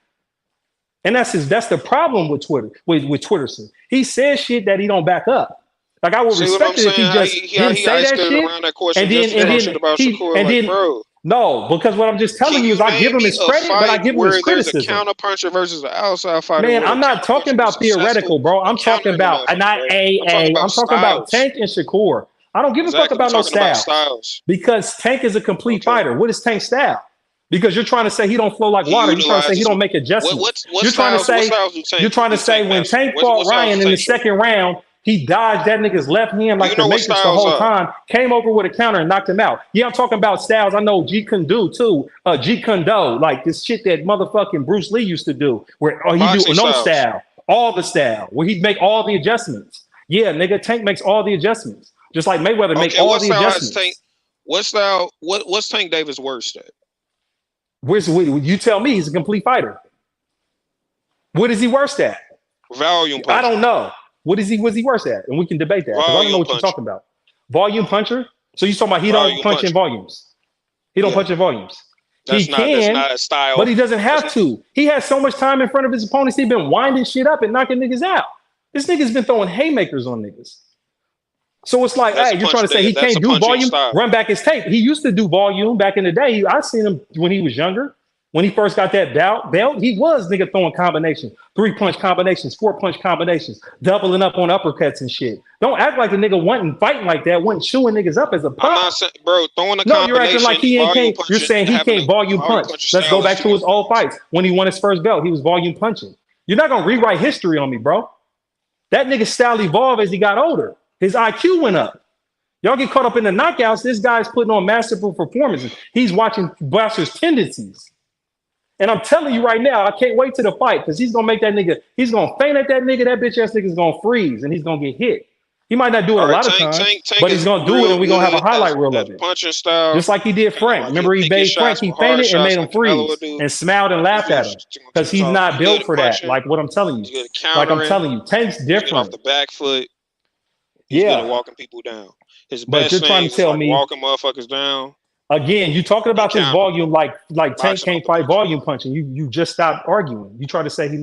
And that's the problem with Twitter, with Twitterson. He says shit that he don't back up. Like I would respect it if he just didn't say that shit, No, because what I'm just telling you is I give him his credit, but I give him his criticism. There's a counter puncher versus an outside fighter. Man, I'm not talking about theoretical, bro. I'm talking about not AA. I'm talking about Tank and Shakur. I don't give a fuck about no styles. Because Tank is a complete fighter. What is Tank's style? Because you're trying to say he don't flow like water. You're trying to say he don't make adjustments. You're trying to say when Tank fought Ryan in the second round, he dodged that nigga's left hand like the Matrix the whole time, came over with a counter and knocked him out. Yeah, I'm talking about styles I know Jeet Kune Do too. Jeet Kune Do, like this shit that motherfucking Bruce Lee used to do, where he do no style, all the style, where he'd make all the adjustments. Yeah, nigga, Tank makes all the adjustments. Just like Mayweather make all the adjustments. What's Tank Davis worst at? You tell me he's a complete fighter. What is he worst at? Volume puncher. I don't know. Was he worse at? And we can debate that. I don't know what you're talking about. Volume puncher? So you talking about he don't punch in volumes. He don't punch in volumes. That's not a style. But he doesn't have to. He has so much time in front of his opponents. He's been winding shit up and knocking niggas out. This nigga's been throwing haymakers on niggas. So it's like, hey, you're trying to say he can't do volume? Run back his tape. He used to do volume back in the day. I seen him when he was younger. When he first got that belt, he was nigga throwing combinations, 3-punch combinations, 4-punch combinations, doubling up on uppercuts and shit. Don't act like the nigga wasn't fighting like that, wasn't shooing niggas up as a pop. I'm not saying, bro, throwing a no, you're acting like he ain't. You're saying he can't volume punch. Let's go back to his old fights. When he won his first belt, he was volume punching. You're not gonna rewrite history on me, bro. That nigga's style evolved as he got older. His IQ went up. Y'all get caught up in the knockouts. This guy's putting on masterful performances. He's watching Buster's tendencies. And I'm telling you right now, I can't wait to the fight because he's gonna make that nigga. He's gonna feint at that nigga. That bitch ass nigga's gonna freeze and he's gonna get hit. He might not do it a lot of times, but he's gonna do it, and we're gonna have a highlight reel of it. Punching style, just like he did Frank. Remember, he made Frank. He feinted and made him freeze and smiled and laughed at him because he's not built for that. Like what I'm telling you. Like I'm telling you, Tank's different. Off the back foot. He's good at walking people down. His best thing is like walking motherfuckers down. Again, you talking about this volume like Tank can't fight volume punching. You just stopped arguing. You try to say he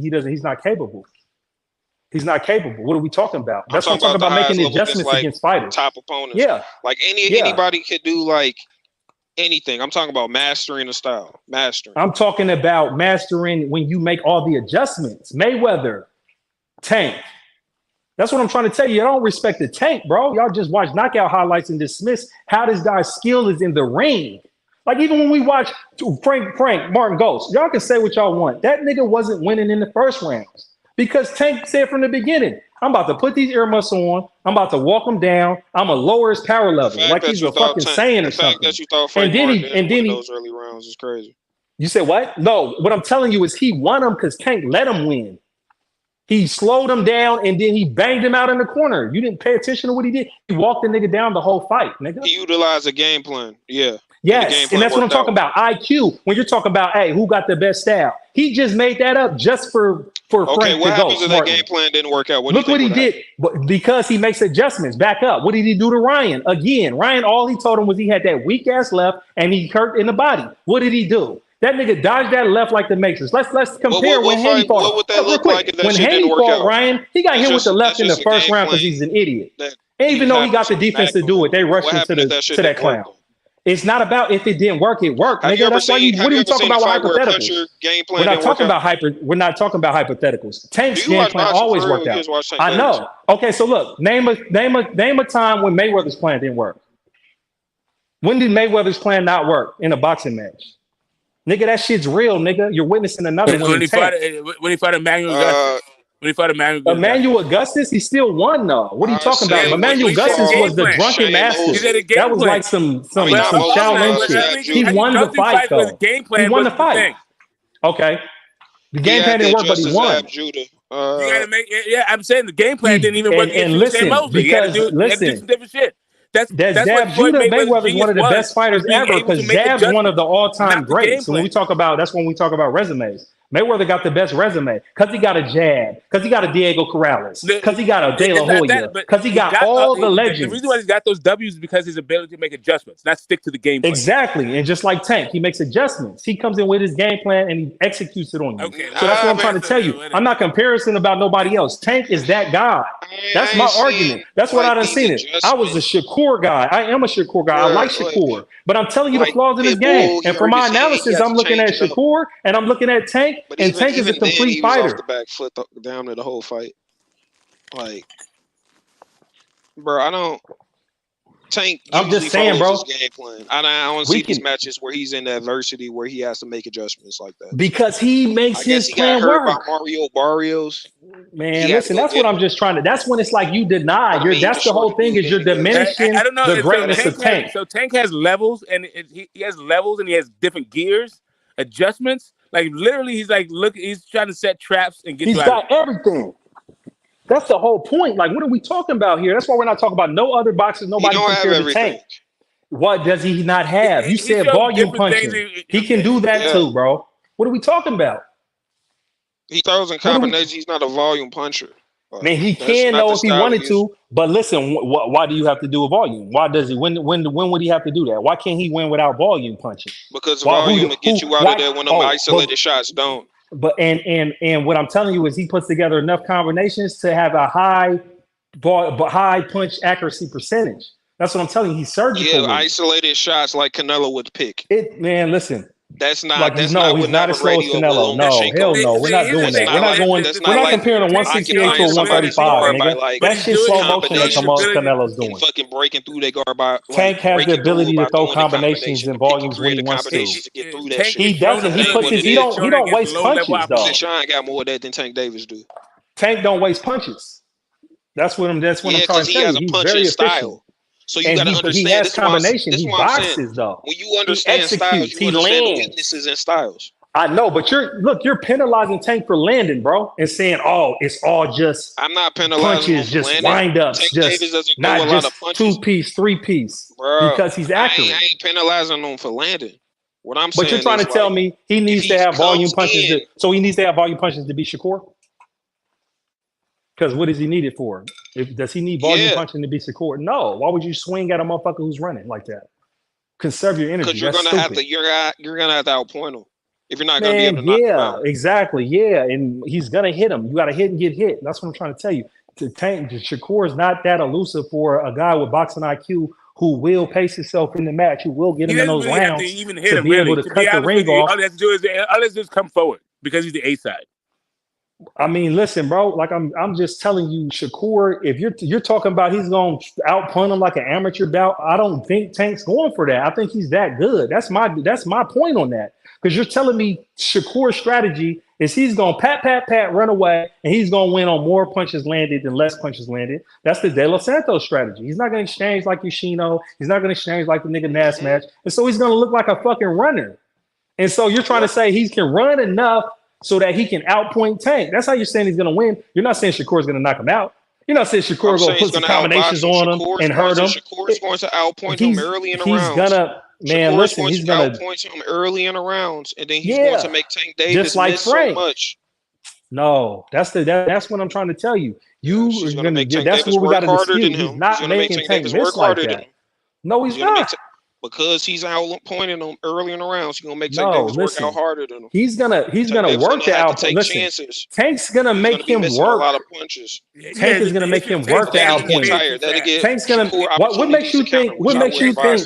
doesn't, he's not capable. He's not capable. What are we talking about? That's what I'm talking about, making adjustments against fighters. Top opponents. Yeah. Like anybody could do like anything. I'm talking about mastering a style. Mastering. I'm talking about mastering when you make all the adjustments. Mayweather, Tank. That's what I'm trying to tell you. I don't respect the Tank, bro. Y'all just watch knockout highlights and dismiss how this guy's skill is in the ring. Like even when we watch Frank Martin Ghost, y'all can say what y'all want. That nigga wasn't winning in the first rounds because Tank said from the beginning, I'm about to put these earmuffs on. I'm about to walk him down. I'm gonna lower his power level, like he's a fucking Saiyan or something. That you thought Frank and then those early rounds is crazy. You said what? No, what I'm telling you is he won them because Tank let him win. He slowed him down and then he banged him out in the corner. You didn't pay attention to what he did. He walked the nigga down the whole fight, nigga. He utilized a game plan. Yeah. Yes, and that's what I'm talking about. IQ. When you're talking about, hey, who got the best style? He just made that up just for Frank to go. Okay, what happens if that game plan didn't work out? Look what he did. Because he makes adjustments. Back up. What did he do to Ryan? Again, Ryan, all he told him was he had that weak ass left and he hurt in the body. What did he do? That nigga dodged that left like the Matrix. Let's compare when Haney fought. What would that look like if that when shit Haney didn't work fought out? Ryan, he got hit with the left in the first round because he's an idiot. And even though he got the defense to do it, they rushed him to that clown. It's not about if it didn't work, it worked, nigga. That's why what are you talking about with hypotheticals? We're not talking about hypotheticals. Tank's game plan always worked out. I know. Okay, so look, name a time when Mayweather's plan didn't work. When did Mayweather's plan not work in a boxing match? Nigga, that shit's real, nigga. You're witnessing another one. When he fought Emmanuel Augustus. When he fought Emmanuel Augustus, he still won though. What are you talking about? Emmanuel Augustus was the drunken master. That was like some Shaolin shit. He won the fight though. He won the fight. Okay. The game plan didn't work, but he won. You gotta make I'm saying the game plan didn't even work. And listen, because listen, some different shit. That's Zab Judah Mayweather is one of the best fighters ever because Zab's one of the all-time greats. So when we talk about, that's when we talk about resumes. Mayweather got the best resume because he got a jab, because he got a Diego Corrales, because he got a De La Hoya, because he got all the legends. The reason why he's got those W's is because his ability to make adjustments, not stick to the game plan. Exactly. And just like Tank, he makes adjustments. He comes in with his game plan and he executes it on you. Okay, so that's what I'm trying to tell you. I'm not comparison about nobody else. Tank is that guy. That's my argument. That's what I done seen it. I was a Shakur guy. I am a Shakur guy. I like Shakur. But I'm telling you the flaws in his game. And for my analysis, I'm looking at Shakur and I'm looking at Tank. And Tank is a complete fighter. Off the back foot down to the whole fight. Like, bro, I don't. Tank. I'm just saying, bro. His game plan. I don't see these matches where he's in adversity where he has to make adjustments like that. Because he makes his plan work. By Mario Barrios. Man, listen, that's what I'm just trying to. That's when it's like you deny. That's the whole thing is you're diminishing the greatness of Tank. So Tank has levels, and he has levels, and he has different gears, adjustments. Like literally, he's like, look, he's trying to set traps and get. He's got everything. That's the whole point. Like, what are we talking about here? That's why we're not talking about no other boxers. Nobody compared to Tank. What does he not have? You said volume punching. He can do that too, bro. What are we talking about? He throws in combinations. He's not a volume puncher. Man, he can though if he wanted to. But listen, why do you have to do a volume? Why does he? When would he have to do that? Why can't he win without volume punching? Because volume will get you out of there when them isolated shots don't. But and what I'm telling you is he puts together enough combinations to have a high punch accuracy percentage. That's what I'm telling you. He's surgical. Yeah, isolated shots like Canelo would pick. Man, listen. That's not. Like, that's no, not he's not as slow as Canelo. No, hell no. We're not doing that. We're not going. We're not comparing a 168 to a 135. Nigga. That shit's slow motion that Canelo's doing. Fucking breaking through their guard by. Tank has the ability to throw combinations and volumes when he wants to. He doesn't. He puts his. He don't waste punches though. Sean got more of that than Tank Davis do. Tank don't waste punches. That's what I'm trying to tell you. He's very efficient. So you got to understand. He has combinations. He boxes though. When you understand styles, you understand weaknesses in styles. I know, but you're penalizing Tank for landing, bro, and saying, "Oh, it's all just." I'm not penalizing punches, just wind ups, just not just 2-piece, 3-piece, because he's accurate. I ain't penalizing him for landing. What I'm saying, but you're trying to tell me he needs to have volume punches. So he needs to have volume punches to be Shakur. Because what does he need it for? Does he need volume punching to be Shakur? No. Why would you swing at a motherfucker who's running like that? Conserve your energy. Because you're gonna have to. You're gonna have to outpoint him if you're not gonna be able to knock him out. Exactly. Yeah, and he's gonna hit him. You got to hit and get hit. That's what I'm trying to tell you. Shakur is not that elusive for a guy with boxing IQ who will pace himself in the match, who will get him in those rounds to be able to cut the ring off. All he has to do is come forward because he's the A side. I mean, listen, bro. Like I'm just telling you, Shakur. If you're talking about he's gonna outpunt him like an amateur bout, I don't think Tank's going for that. I think he's that good. That's my point on that. Because you're telling me Shakur's strategy is he's gonna pat, run away, and he's gonna win on more punches landed than less punches landed. That's the De Los Santos strategy. He's not gonna exchange like Yoshino. He's not gonna exchange like the nigga Nass match, and so he's gonna look like a fucking runner. And so you're trying to say he can run enough so that he can outpoint Tank. That's how you're saying he's going to win. You're not saying Shakur's going to knock him out. You're not saying Shakur going to put some combinations on him and hurt him. Shakur's going to outpoint him early in the rounds. He's going to, man, listen, he's going to outpoint him early in the rounds, and then he's going to make Tank Davis just like miss Frank. So much. No, that's what I'm trying to tell you. That's what we got to dispute. He's not making Tank miss like that. No, he's not. Because he's outpointing them early in the rounds, he's gonna make Tank Davis work out harder than him. He's gonna work the outpoint. Listen, Tank's gonna make him work. A lot of punches. Tank is gonna make him work the outpoint. Tank's gonna. What makes you think? What makes you think?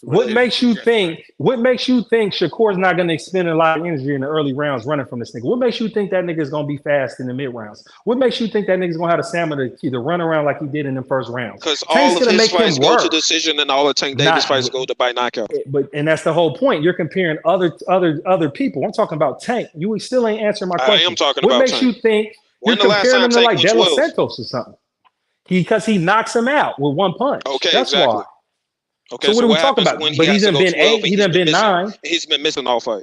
What makes you think? What makes you think Shakur's not gonna expend a lot of energy in the early rounds running from this nigga? What makes you think that nigga is gonna be fast in the mid rounds? What makes you think that nigga's gonna have the stamina to run around like he did in the first round? Because all of his fights go to decision, and all of Tank Davis fights go to by knockout. And that's the whole point. You're comparing other people. I'm talking about Tank. You still ain't answering my question. I am talking about Tank. What makes you think you're comparing him to like De Los Santos or something? Because he knocks him out with one punch. Okay, that's exactly. why. Okay, so what are we talking about? But he's done been 8. He done been 9. He's been missing all fight.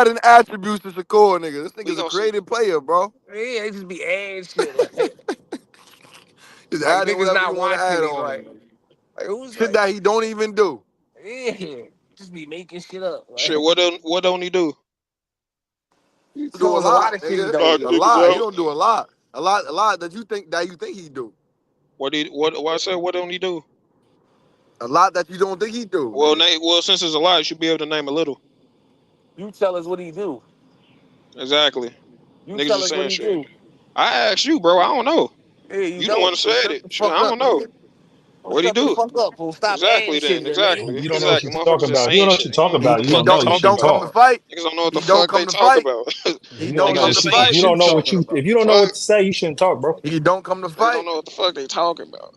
adding attributes to Shakur, nigga. This nigga's a creative player, bro. Yeah, they just be adding shit. Like, Just like adding niggas whatever not you want to watching add it. on. Like who's Shit like, that he don't even do. yeah, just be making shit up. Like, Shit, what don't he do? he Do a does a lot lot, of shit he nigga. don't A do. lot. He don't do a lot. A lot that you think he do. What I said? What don't he do? A lot that you don't think he do. Well, since it's a lot, you should be able to name a little. You tell us what he do. Exactly. You Niggas tell just us what saying he shit. do. I asked you, bro. I don't know. Hey, You the one that said it. Shit, I don't know. What'd he Shut the do? fuck up, fool. Stop Exactly adding shit then. in there, Exactly. nigga. You don't know what Exactly. you're Motherfuckers talking just about. You saying don't know what shit. you're talking about. You He don't know. You don't shouldn't come to talk. fight. Niggas don't know what He the don't fuck come they to talk fight. about. He You don't don't know come what to you. fight. If you don't know what Talking you. about. If you don't know what to say, you shouldn't talk, bro. He don't come to They fight. don't know what the fuck they talking about.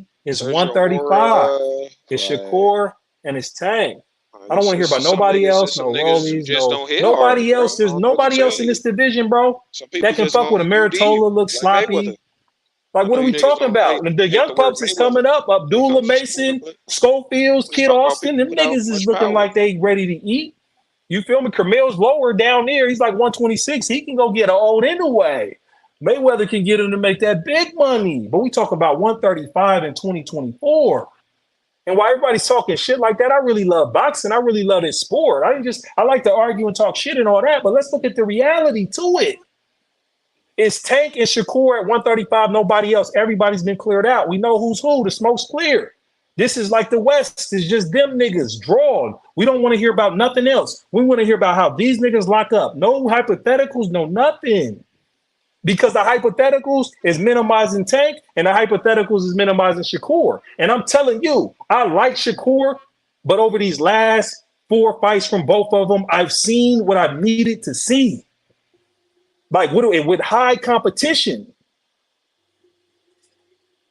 me is 135. It's Shakur and it's Tank. I don't want to hear about nobody else, no Rollies, nobody else. There's nobody else in this division, bro, that can fuck with a Maritola, look sloppy. Like, what are we talking about? The young pups is coming up. Abdullah Mason, Schofields, Kid Austin. Them niggas is looking like they ready to eat. You feel me? Camille's lower down there. He's like 126. He can go get an old anyway. Mayweather can get him to make that big money. But we talk about 135 in 2024. And while everybody's talking shit like that, I really love boxing. I really love this sport. I like to argue and talk shit and all that. But let's look at the reality to it. It's Tank and Shakur at 135, nobody else. Everybody's been cleared out. We know who's who. The smoke's clear. This is like the West. It's just them niggas drawn. We don't want to hear about nothing else. We want to hear about how these niggas lock up. No hypotheticals, no nothing. Because the hypotheticals is minimizing Tank and the hypotheticals is minimizing Shakur. And I'm telling you, I like Shakur, but over these last 4 fights from both of them, I've seen what I needed to see. Like with high competition.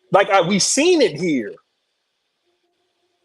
Like we've seen it here.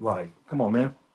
Like, come on, man.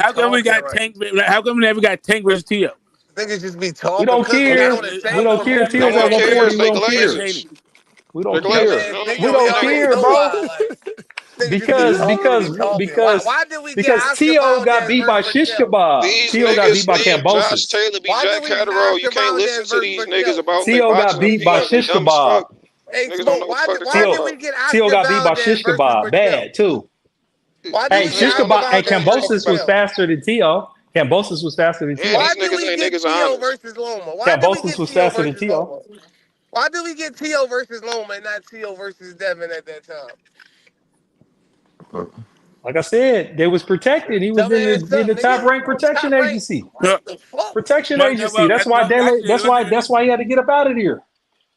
How come we got Tank? How come we never got Tank versus Tio? Niggas just be talking. We don't care. We don't care. Tio's at 140. We don't care. We don't care. We don't care, bro. Because Tio got beat by Shish Kebab. Tio got beat by Cambosis. Taylor beat Jack Catterall. You can't listen to these niggas about Tio got beat by Shish Kebab. Tio got beat by Shish Kebab. Bad too. Hey, Shish Kebab. Hey, Cambosis was faster than Tio. Cambosis was faster than Tio. Why did we get Tio versus Loma? Cambosis was faster than Tio. Why did we get T.O. versus Loma and not T.O. versus Devin at that time? Like I said, they was protected. He was in the top ranked protection agency. What the fuck? Protection agency. That's why he had to get up out of here.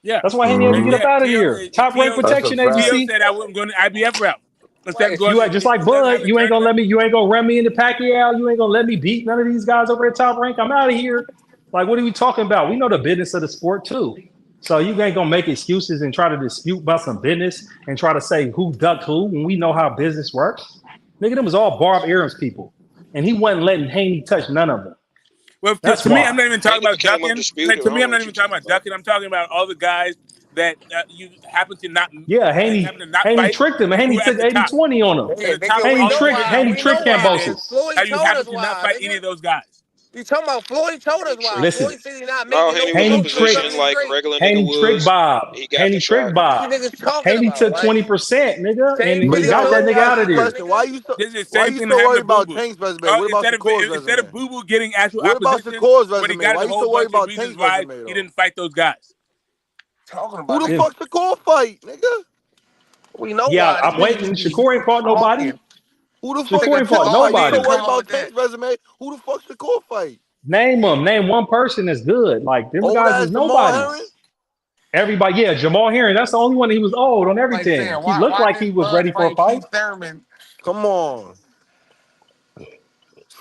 Yeah. That's why he had to get up out of here. Top ranked protection agency. Said I wasn't going to IBF route. You just like Bud, you ain't gonna run me into Pacquiao. You ain't gonna let me beat none of these guys over at top rank. I'm out of here. Like, what are we talking about? We know the business of the sport too. So you ain't gonna make excuses and try to dispute about some business and try to say who ducked who when we know how business works. Nigga, them was all Barb Aaron's people, and he wasn't letting Haney touch none of them. Well, to me, I'm not even talking about ducking. Like, to me, I'm not even talking about ducking. I'm talking about all the guys that you happen to not. Yeah, Haney tricked him. Haney took 80-20 on him. Haney tricked Cambosis. How you happen to not fight any of those guys? You talking about Floyd told us why. Listen, Floyd said he not making Haney tricked Bob. Haney tricked Bob. Haney took 20%, nigga, and he got that nigga out of there. Why you so worried about Tank's resume? What about Shakur's resume? Instead of Boo Boo getting actual what about opposition, Shakur's when he resume? got Why a you so whole worried bunch of about reasons Tank's why resume? he didn't fight those guys. Talking about who the fuck Shakur fight, nigga? We know yeah, why. I'm waiting. Shakur ain't fought nobody. Who the fuck Shakur ain't fought nobody. You so worried about Tank's resume? Who the fuck Shakur fight? Name them. Name one person that's good. Like, them Old guys ass is Jamal nobody. Herring? Everybody, yeah, Jamal Herring. That's the only one. He was old on everything. Like, He looked like he was ready for a fight. Come on. Man,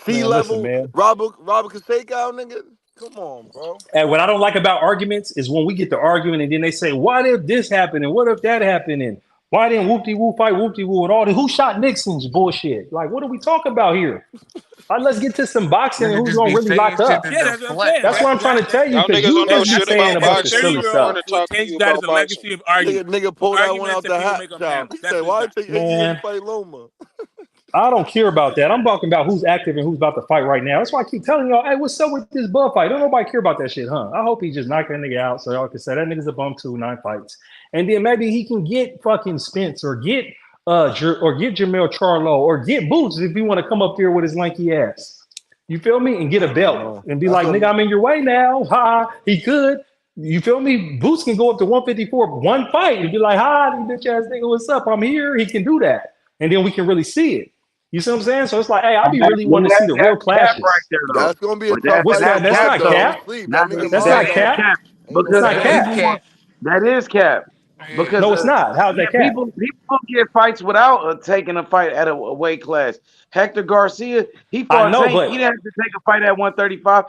C-level listen, man. Robert Kaseko, nigga. Come on, bro. And what I don't like about arguments is when we get to arguing and then they say, what if this happened and what if that happened and why didn't whoop-de-woo fight whoop-de-woo and all that? Who shot Nixon's bullshit? Like, what are we talking about here? Let's get to some boxing and who's gonna really lock up. Yeah, that's what I'm saying. That's what I'm trying to tell you, because you just be saying a bunch of silly stuff. What Tank's got is a legacy of argument. Nigga pulled that one out the hat. He That's said, why take 8 years Man. to fight Loma? I don't care about that. I'm talking about who's active and who's about to fight right now. That's why I keep telling y'all, hey, what's up with this Bud fight? Don't nobody care about that shit, huh? I hope he just knocked that nigga out so y'all can say that nigga's a bum too, 9 fights. And then maybe he can get fucking Spence or get Jamel Charlo or get Boots if he want to come up there with his lanky ass. You feel me? And get a belt and be like, nigga, I'm in your way now. Ha, he could. You feel me? Boots can go up to 154 one fight and be like, hi, bitch ass nigga, what's up? I'm here. He can do that. And then we can really see it. You see what I'm saying? So it's like, hey, I be really wanting to see the real clashes. Right there, though. That's gonna be a tough What's fight. that? That's not cap. That's not cap. Because That's not cap. that is cap. Because no, it's not. How's that cap? People get fights without taking a fight at a weight class. Hector Garcia, he fought Tank. He didn't have to take a fight at 135.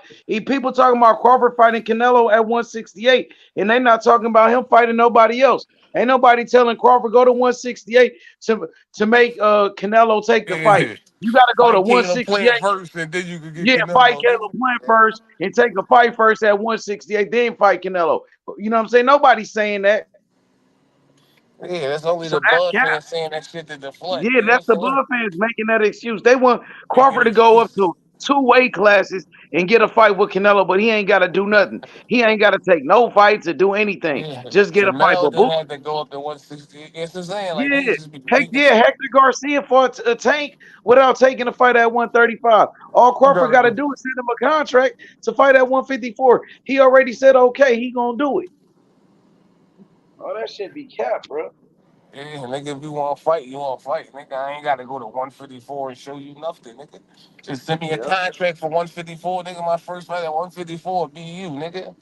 People talking about Crawford fighting Canelo at 168, and they're not talking about him fighting nobody else. Ain't nobody telling Crawford go to 168 to make Canelo take the fight. You got to go to 168 first, and then you can get fight Caleb Plant first and take a fight first at 168, then fight Canelo. You know what I'm saying? Nobody's saying that. Yeah, that's only the Bud fans saying that shit to deflect. Yeah, that's the Bud fans making that excuse. They want Crawford to go up to 2 weight classes and get a fight with Canelo, but he ain't got to do nothing. He ain't got to take no fights or do anything. Just get a fight with Boots. Had to go up to 160 against his hand. Hector Garcia fought a Tank without taking a fight at 135. All Crawford got to do is send him a contract to fight at 154. He already said, okay, he gonna do it. Oh, that shit be capped, bro. Yeah, nigga, if you want to fight, you want to fight. Nigga, I ain't got to go to 154 and show you nothing, nigga. Just send me a contract for 154, nigga. My first fight at 154 be you, nigga.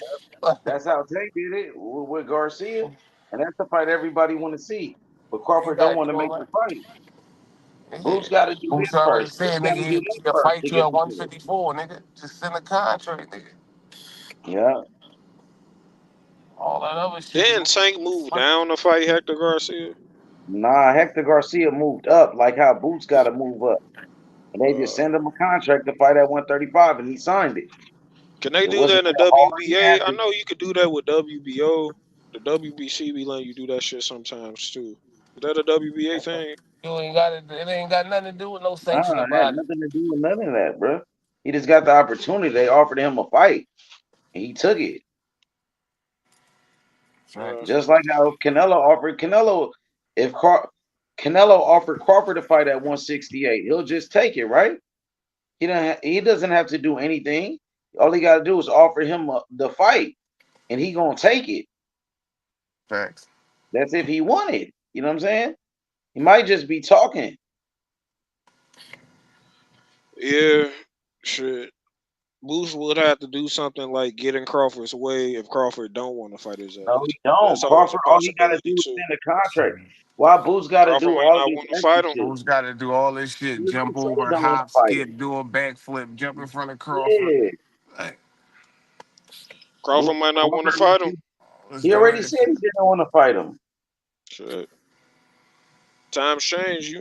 That's how Tank did it with Garcia. And that's the fight everybody want to see. But Crawford don't want to make the fight. Boots got to do this first. Said, nigga, he can fight you at 154, nigga. Just send a contract, nigga. Yeah. All that other shit. Didn't Tank move down to fight Hector Garcia? Nah, Hector Garcia moved up like how Boots got to move up. And they just send him a contract to fight at 135, and he signed it. Can they do that in the WBA? I know you could do that with WBO. The WBC be letting you do that shit sometimes too. Is that a WBA thing? You ain't got it. It ain't got nothing to do with no sanction It about had it. nothing to do with none of that, bro. He just got the opportunity. They offered him a fight, and he took it. Just like how Canelo offered Canelo. If Canelo offered Crawford to fight at 168, he'll just take it, right? He doesn't have to do anything. All he got to do is offer him the fight, and he gonna take it. Facts. That's if he wanted. You know what I'm saying? He might just be talking. Yeah, shit. Boost would have to do something like get in Crawford's way if Crawford don't want to fight his ass. No, he don't. That's always a Crawford, all he got to possibility do is too. send a contract. Why Boots got to Crawford do might all of not this want to extra fight him. shit? Boost got to do all this shit, jump Boots over, don't want to hop, fight him. skip, do a backflip, jump in front of Crawford. Yeah. Like, Crawford might not want to fight him. He already said he didn't want to fight him. Shit. Times change. You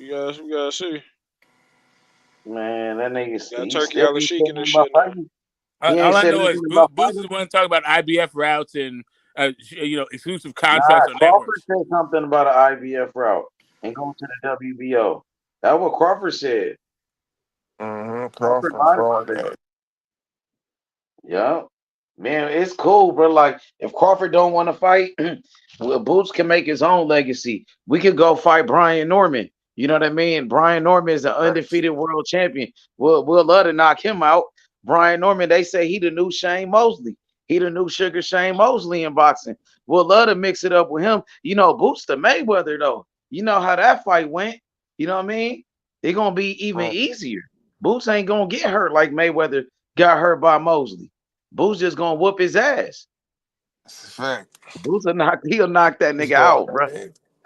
gotta see. Man, that nigga Got he Turkey still Al ain't Sheik said in this nothing about shit now. fighting. He All ain't I said know is anything about Boots fighting. is one talking about IBF routes and exclusive Nah, contracts on Crawford networks. said something about an IBF route and going to the WBO. That's what Crawford said. Crawford fraud that. Yeah. Man, it's cool, bro. Like, if Crawford don't want to fight, well, Boots can make his own legacy. We could go fight Brian Norman. You know what I mean? Brian Norman is an undefeated world champion. We'll love to knock him out. Brian Norman, they say he the new Shane Mosley. He the new Sugar Shane Mosley in boxing. We'll love to mix it up with him. You know, Boots the Mayweather, though. You know how that fight went. You know what I mean? It's going to be even easier. Boots ain't going to get hurt like Mayweather got hurt by Mosley. Boots just gonna whoop his ass. That's a fact. Boots he'll knock that nigga out, bro.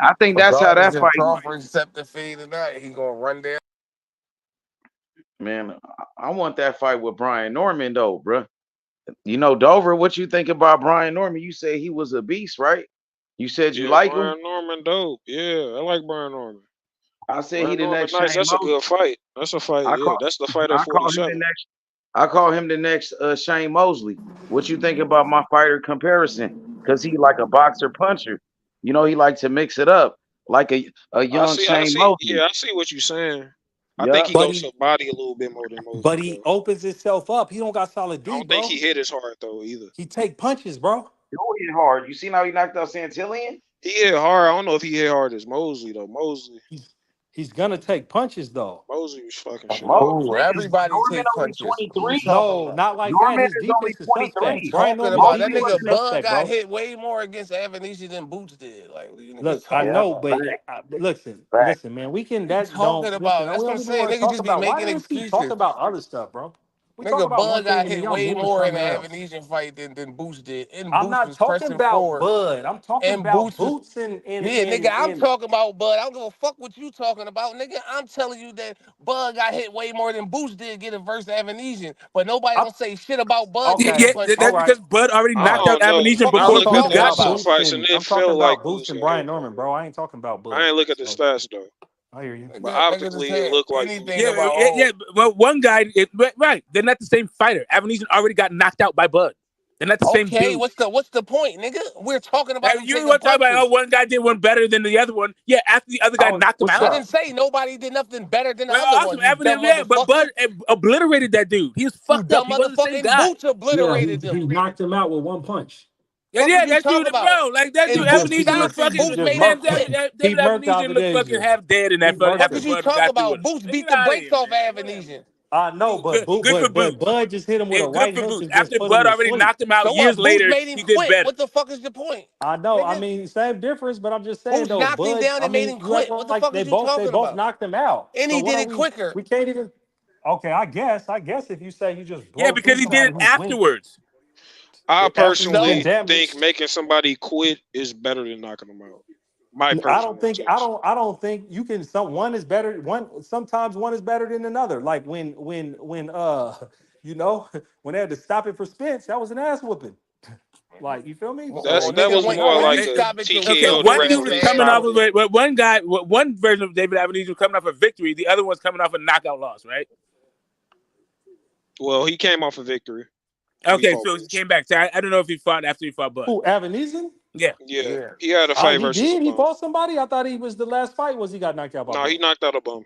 I think that's how Regardless that if fight Crawford went. accept the fade or not, he gonna run down. Man, I want that fight with Brian Norman though, bro. You know, Dover, what you think about Brian Norman? You said he was a beast, right? You said you like him? Brian Norman dope. Yeah, I like Brian Norman. I said Brian he the Norman next nice. Shane That's a Mosley. good fight. That's a fight. That's the fight at I call him 47. the next. I call him the next Shane Mosley. What you think about my fighter comparison? Because he like a boxer puncher. You know, he like to mix it up like a young Shane Mosley. Yeah, I see what you're saying. I Yeah. think he goes to body a little bit more than Mosley. But he opens himself up. He don't got solid D, I don't bro. think he hit as hard though either. He take punches, bro. He hit hard. You seen how he knocked out Santillion? He hit hard. I don't know if he hit hard as Mosley though. Mosley. He's gonna take punches though. Mosley was fucking shit. Oh, everybody Norman take only punches. 23. No, not like Norman that. His is only defense is 23. suspect. Brian Talking Norman's about that defense nigga is Bud suspect, got bro. hit way more against Evanescence than Boots did. Like, what you niggas Look, talking I know, about? but listen, Fact. man. We can What you talking about? listen. That's We what I'm don't even saying. want to Niggas talk just be about. Why making do we keep talking excuses. about other stuff, bro? We talk Nigga about one Bud got thing and then hit y'all way moving more in something the else. Evanesian fight than Boots did. And I'm Boots not was talking pressing about forward. Bud. I'm talking And about Boots was Boots and yeah, nigga, I'm talking about Bud. I don't give a fuck what you talking about, nigga. I'm telling you that Bud got hit way more than Boots did getting versus Evanesian. But nobody gonna say shit about Bud taking punches. That's because Bud already knocked out Evanesian I before looked at Boots the got actual to him. fights and it felt like Boots Boots and got Brian hit more. Norman, bro. I ain't talking about Bud. I ain't look at the stats though. I hear you. But optically, it looked like Yeah. Well, one guy, right? They're not the same fighter. Evanesian already got knocked out by Bud. They're not the same okay, dude. what's the point, nigga? We're talking about him You taking want to talk punches. about one guy did one better than the other one? Yeah, after the other guy knocked him out. I didn't say nobody did nothing better than the Well, other awesome, one. You dumb yeah, but motherfucker. Bud obliterated that dude. He was You fucked up. dumb He wasn't the same motherfucking guy. Boots obliterated he him. knocked him out with one punch. Yeah, you that's talking dude, about? bro. Like that And dude, Boots Evanesian was stopped him. fucking. Boots made Man, him quit. David Evanesian looked fucking half dead in that fight Fuck after is you Bud talking got through with about? him. Boots Man, beat get the outta brakes here, off man. Evanesian. I know, but Good for Boots. Bud just hit him with Yeah, a good right for hook Boots. and just After put him Bud to already sleep. knocked him out So years what? Boots later, made him he did quit. better. What the fuck is the point? I know. I Nigga? mean, same difference, but I'm just saying Boots though. knocked him Bud, down I and made mean, him you act quit. What the like fuck they is you both talking about? knocked him out. And So he what did are it we? quicker. We can't even. Okay, I guess if you say you just Yeah, broke because through he did somebody it who's winning afterwards. I after you've been personally think damaged. making somebody quit is better than knocking them out. My I personal don't think taste. I don't think you can. One is better. Sometimes one is better than another. Like when you know when they had to stop it for Spence, that was an ass whooping. Like you feel me? So That was more like you a stop it to TKO. One The dude was referee coming off stopped of it. One guy, one version of David Evanesian was coming off a victory. The other one's coming off a knockout loss, right? Well, he came off a victory. Okay, so he came back. So I don't know if he fought after he fought Bud. Who, Evanesian? Yeah. He had a fight he versus did. a He bum. fought somebody. I thought he was the last fight. Was he got knocked out by? No, Bud? he knocked out a bum.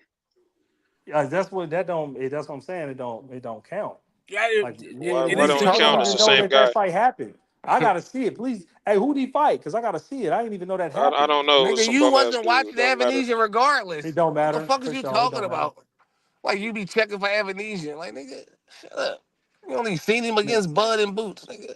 Yeah, that's what I'm saying. It don't count. Yeah, Like, Why don't it count? It's the same guy. That fight happened. I gotta see it, please. Hey, who did he fight? Because I gotta see it. I didn't even know that happened. I don't know. Nigga, You wasn't watching Evanescence regardless. It don't matter. What the fuck is For you sure, it talking don't matter. about? Like you be checking for Evanescence. Like nigga, shut up. You only seen him against Bud and Boots, nigga.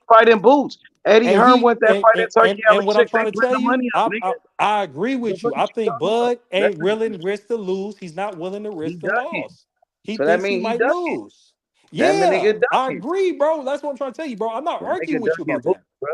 fighting Boots. Eddie Hearn went that fight in Turkey and Alley what I'm Chick. They trying to put tell the you, money up, nigga. I agree with you. I think Bud ain't willing to risk the lose. He's not willing to He risk the ducking. loss. He So that thinks he means he might ducking. lose. That Yeah, nigga I ducking. agree, bro. That's what I'm trying to tell you, bro. I'm not That arguing nigga with you ducking about Boots, that. bro.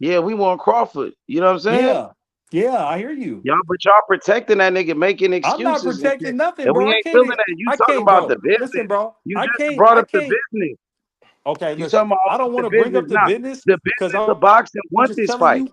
Yeah, we want Crawford. You know what I'm saying? Yeah, I hear you. But y'all protecting that nigga, making excuses. I'm not protecting nothing, and bro. we I ain't can't. feeling that. You talking about the business? Listen, bro. You I just can't. brought up the business. Okay, You listen. talking about I don't want the to bring up business? the Nah, business the because business, the boxing I'm want just this telling fight. you.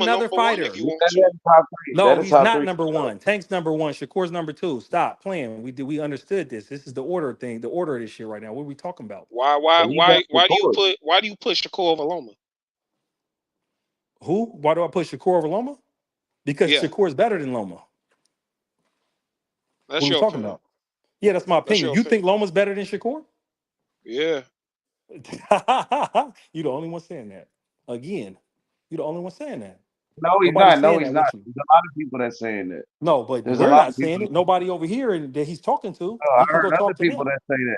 another number one fighter. if you want That's to. top three. No, That's he's top not three. number one. Tank's number one. Shakur's number two. Stop playing. We understood this. This is the order thing. The order of this shit right now. What are we talking about? Why do you put Shakur over Loma? Who? Why do I put Shakur over Loma? Because Yeah. Shakur's better than Loma. That's what are we your talking opinion. about? Yeah, that's my That's opinion. your You opinion. think Loma's better than Shakur? Yeah. You the only one saying that. Again, you the only one saying that. No, he's Nobody's not. No, saying he's that not. with you. There's a lot of people that's saying that. No, but There's a we're lot not of people. saying it. Nobody over here and that he's talking to. Oh, I He can heard go other talk to people them. that say that.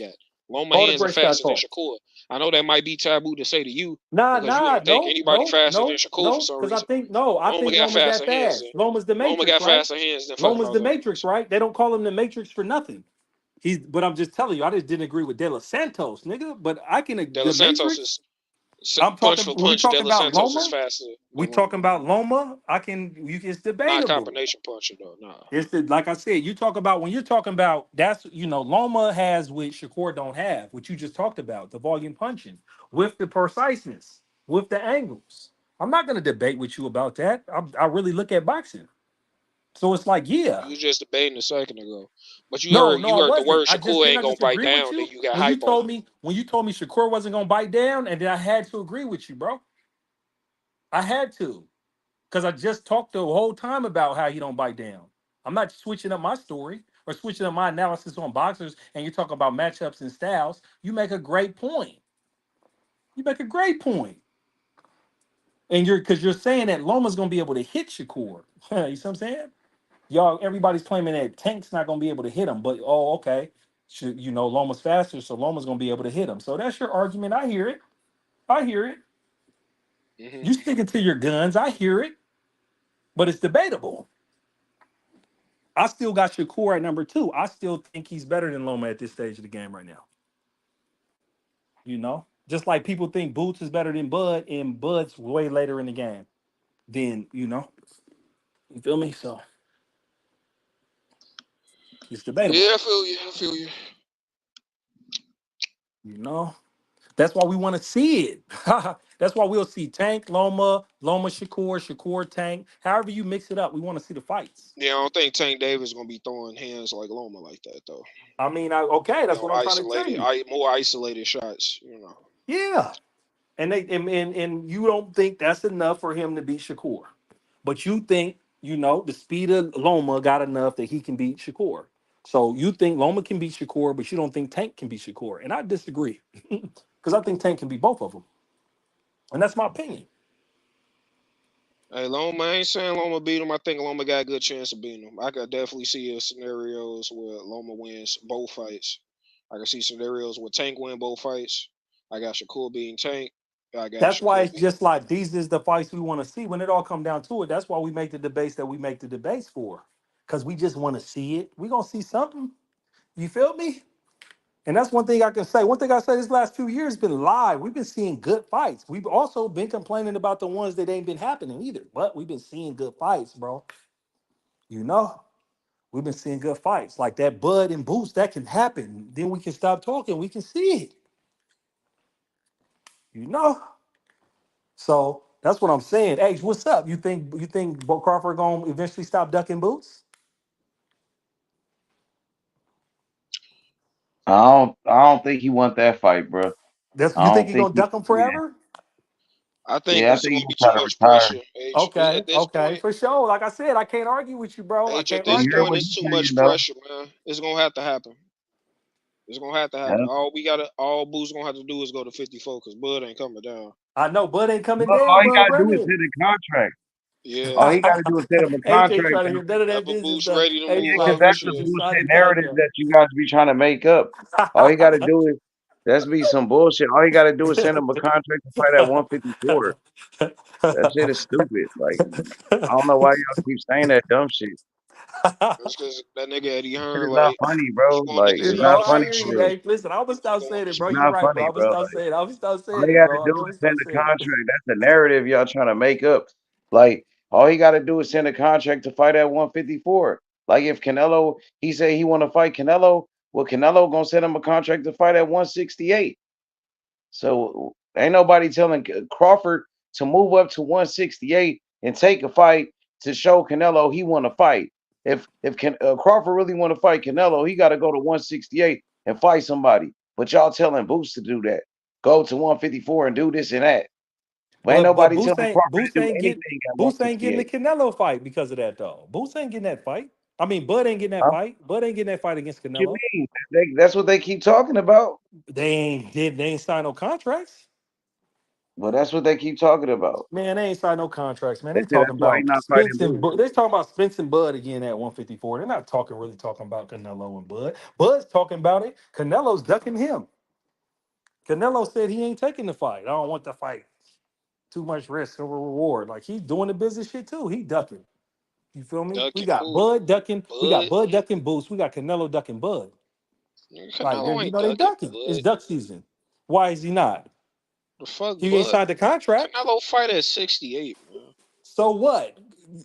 got. Loma hands are faster than Shakur. I know that might be taboo to say to you because you don't think anybody faster than Shakur for some reason. I think Loma's that fast. Loma's the Matrix, Loma got right? faster hands than Loma's the Matrix, right? They don't call him the Matrix for nothing. But I'm just telling you, I just didn't agree with De Los Santos, nigga. But I can. De Los Santos is I'm punch talking. for When we punch, talking De Los about Santos is Loma, faster we than Loma. talking about Loma. It's Not debatable. combination puncher though. Nah. It's like I said. You talk about when you're talking about that's Loma has what Shakur don't have. What you just talked about, the volume punching with the preciseness, with the angles. I'm not going to debate with you about that. I really look at boxing. So it's like, yeah. You was just debating a second ago, but you No, heard I the wasn't. word Didn't Shakur I ain't gonna just bite agree with down. Then you you got when you hype on told him. me Shakur wasn't gonna bite down, and then I had to agree with you, bro. I had to, because I just talked the whole time about how he don't bite down. I'm not switching up my story or switching up my analysis on boxers, and you're talking about matchups and styles. You make a great point. You make a great point. And you're saying that Loma's gonna be able to hit Shakur. You see what I'm saying? Y'all, everybody's claiming that Tank's not gonna be able to hit him, but okay. Loma's faster, so Loma's gonna be able to hit him. So that's your argument. I hear it. I hear it. Mm-hmm. You sticking to your guns. I hear it, but it's debatable. I still got Shakur at number 2. I still think he's better than Loma at this stage of the game right now. Just like people think Boots is better than Bud, and Bud's way later in the game. Then you feel me? So it's debatable. Yeah, I feel you. I feel you. That's why we want to see it. That's why we'll see Tank, Loma, Shakur, Tank. However you mix it up, we want to see the fights. Yeah, I don't think Tank Davis is gonna be throwing hands like Loma like that though. I mean, okay, that's what I'm trying to tell you. More isolated shots. Yeah, and you don't think that's enough for him to beat Shakur, but you think the speed of Loma got enough that he can beat Shakur. So you think Loma can beat Shakur, but you don't think Tank can beat Shakur, and I disagree because I think Tank can beat both of them, and that's my opinion. Hey, Loma, I ain't saying Loma beat him. I think Loma got a good chance of beating him. I could definitely see scenarios where Loma wins both fights. I can see scenarios where Tank win both fights. I got Shakur beating Tank. That's why it's just like these is the fights we want to see. When it all come down to it, that's why we make the debates that we make the debates for, because we just want to see it. We gonna see something. You feel me? And that's one thing I can say. One thing I say this last few years been live. We've been seeing good fights. We've also been complaining about the ones that ain't been happening either. But we've been seeing good fights, bro. We've been seeing good fights like that. Bud and Boost, that can happen. Then we can stop talking. We can see it. So that's what I'm saying. Hey, what's up? You think Bo Crawford gonna eventually stop ducking Boots? I don't think he want that fight, bro. I You think don't he think gonna he. duck him Yeah, forever? I think yeah. I it's think gonna he's be too gonna try to much retire. pressure. At this Okay, point, for sure. Like I said, I can't argue with you, bro. I At can't this You heard argue. point, what it's he's too saying, much though. pressure, man. It's gonna have to happen. It's gonna have to Yeah. happen. All Boo's gonna have to do is go to 54 because Bud ain't coming down. I know Bud ain't coming Look, all down, he Bud gotta do is running. hit a contract. Yeah. All he gotta do is set him a AJ contract. trying to hear none of that Whenever business Boo's stuff. ready to Hey, move Yeah, because out, that's Bud, the shit. just sign bullshit the narrative contract. that you guys be trying to make up. All he got to do is that's be some bullshit. All he got to do is send him a contract to fight at 154. That shit is stupid. Like I don't know why y'all keep saying that dumb shit. That's because that nigga Eddie Hearn, It's not like, funny, he bro. want Like niggas it's in not your I funny hear for you. face. real. Hey, listen, I'm gonna He stop going saying to it, bro. It's You're not right, bro. funny, I'm gonna bro. stop Like saying it. I'm gonna stop all saying he it, got to bro. I'm do gonna is send stop a saying it. contract. That's the narrative y'all trying to make up. Like all he got to do is send a contract to fight at 154. Like if Canelo, he say he want to fight Canelo, well, Canelo gonna send him a contract to fight at 168. So ain't nobody telling Crawford to move up to 168 and take a fight to show Canelo he want to fight. If Crawford really want to fight Canelo, he got to go to 168 and fight somebody. But y'all telling Boots to do that. Go to 154 and do this and that. But ain't But nobody Boots telling ain't Crawford Boots to do ain't getting anything at Boots ain't getting the 168. Canelo fight because of that though. Boots ain't getting that fight. I mean, Bud ain't getting that Huh? fight. Bud ain't getting that fight against What you Canelo. mean? That's what they keep talking about. They ain't signed no contracts. Well, that's what they keep talking about. Man, they ain't signed no contracts, man. They They say that's talking why he's about not fighting Boots. They talking about Spence and Bud again at 154. They're not really talking about Canelo and Bud. Bud's talking about it. Canelo's ducking him. Canelo said he ain't taking the fight. I don't want the fight. Too much risk over reward. Like he's doing the business shit too. He ducking. You feel me? We ducking got who? Bud ducking. We got Bud? Bud ducking Boots. We got Canelo ducking Bud. Like Canelo ain't they ducking ducking. It's Bud. duck season. Why is he not? The fuck, He ain't signed the contract. Canelo fight at 68, man. So what?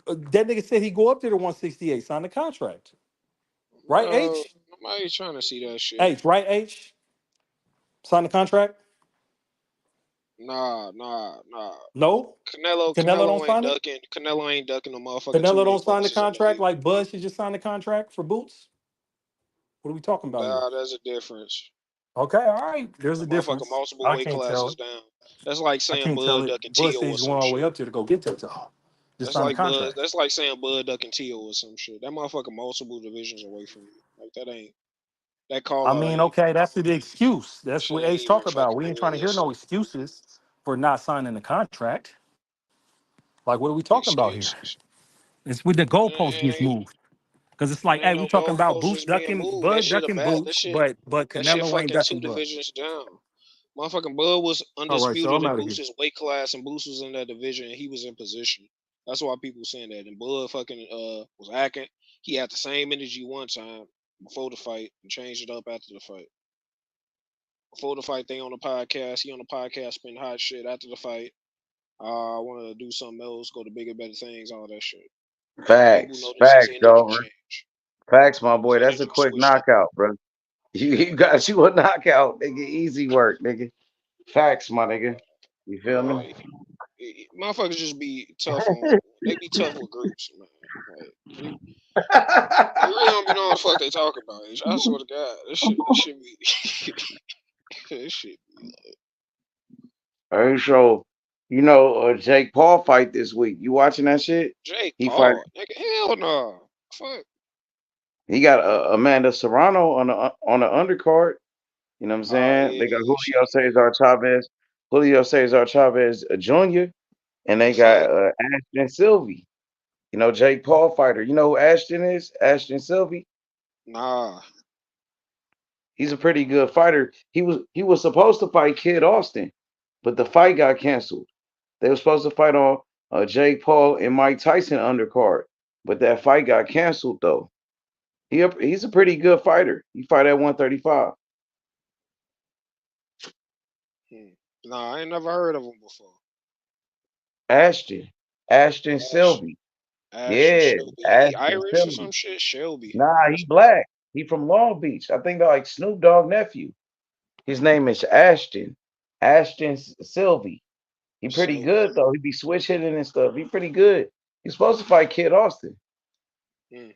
That nigga said he go up there to 168. Sign the contract. Right, H? Nobody's trying to see that shit. H, right, H? Sign the contract? Nah. No? Canelo don't ain't sign it? ducking. Canelo ain't ducking no motherfucking Canelo don't two-way sign the crosses in the contract league. like Bud should just sign the contract for Boots? What are we talking about here? There's a difference. Okay, all right. There's a difference. Motherfucker multiple I weight can't tell classes it. down. That's like I saying can't tell Bud it. ducking Bud Tio said or he's some going all the way shit. up there to go get that job. Just sign the contract. That's like saying Bud ducking Tio or some shit. That motherfucker multiple divisions away from you. Like that call. I mean, okay, that's the excuse. That's what Ace talk about. We ain't trying to hear no realistic. excuses for not signing the contract. Like, what are we talking about here? It's when the goalpost gets moved. Because it's like, hey, we talking about Boots ducking, Bud ducking Boots, but That shit Canelo ain't fucking two ducking Bud. divisions down. Motherfucking Bud was All right, so undisputed I'm in out of here. Boots' weight class, and Boots was in that division, and he was in position. That's why people saying that. And Bud fucking was acting. He had the same energy one time before the fight and changed it up after the fight. Before the fight, they on the podcast. He on the podcast, spitting hot shit. After the fight, I want to do something else, go to bigger, better things, all that shit. Facts, dog. Facts, my boy. That's a quick knockout, bro. You got you a knockout, nigga. Easy work, nigga. Facts, my nigga. You feel me? Motherfuckers just be tough on. They be tough with groups, man. Like, they really don't be knowing what the fuck they talk about. I swear to God, this shit be. This shit be like. Hey, so you know Jake Paul fight this week. You watching that shit? Jake He Paul, nigga, hell no. Fuck. He got Amanda Serrano on the undercard. You know what I'm saying? They got Julio Cesar Chavez Jr. and they got Ashton Sylvie. You know, Jake Paul fighter. You know who Ashton is? Ashton Sylvie. Nah. He's a pretty good fighter. He was supposed to fight Kid Austin, but the fight got canceled. They were supposed to fight on Jake Paul and Mike Tyson undercard, but that fight got canceled though. He's a pretty good fighter. He fight at 135. Nah, I ain't never heard of him before. Ashton Sylvie. Yeah, Shelby. Ashton He Irish Sylvie. or some shit? Shelby. Nah, he black. He from Long Beach. I think they're like Snoop Dogg nephew. His name is Ashton. Ashton Sylvie. He pretty good though. He be switch hitting and stuff. He pretty good. He's supposed to fight Kid Austin. Yeah,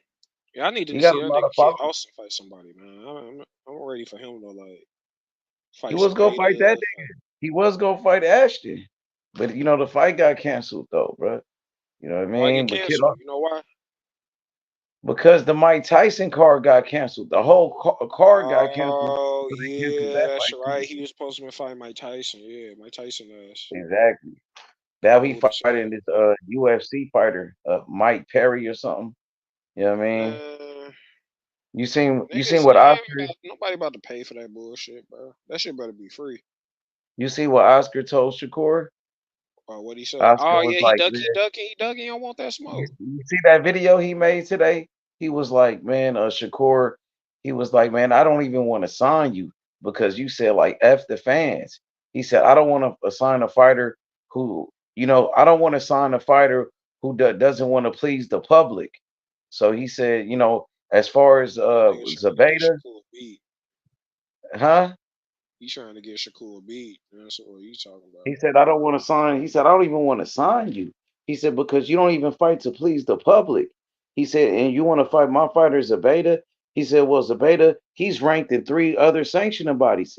I need to He see got a that lot nigga of Kid followers. Austin fight somebody, man. I'm ready for him to like fight. He was gonna fight that nigga. He was gonna fight Ashton, but you know the fight got canceled though, bro. You know what I Why mean? get But canceled? You know why? because the Mike Tyson card got canceled. The whole card got canceled. Oh So they yeah, canceled that that's fight right. too. He was supposed to be fighting Mike Tyson. Yeah, Mike Tyson ass. Exactly. Now he fighting this UFC fighter, Mike Perry or something. You know what I mean? You seen what Oscar? Nobody about to pay for that bullshit, bro. That shit better be free. You see what Oscar told Shakur? What he said? Oscar Oh was yeah, like, he ducking. You don't want that smoke. You see that video he made today? He was like, man, Shakur, he was like, man, I don't even want to sign you because you said like F the fans. He said, I don't want to assign a fighter who, I don't want to sign a fighter who doesn't want to please the public. So he said, as far as Zabeda, huh? He's trying to get Shakur beat. That's what he's talking about. He said, I don't want to sign. He said, I don't even want to sign you. He said, because you don't even fight to please the public. He said, and you want to fight my fighter, Zabeda? He said, well, Zabeda, he's ranked in 3 other sanctioning bodies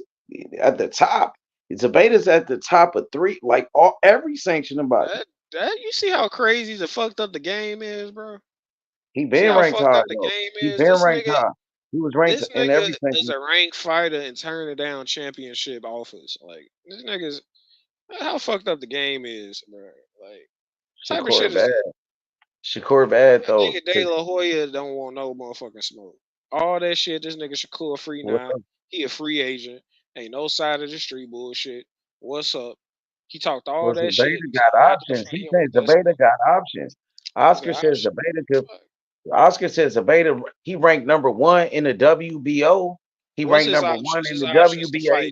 at the top. Zabeda's at the top of 3, like every sanctioning body. You see how crazy the fucked up the game is, bro? He been ranked high, though. He been ranked high. He was ranked this in nigga every sanctioning. is a ranked fighter and turning down championship offers. Like, this nigga's how fucked up the game is, bro. Like, type of shit is that? Shakur bad though. Nigga De La Hoya don't want no motherfucking smoke. All that shit, this nigga Shakur free now. He a free agent. Ain't no side of the street bullshit. What's up? He talked all that shit. Got options. He said Zabeda got options. Oscar says Zabeda could. Oscar says Zabeda. He ranked number 1 in the WBO. He ranked number 1 in the WBA.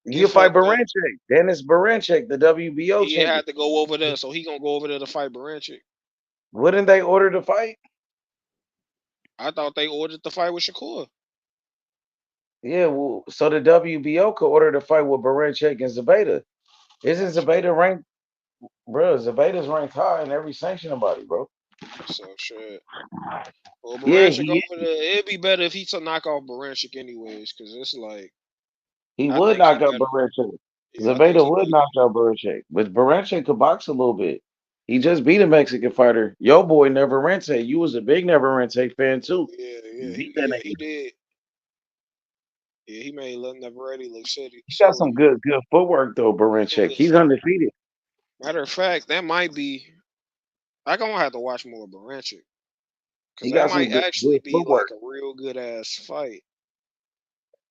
You fight Baranchik. Dennis Baranchik, the WBO He champion. had to go over there, so he gonna go over there to fight Baranchik. Wouldn't they order the fight? I thought they ordered the fight with Shakur. Yeah, well, so the WBO could order the fight with Baranchik and Zabeta. Isn't Zabeta ranked, bro? Zabeta's ranked high in every sanctioning body, bro. So shit. Well, Yeah, Baranchik over there. It'd be better if he to knock off Baranchik anyways, because it's like he I would think he knock out better. Baranchik. Yeah, I think Zabeta he would better. knock out Baranchik, but Baranchik could box a little bit. He just beat a Mexican fighter. Yo, boy, Neverrente. You was a big Neverrente fan too. Yeah, Beat that nigga. he did. Yeah, he made Neverready look silly. He got some good footwork though, Baranchik. He's undefeated. Matter of fact, that might be. I gonna have to watch more Baranchik because He that got some might good actually be like footwork. a real good ass fight.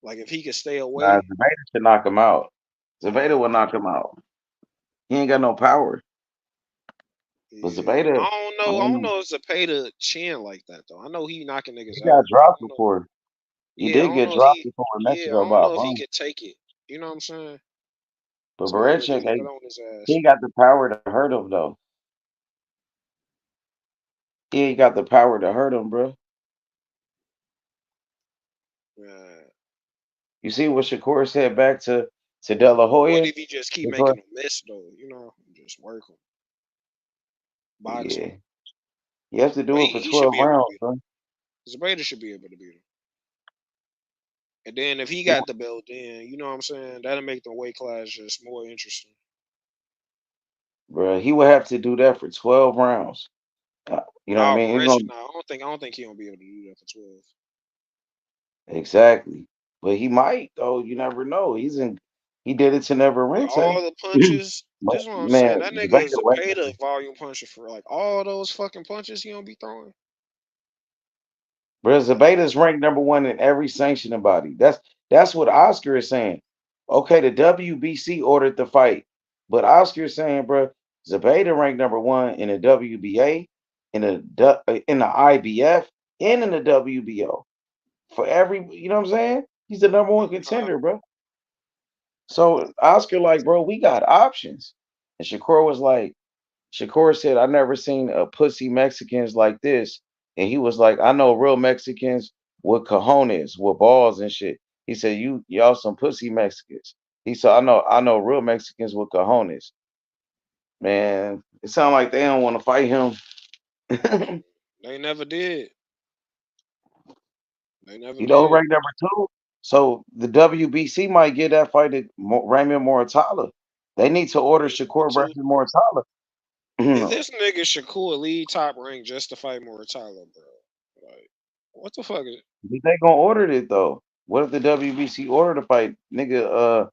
Like if he could stay away. Nah, Zabeta should knock him out. Zabeta will knock him out. He ain't got no power. But Zabeta, I don't know if Zapata chin like that though. I know he knocking he niggas got out. dropped before. He Yeah, I did don't get know if dropped he. before in Yeah, I Mexico don't by a know if he bum. could take it. You know what I'm saying? But Somebody really Baranchik, get on his ass. he ain't got the power to hurt him though. He ain't got the power to hurt him, bro. You see what Shakur said back to De La Hoya? What if he just keep making them miss though? You know, just work them. Box Yeah. him. You have to do it for He should 12 be able to rounds, beat bro. him. Zabeta should be able to beat him. And then if he got the belt, then you know what I'm saying, that'll make the weight class just more interesting. Bro, he would have to do that for 12 rounds. You know what I mean? He's Baranchik, gonna, no, I don't think he gonna be able to do that for 12. exactly. But he might though. You never know. He did it to With Neverrente. all the punches, this is what I'm saying. Man, That nigga Zabeta is a way Zapata volume puncher for like all those fucking punches he gonna be throwing. Bro, Zabeta's ranked #1 in every sanctioning body. That's what Oscar is saying. Okay, the WBC ordered the fight, but Oscar is saying, bro, Zabeta ranked #1 in the WBA, in the IBF, and in the WBO. For every, you know what I'm saying? He's the #1 contender, bro. So Oscar, like, bro, we got options. And Shakur said, I never seen a pussy Mexicans like this. And he was like, I know real Mexicans with cojones, with balls and shit. He said, y'all some pussy Mexicans. He said, I know real Mexicans with cojones. Man, it sounds like they don't want to fight him. They never did. They never You know, did. ranked #2. So the WBC might get that fight to Raymond Moratala. They need to order Shakur versus Moratala. Is this nigga Shakur lead top rank just to fight Moratala, bro? Like, what the fuck is it? They gonna order it though. What if the WBC ordered the fight? Nigga,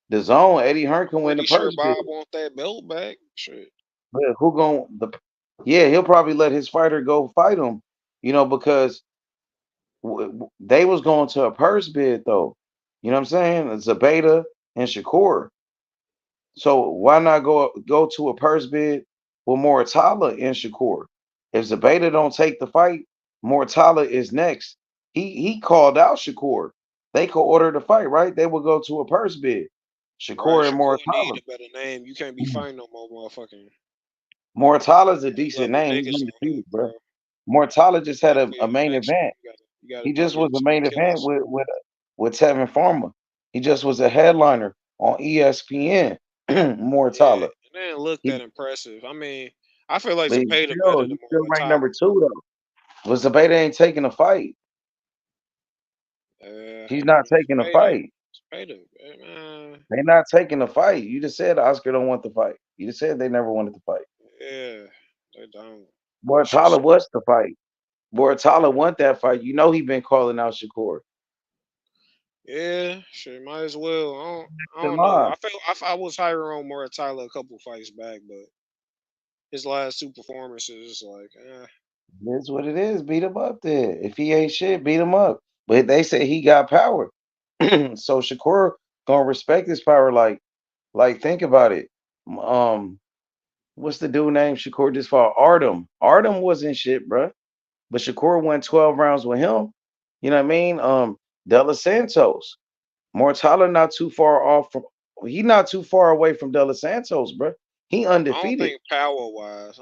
the zone, Eddie Hearn can win the Pretty sure purse bid. Bob want that belt back. Shit. But who yeah, he'll probably let his fighter go fight him, you know, because they was going to a purse bid though. You know what I'm saying? Zabeta and Shakur. So why not go to a purse bid with Moratala and Shakur? If Zabeta don't take the fight, Moratala is next. He called out Shakur. They could order the fight, right? They would go to a purse bid. Right, Shakur and Shakur need Moratala. a better name. You can't be fighting no more motherfucking Moratala's a decent level name. He's niggas on here, undefeated, bro. bro. Moratala just had Gotta be a main eventually. event. You gotta He start just was getting a to them main event killers. with Tevin Farmer. He just was a headliner on ESPN. Moratala. And they didn't look that impressive. I mean, I feel like But Zapata better than he's still ranked Moratala. #2 though. But Zabeta ain't taking a fight. He's not taking a fight. Zapata, man. They're not taking a fight. You just said Oscar don't want the fight. You just said they never wanted to fight. Yeah, they don't. Moratala wants the fight. Moratala want that fight. You know he been calling out Shakur. Yeah, shit, might as well. I don't know. I was higher on Moratala a couple fights back, but his last two performances, like, That's what it is. Beat him up there. If he ain't shit, beat him up. But they say he got power. So Shakur gonna respect his power. Like think about it. What's the dude name Shakur just fought? Artem. Artem wasn't shit, bro. But Shakur won 12 rounds with him. You know what I mean? De Los Santos. Mortala not too far off from. He not too far away from De Los Santos, bro. He I don't undefeated. think power wise.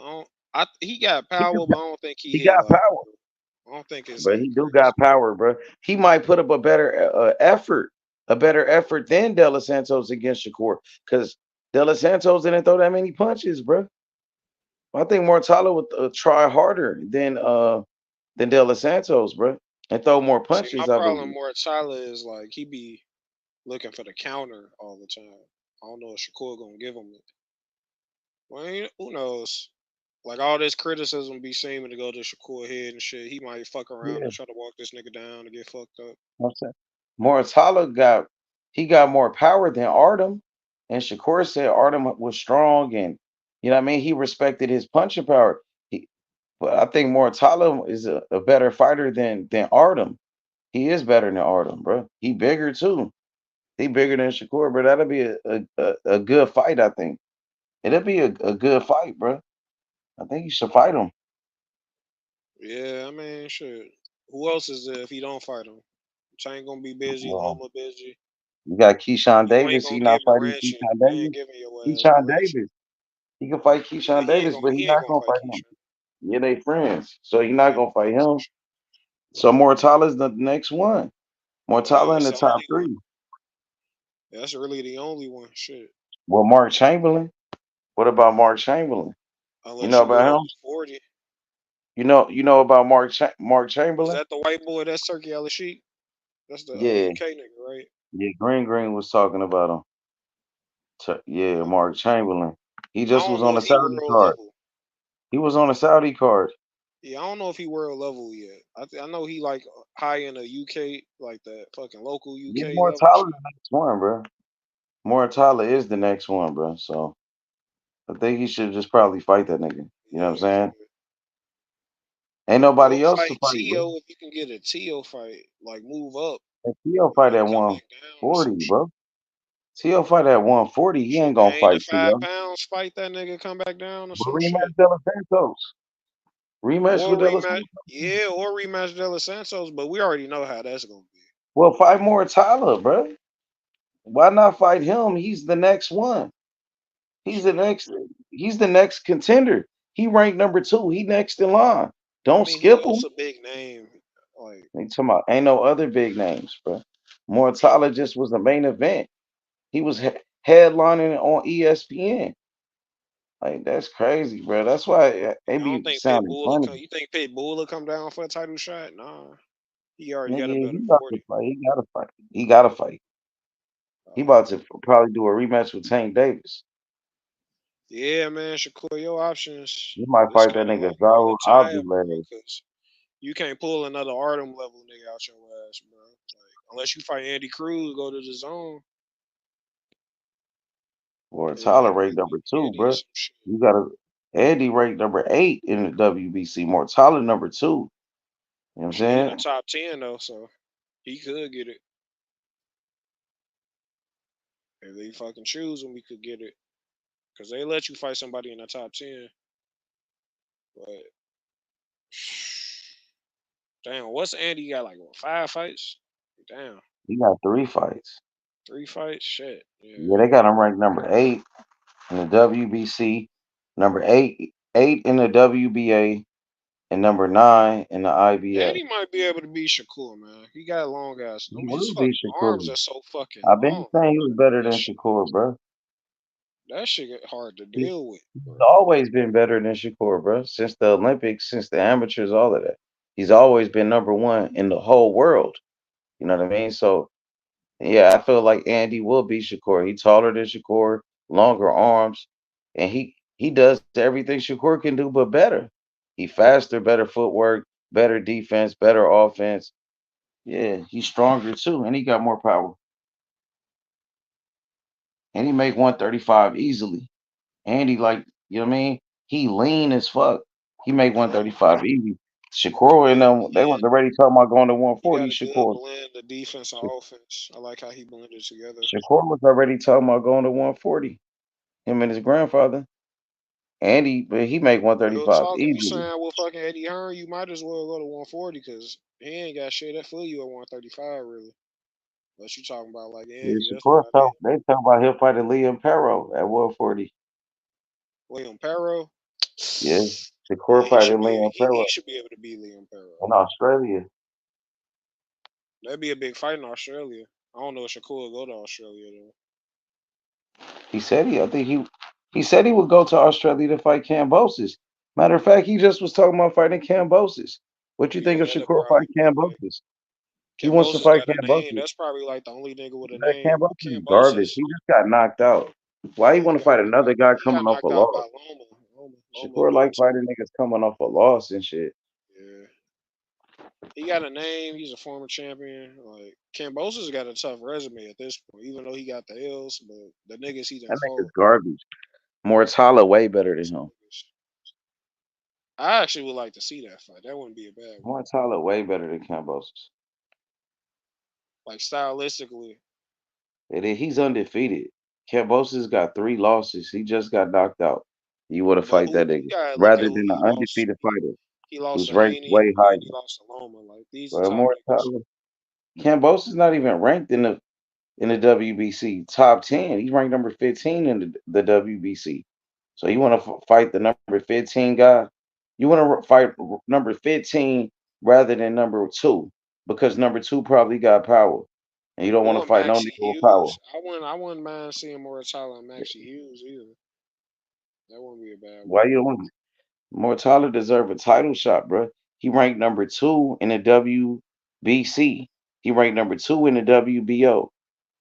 He got He power, but I don't think he he hit got like. power, I don't think it's but like he do crazy. got power, bro. He might put up a better effort than De Los Santos against Shakur, because De Los Santos didn't throw that many punches, bro. I think Mortala would try harder than De Los Santos, bro, and throw more See, my punches, I problem believe. more Tyler is like he be looking for the counter all the time. I don't know if Shakur gonna give him it. Well, who knows? Like all this criticism be seeming to go to Shakur head and shit. He might fuck around Yeah, and try to walk this nigga down and get fucked up. I'm saying Mortala got more power than Artem, and Shakur said Artem was strong, and you know what I mean. He respected his punching power. But I think Mortala is a better fighter than Artem. He is better than Artem, bro. He bigger too. He bigger than Shakur, bro. That'll be a good fight, I think. It'll be a good fight, bro. I think you should fight him. Yeah, I mean, shit. Who else is there if he don't fight him? Tank gonna be busy. Well, Loma busy. you got Keyshawn You ain't Davis. gonna He not give fighting Moranchi. Keyshawn He ain't Davis. giving your ass Keyshawn Moranchi. Davis. He can fight Yeah, Keyshawn Davis, but he he ain't not gonna gonna fight fight him. Keisha. Yeah, they friends, so he He not ain't gonna gonna fight fight him. Keisha. So Mortala's the next one. Yeah, Mortala in that's the the top only one. three. That's really the only one. Shit. Well, Mark Chamberlain. What about Mark Chamberlain? You Unless know you go about up him? to 40. You know about Mark Is Chamberlain? that the white boy? That's Turkey Al-Sheikh? That's the Yeah, UK nigga, right? yeah. Green was talking about him. Yeah, Mark Chamberlain. He I just don't was know on if the he Saudi world card. level. He was on the Saudi card. Yeah, I don't know if he world level yet. I know he like high in the UK, like the fucking local Yeah, UK level Mortala shit. the next one, bro. Mortala is the next one, bro. So I think he should just probably fight that nigga. You know what I'm Yeah, saying? shit. Ain't Or nobody else to fight fight, bro. Tio if you can get a Tio fight. Like move up And Tio and fight like at come back down or 140, some shit. bro. Tio fight at 140. He Shit, ain't gonna gain the fight 5 Tio. pounds, fight that nigga, come back down or But some shit. rematch De Los Santos. Rematch Or with De Los rematch, Santos. yeah, or rematch De Los Santos, but we already know how that's gonna be. Well, fight Mortala, bro. Why not fight him? He's the next one. He's the Shit. next. He's the next contender. He ranked number 2. He next in line. I Don't mean, who skip else him. a big name? Like, They talking about ain't no other big names, bro. Mortala just was the main event. He was headlining on ESPN. Like that's crazy, bro. That's why they I don't be think sounding Pitbull will funny. come. You think Pitbull will come down for a title shot? Nah, he already got a Nigga, better he about to 40. fight. He gotta fight. He gotta fight. He about to probably do a rematch with Tank Davis. Yeah, man, Shakur, your options. He might It's fight that kind of nigga hard Zaru to have, bro, Abdullah. because you can't pull another Artem level nigga out your ass, bro. Like, unless you fight Andy Cruz, go to the zone. Or Yeah, Tyler he ranked might number get 2, Andy or bro. some shit. You gotta Eddie ranked number 8 in the WBC. More Tyler number 2. You know what I'm He in the saying? top 10 though, so he could get it. If they fucking choose him, we could get it. Cause they let you fight somebody in the top 10. But damn, what's Andy got like what, 5 fights? Damn, He got 3 fights. 3 fights? Shit. Yeah, Yeah. they got him ranked number 8 in the WBC, number 8 in the WBA, and number 9 in the IBF. Andy might be able to beat Shakur, man. He got long ass. I He mean, his will be fucking arms Shakur. are so fucking I've been long. saying he was better That than shit, Shakur, bro. that shit get hard to He's, deal with, he's bro. always been better than Shakur, bro. Since the Olympics, since the amateurs, all of that. He's always been number 1 in the whole world. You know what I mean? So yeah, I feel like Andy will beat Shakur. He taller than Shakur, longer arms, and he does everything Shakur can do, but better. He faster, better footwork, better defense, better offense. Yeah, he's stronger too, and he got more power. And he make 135 easily. And he like, you know what I mean? He lean as fuck. He make 135 easy. Shakur and Yeah, them, they was already talking about going to he 140. got a good Shakur. blend of defense and offense. I like how he blended together. Shakur was already talking about going to 140. Him and his grandfather. And he make Real 135 talk, if you easily. sign with fucking Eddie Hearn, you might as well go to 140 because he ain't got shit that for you at 135, really. Unless you talking about like Yeah, Envy, that's Shakur about it. talk. They talk about him fighting Liam Perro at 140. Liam Perro. Yeah, Yeah, Shakur fighting Liam he Perro should be able to beat Liam Perro. in Australia. That'd be a big fight in Australia. I don't know if Shakur will go to Australia though. He said I think he said he would go to Australia to fight Cambosis. Matter of fact, he just was talking about fighting Cambosis. What you think of That'll Shakur probably fighting be good. Cambosis? He wants to Cambosis fight got a name. Cambosis. That's probably like the only nigga with a That name. Cambosis is garbage. Cambosis. He just got knocked out. Why you want to fight another guy He got coming off a knocked out by loss? Loma Shakur beat him like too. fighting niggas coming off a loss and shit. Yeah. He got a name. He's a former champion. Like Cambosis got a tough resume at this point, even though he got the L's. But the niggas he done That nigga's fought. garbage. Mortala way better than him. I actually would like to see that fight. That wouldn't be a bad one. Mortala way better than Cambosis. Like stylistically. He's undefeated. Cambosis got 3 losses. He just got knocked out. You want to But fight who that you nigga gotta look rather at than who an he lost undefeated to. fighter He lost who's to ranked Haney way and he higher. lost to Loma. Like these are But top niggas. Mortala, Cambosis is not even ranked in the WBC top 10. He's ranked number 15 in the WBC. So you want to fight the number 15 guy? You want to fight number 15 rather than number 2 because number 2 probably got power, and you don't want Or to fight no Maxie nigga with power. Hughes. I wouldn't mind seeing more Tyler and Maxie Hughes either. That wouldn't be a bad one. Why you don't want Mortala deserve a title shot, bro? He ranked number 2 in the WBC. He ranked number 2 in the WBO. You know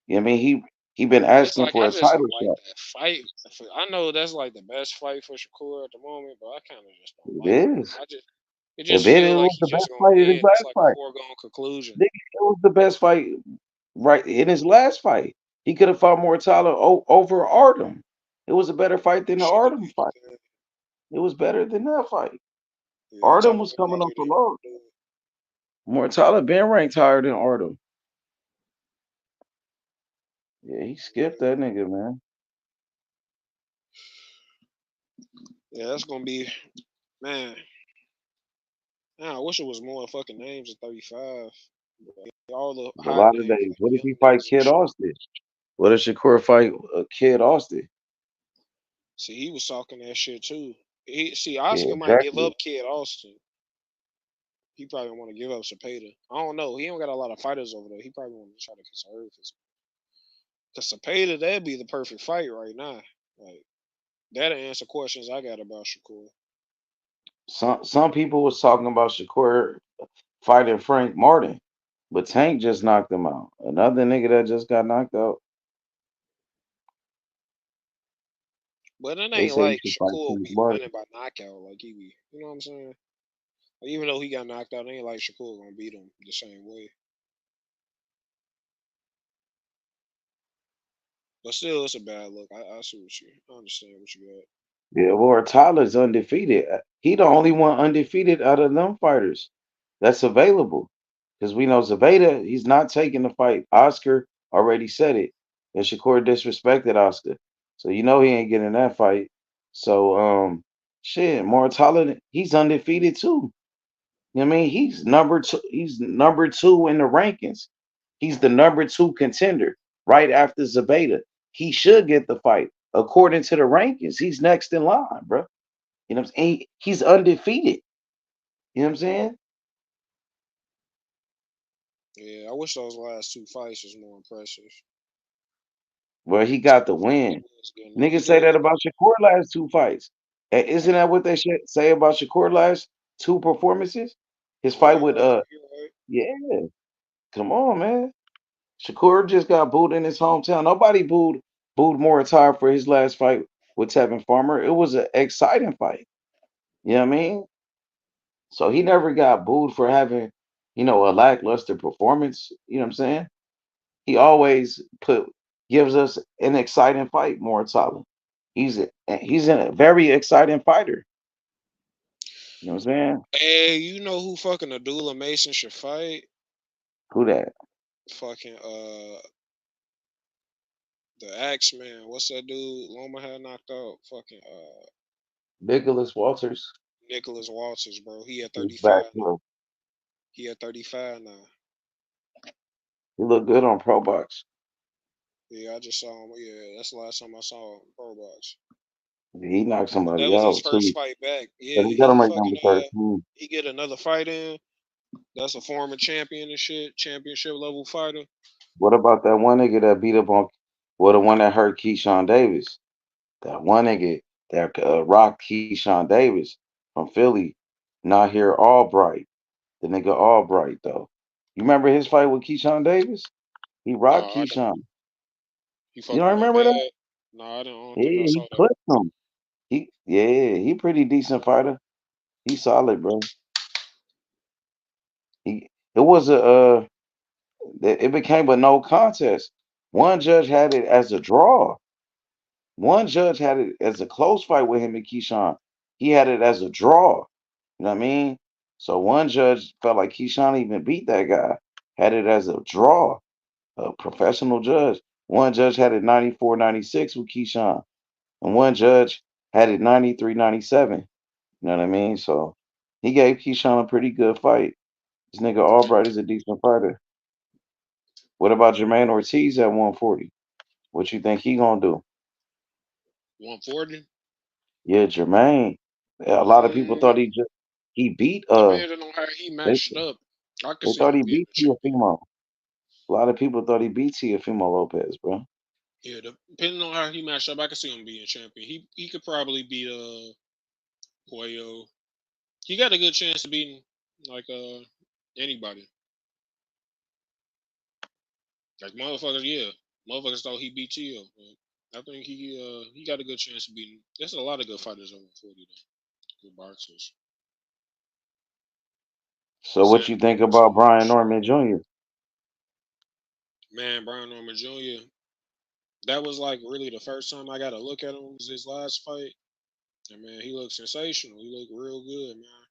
what I mean? He been It's asking like for I a just title don't like shot. that fight. I know that's like the best fight for Shakur at the moment, but I kind of just don't like It it. is. It It just feel like was he's the best just gonna fight in his win. It's last like a fight. foregone conclusion. Nigga, it was the best fight right in his last fight. He could have fought Mortala over Artem. It was a better fight than the Artem fight. It was better than that fight. Yeah, I'm Artem talking was about coming off longer a than loss. Mortala been ranked higher than Artem. Yeah, he skipped that nigga, man. Yeah, that's gonna be man. I wish it was more fucking names at 35. All the A hot lot of names, days. like What the if he young fight niggas and Kid shit. Austin? What if Shakur fight Kid Austin? See, he was talking that shit too. Yeah, Oscar might give exactly. up Kid Austin. He probably want to give up Cepeda. I don't know. He don't got a lot of fighters over there. He probably want to try to conserve his. Cause Cepeda, that'd be the perfect fight right now. Like that'll answer questions I got about Shakur. Some people was talking about Shakur fighting Frank Martin, but Tank just knocked him out. Another nigga that just got knocked out. But it They ain't say he like should fight Shakur Frank be Martin. winning by knockout. Like he be, you know what I'm saying? Like, even though he got knocked out, it ain't like Shakur gonna beat him the same way. But still, it's a bad look. I see I understand what you got. Yeah, well, Tyler's undefeated. He the only one undefeated out of them fighters that's available. Because we know Zaveda, he's not taking the fight. Oscar already said it. And Shakur disrespected Oscar. So you know he ain't getting that fight. So shit, Mortala, he's undefeated too. You know what I mean? He's number 2 in the rankings. He's the number 2 contender right after Zabeda. He should get the fight. According to the rankings, he's next in line, bro. You know what I'm saying? He's undefeated. You know what I'm saying? Yeah, I wish those last 2 fights was more impressive. Well, he got the win. Niggas say that about Shakur last 2 fights. Isn't that what they should say about Shakur last 2 performances? His fight with yeah. Come on, man. Shakur just got booed in his hometown. Nobody booed Moritai for his last fight with Tevin Farmer. It was an exciting fight. You know what I mean? So he never got booed for having, a lackluster performance. You know what I'm saying? He always gives us an exciting fight, Moritai. He's a very exciting fighter. You know what I'm saying? Hey, you know who fucking Abdullah Mason should fight? Who that? Fucking the Axeman. What's that dude Loma had knocked out? Fucking Nicholas Walters. Nicholas Walters, bro. He at He's back 35 now. now. He at 35 now. He looked good on Pro Box. Yeah, I just saw him. Yeah, that's the last time I saw him Pro Box. He knocked That somebody was his out first too. fight back. But Yeah, he got him he right fucking number 13. he get another fight in. That's a former champion and shit, championship level fighter. What about that one nigga that beat up on, well, the one that hurt Keyshawn Davis? That one nigga that rocked Keyshawn Davis from Philly. Not here Albright. The nigga Albright though. You remember his fight with Keyshawn Davis? He No, rocked I don't. Keyshawn. He You fucked don't him up remember that? bad. No, I don't Yeah, think I saw he that. clipped him. He pretty decent fighter. He solid, bro. It was it became a no contest. One judge had it as a draw. One judge had it as a close fight with him and Keyshawn. He had it as a draw. You know what I mean? So one judge felt like Keyshawn even beat that guy. Had it as a draw. A professional judge. One judge had it 94-96 with Keyshawn. And one judge had it 93-97. You know what I mean? So he gave Keyshawn a pretty good fight. This nigga Albright is a decent fighter. What about Jermaine Ortiz at 140? What you think he gonna do? 140. Yeah, Jermaine. A lot of people thought he beat Depending on how he they matched up, I could they see thought him he being beat a champion. Teofimo. A lot of people thought he beat Teofimo Lopez, bro. Yeah, depending on how he matched up, I could see him being a champion. He could probably beat Hoyo. He got a good chance of beating like anybody. Like motherfuckers, yeah. Motherfuckers thought he beat Tio. I think he got a good chance of beating. There's a lot of good fighters over 40 though. Good boxers. So what you think about Brian Norman Jr.? Man, Brian Norman Jr. That was like really the first time I got to look at him was his last fight. And man, he looked sensational. He looked real good, man.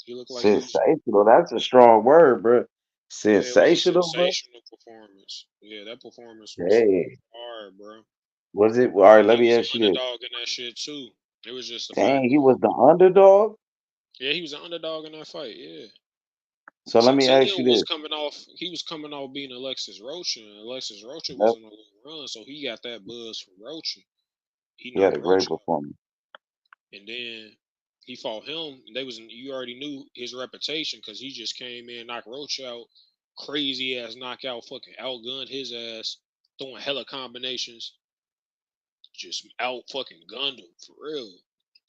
He looked like he's Sensational. That's a strong word, bro. yeah, it was a Sensational, bro. sensational performance. Yeah, that performance was Hey, hard, bro. was it? All right, And let he me was an ask you this. underdog in that shit too. It was just the fact Dang, he that was the underdog. yeah, he was an underdog in that fight. Yeah. So let me ask you Centillion was this. coming off. He was coming off being Alexis Rocha, and Alexis Rocha was Yep, on a little run, so he got that buzz from Rocha. He he had a knocked great Rocha out, performance. and then he fought him. They was you already knew his reputation because he just came in, knocked Rocha out, crazy ass knockout, fucking outgunned his ass, throwing hella combinations, just out fucking gunned him for real.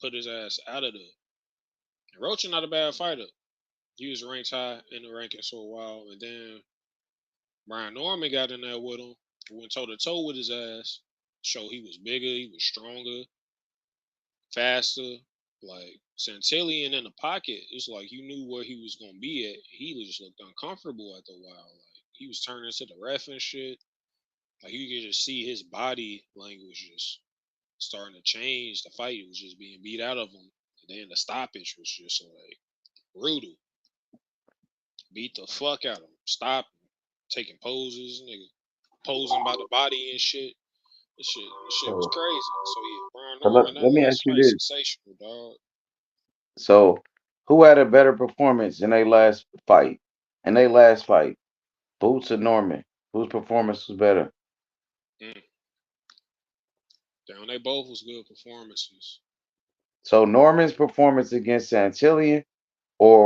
Put his ass out of there. And Rocha not a bad fighter. He was ranked high in the rankings for a while, and then Brian Norman got in there with him, went toe to toe with his ass. Show he was bigger, he was stronger, faster. Like Santillion in the pocket, it's like you knew where he was gonna be at. He just looked uncomfortable after a while. Like he was turning to the ref and shit. Like you could just see his body language just starting to change. The fight was just being beat out of him. And then the stoppage was just like brutal. Beat the fuck out of him. Stop taking poses, nigga. Posing by the body and shit. This shit was So, crazy. So yeah, Brian so let, Norman, that let me ask last you fight, this. sensational, dog. So, who had a better performance in their last fight? In their last fight, Boots or Norman? Whose performance was better? Mm. Damn, they both was good performances. So Norman's performance against Santillion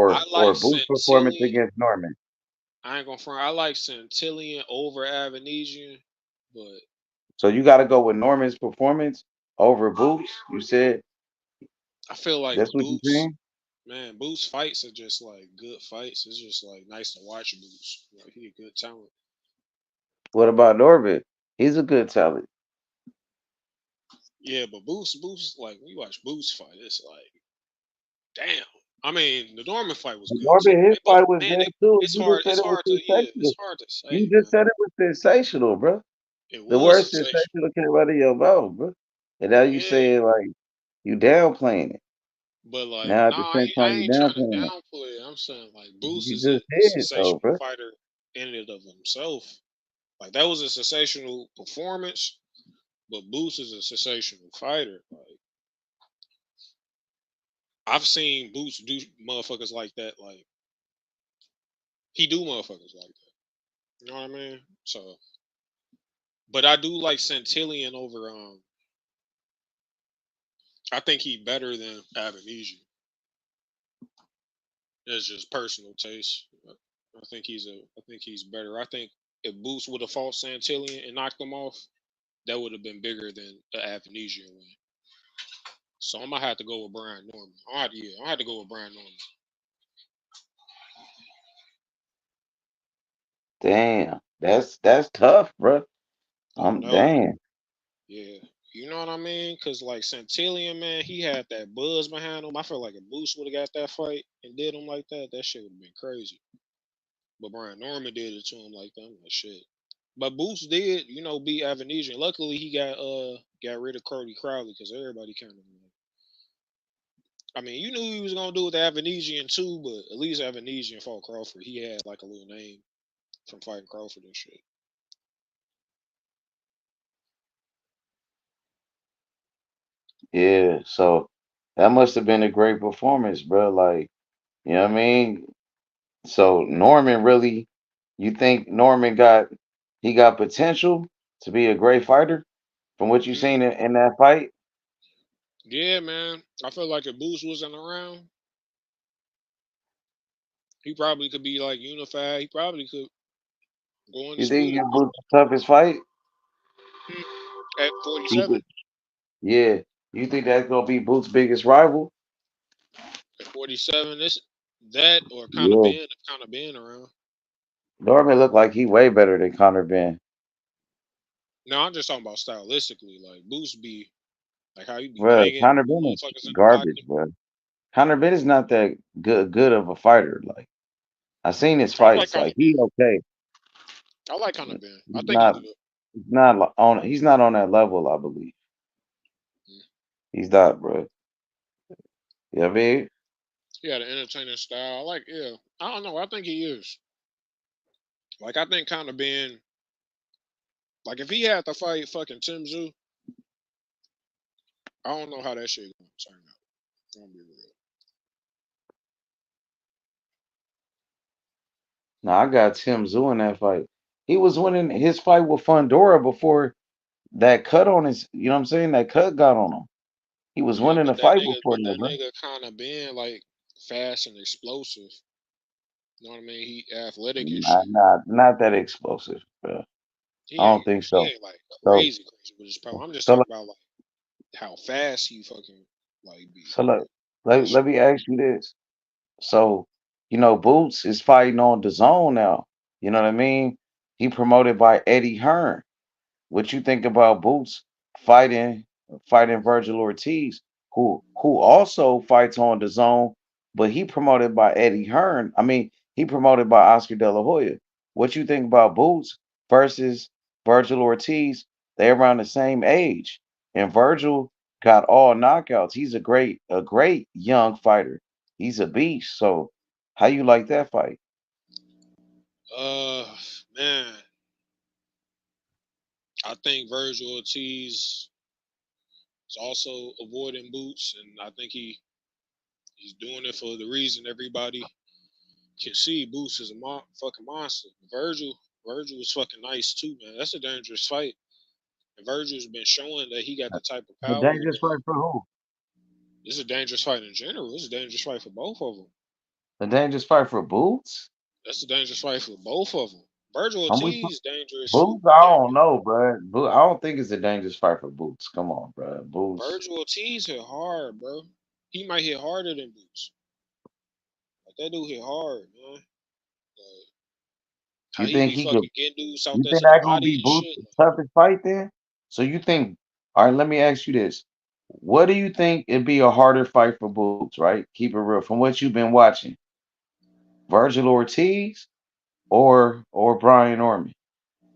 I or like Boots' performance Santillion. against Norman. I ain't gonna front. I like Santillion over Avanesian, but So you got to go with Norman's performance over Boots. You said I feel like that's what you're Boots, saying. man, Boots fights are just like good fights. It's just like nice to watch Boots. Like he a good talent. What about Norman? He's a good talent. Yeah, but Boots, like when you watch Boots fight, it's like, damn. I mean, the Norman fight was good too. Norman, his They both, fight was man. good too. It's You hard. just said It's it was hard to, yeah. sensational. It's hard to You say, just man. said it was sensational, bro. It The was word sensational. sensational came out of your mouth, bro. And now you Yeah, saying like you downplaying it. but like, Now at no, the same I time you ain't trying to downplaying it. downplay it. I'm saying like Boots You is a just did though, sensational bro. fighter in and of himself. Like that was a sensational performance, but Boots is a sensational fighter. Like I've seen Boots do motherfuckers like that. Like he do motherfuckers like that. You know what I mean? So, but I do like Santillan over. I think he better than Avenesian. It's just personal taste. I think he's better. I think if Boots would have fought Santillan and knocked him off, that would have been bigger than the Avenesian win. So I'm gonna have to go with Brian Norman. I had to go with Brian Norman. Damn, that's tough, bro. No. Damn. Yeah. You know what I mean? Because, like, Santillan, man, he had that buzz behind him. I feel like if Boots would have got that fight and did him like that shit would have been crazy. But Brian Norman did it to him like that. I'm like, shit. But Boots did, beat Avenesian. Luckily, he got rid of Cody Crowley because everybody kind of. I mean, you knew he was gonna do with the Avenesian too, but at least Avenesian fought Crawford. He had like a little name from fighting Crawford and shit. Yeah, so that must have been a great performance, bro. Like, you know what I mean? So Norman really, you think Norman got potential to be a great fighter from what you seen in that fight? Yeah, man. I feel like if Boots wasn't around, he probably could be like unified. He probably could go You think undisputed. you Boots' toughest fight? At You 47. Yeah. You think that's gonna be Boots' biggest rival? At 47, this that or Yeah. kind of being around. Norman looked like he way better than Conor Ben. No, I'm just talking about stylistically. Like Boots be like how he be Bro, banging Conor Ben is motherfuckers in the garbage, pocket. bro. Conor Ben is not that good of a fighter. Like I seen his I like fights. Conor Like he Ben. okay. I like Conor Ben. I He's think he not good. he's not on that level, I believe. He's not, bro. You know what I mean? He had an entertaining style. I don't know. I think he is. Like I think Conor Ben. Like if he had to fight fucking Tim Zoo, I don't know how that shit gonna turn out. I'm gonna be real. No, I got Tim Zoo in that fight. He was winning his fight with Fundora before that cut on his, you know what I'm saying? That cut got on him. He was Yeah, winning the but that fight nigga, before but that, that bro. nigga kind of been like fast and explosive. You know what I mean? He athletic and shit. Not that explosive, bro. I don't think He so. ain't like So, crazy with his power. I'm just so, talking about like how fast he fucking like be. so let me ask you this. So, Boots is fighting on the zone now. You know what I mean? He promoted by Eddie Hearn. What you think about Boots fighting Virgil Ortiz, who also fights on the zone, but he promoted by Eddie Hearn. I mean, he promoted by Oscar De La Hoya. What you think about Boots versus Virgil Ortiz? They around the same age, and Virgil got all knockouts. He's a great young fighter. He's a beast. So, how you like that fight? Man, I think Virgil Ortiz is also avoiding Boots, and I think he's doing it for the reason everybody can see. Boots is a fucking monster. Virgil is fucking nice too, man. That's a dangerous fight. And Virgil's been showing that he got the type of The power dangerous that fight for who? this is a dangerous fight in general. It's a dangerous fight for both of them. The dangerous fight for Boots? That's a dangerous fight for both of them. Virgil I'm with Ortiz dangerous for Boots, I damn don't near. know, bro. I don't think it's a dangerous fight for Boots. Come on, bro. Boots. Virgil Ortiz hit hard, bro. He might hit harder than Boots. Like that dude hit hard, man. Like, how You he think be he could? fucking getting dudes out You there think to the that gonna body be and Boots' shit. toughest fight then? So you think? All right, let me ask you this: what do you think it'd be a harder fight for Boots? Right? Keep it real. From what you've been watching, Virgil Ortiz or Brian Orman.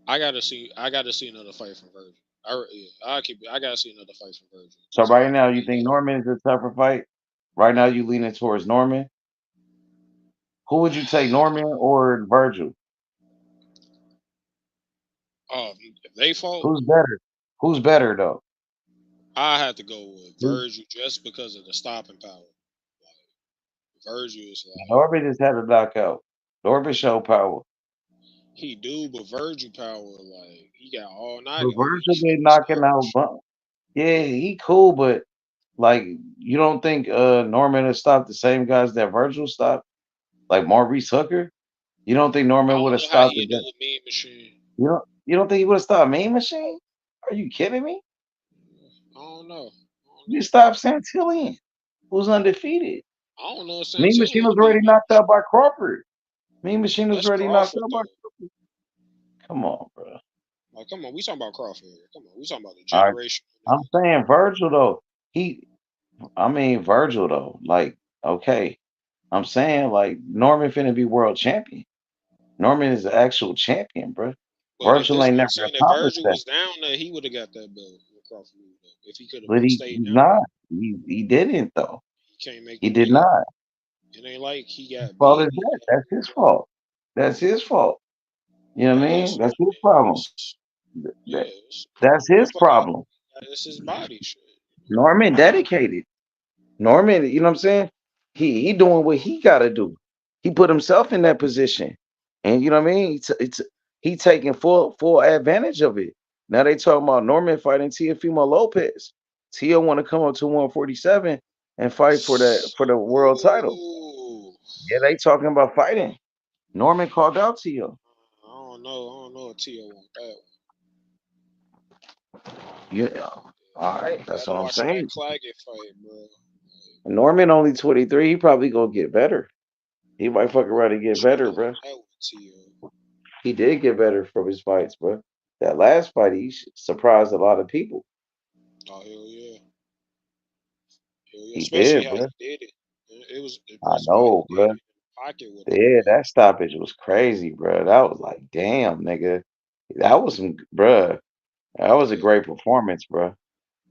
I gotta see another fight from Virgil. I gotta see another fight from Virgil So to right now, you really think Norman is a tougher fight? Right now, you leaning towards Norman. Who would you take, Norman or Virgil? if they fought, Who's better? Who's better though? I have to go with Who- Virgil just because of the stopping power. Virgil is like Norman just had a knockout. Norman showed power. He do, but Virgil power, like he got all night But on Virgil these been folks. knocking out. Yeah, he cool, but like you don't think Norman has stopped the same guys that Virgil stopped, like Maurice Hooker? You don't think I Norman don't would have know how stopped the he do guy? with Mean Machine. You don't think he would have stopped Mean Machine? Are you kidding me? I don't know. You stopped Santillian, who's undefeated. I don't know if Mean Machine Santillion was beat already Mean knocked out by Crawford. Mean Machine was That's already knocked Crawford out by though. Crawford. Come on, bro. Like, come on, we talking about Crawford. Come on, we talking about the All right. generation. I'm saying Virgil though. Virgil though. Like, okay. I'm saying like Norman finna be world champion. Norman is the actual champion, bro. But if Virgil this ain't man never saying that accomplished Virgil that, was down there, he would have got that belt with Crawford if he could have but stayed he's down there. not. He didn't though. He can't make He the did weight. not. It ain't like he Whose got fault is beat. that? That's his fault. That's his fault. You know what I mean? Yes, That's his problem. That, yes. that's his Motherfucker, problem. that's his body shit. Norman dedicated. Norman, you know what I'm saying? He doing what he got to do. He put himself in that position, and you know what I mean. He taking full advantage of it. Now they talking about Norman fighting Teofimo Lopez. Tio want to come up to 147 and fight for the world title. Ooh, Yeah, they talking about fighting. Norman called out Tio. I don't know if Tio want that one. Yeah, all right, that's Gotta what I'm watch that saying. Claggett fight, bro. Norman only 23. He probably gonna get better. He might fuck around and get better, Chilling bro. out with Tio. He did get better from his fights, bro. That last fight, he surprised a lot of people. Oh hell yeah. Hell yeah. He Especially did, how bro. he did it. It was I impressive how he know, did bro. it in the pocket with it. Yeah, that stoppage was crazy, bro. That was like, damn, nigga. That was some, bro. That was a great performance, bro.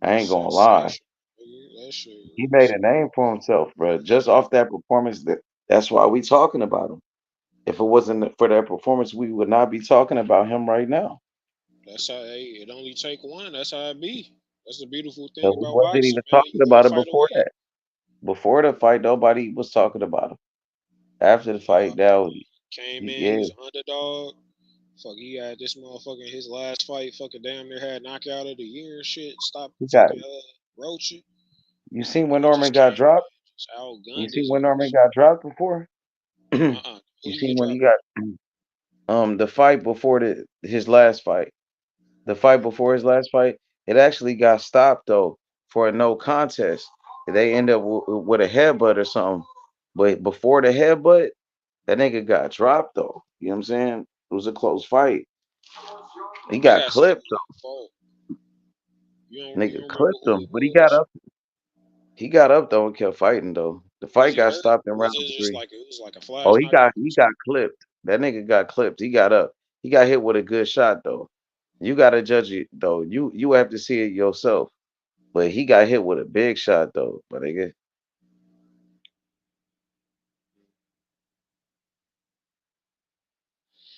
I ain't gonna lie. Sensational. Nigga. That shit He made was a name for himself, bro. Just off that performance, that's why we talking about him. If it wasn't for that performance, we would not be talking about him right now. that's how it only take one. That's how it be. That's the beautiful So thing we about wasn't boxing, even man. You talking one about it fight before away. that. Before the fight, nobody was talking about him. After the fight, now, Came in, he yeah, was an underdog. Fuck, he had this motherfucker in his last fight, fucking damn near had knockout of the year and shit. Stop he got. fucking Roach it. You seen when Nigga Norman just came got in, dropped? just You outgunned seen his when Norman ass. got dropped before? You Who he seen get when he dropped? got the fight before his last fight. The fight before his last fight, it actually got stopped though for a no contest. They end up with a headbutt or something. But before the headbutt, that nigga got dropped though. You know what I'm saying? It was a close fight. He I got gotta see clipped who though. he fought. You Nigga don't remember clipped who him, it but he got was? up. He got up though and kept fighting though. The Was fight he got hurt? stopped in Was round it just 3. like it was like a Oh, flash he knockout? got clipped. That nigga got clipped. He got up. He got hit with a good shot though. You gotta judge it though. You have to see it yourself. But he got hit with a big shot though. But nigga,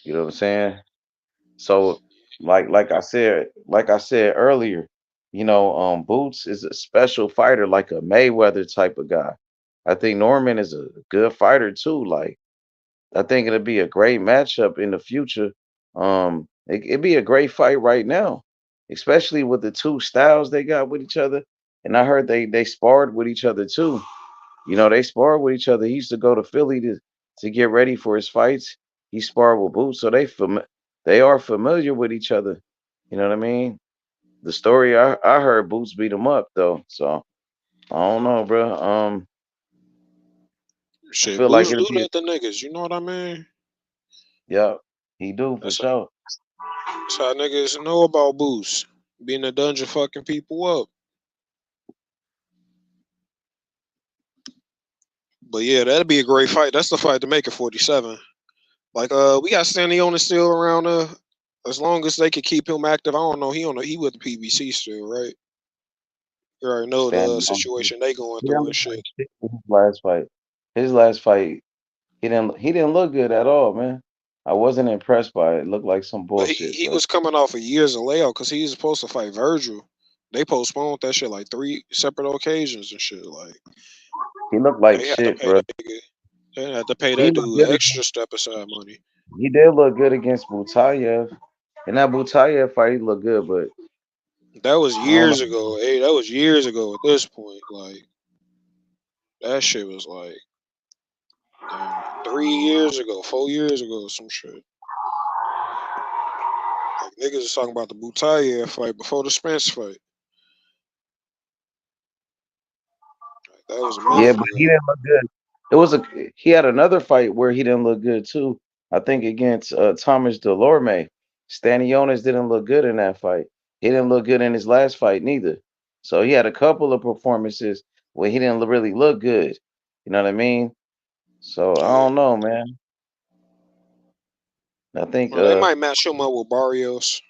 you know what I'm saying? So like I said earlier, Boots is a special fighter, like a Mayweather type of guy. I think Norman is a good fighter too. Like I think it'll be a great matchup in the future. It'd be a great fight right now, especially with the two styles they got with each other. And I heard they sparred with each other too. They sparred with each other. He used to go to Philly to get ready for his fights. He sparred with Boots, so they are familiar with each other. You know what I mean? The story I heard, Boots beat him up though. So I don't know, bro. I Shit, feel like Boots it'll do be that to niggas. You know what I mean? yeah, he do for sure. That's how niggas know about Boots. Being a dungeon fucking people up. But yeah, that'd be a great fight. That's the fight to make it 47. Like we got Stanley still around as long as they could keep him active. I don't know. He with the PBC still, right? You already know the Standing on. situation they going He through didn't and look shit. like shit in his last fight. His last fight, he didn't look good at all, man. I wasn't impressed by it. It looked like some But bullshit, he bro. was coming off of years of layout because he was supposed to fight Virgil. They postponed that shit like 3 separate occasions and shit. Like He looked like they had to shit, pay bro. that nigga. They had to pay He that looked dude good. extra step aside money. He did look good against Butayev. In that Butayev fight, he looked good, but That was I don't years know. ago. Hey, that was years ago. At this point, like that shit was like damn 3 years ago, 4 years ago, some shit. Like niggas was talking about the Butayev fight before the Spence fight. Like, that was a Yeah, minute but he ago. didn't look good. He had another fight where he didn't look good too. I think against Thomas Delorme. Stanionis didn't look good in that fight. He didn't look good in his last fight neither. So he had a couple of performances where he didn't really look good. You know what I mean? So I Yeah. don't know, man. I think Well, they might match him up with Barrios.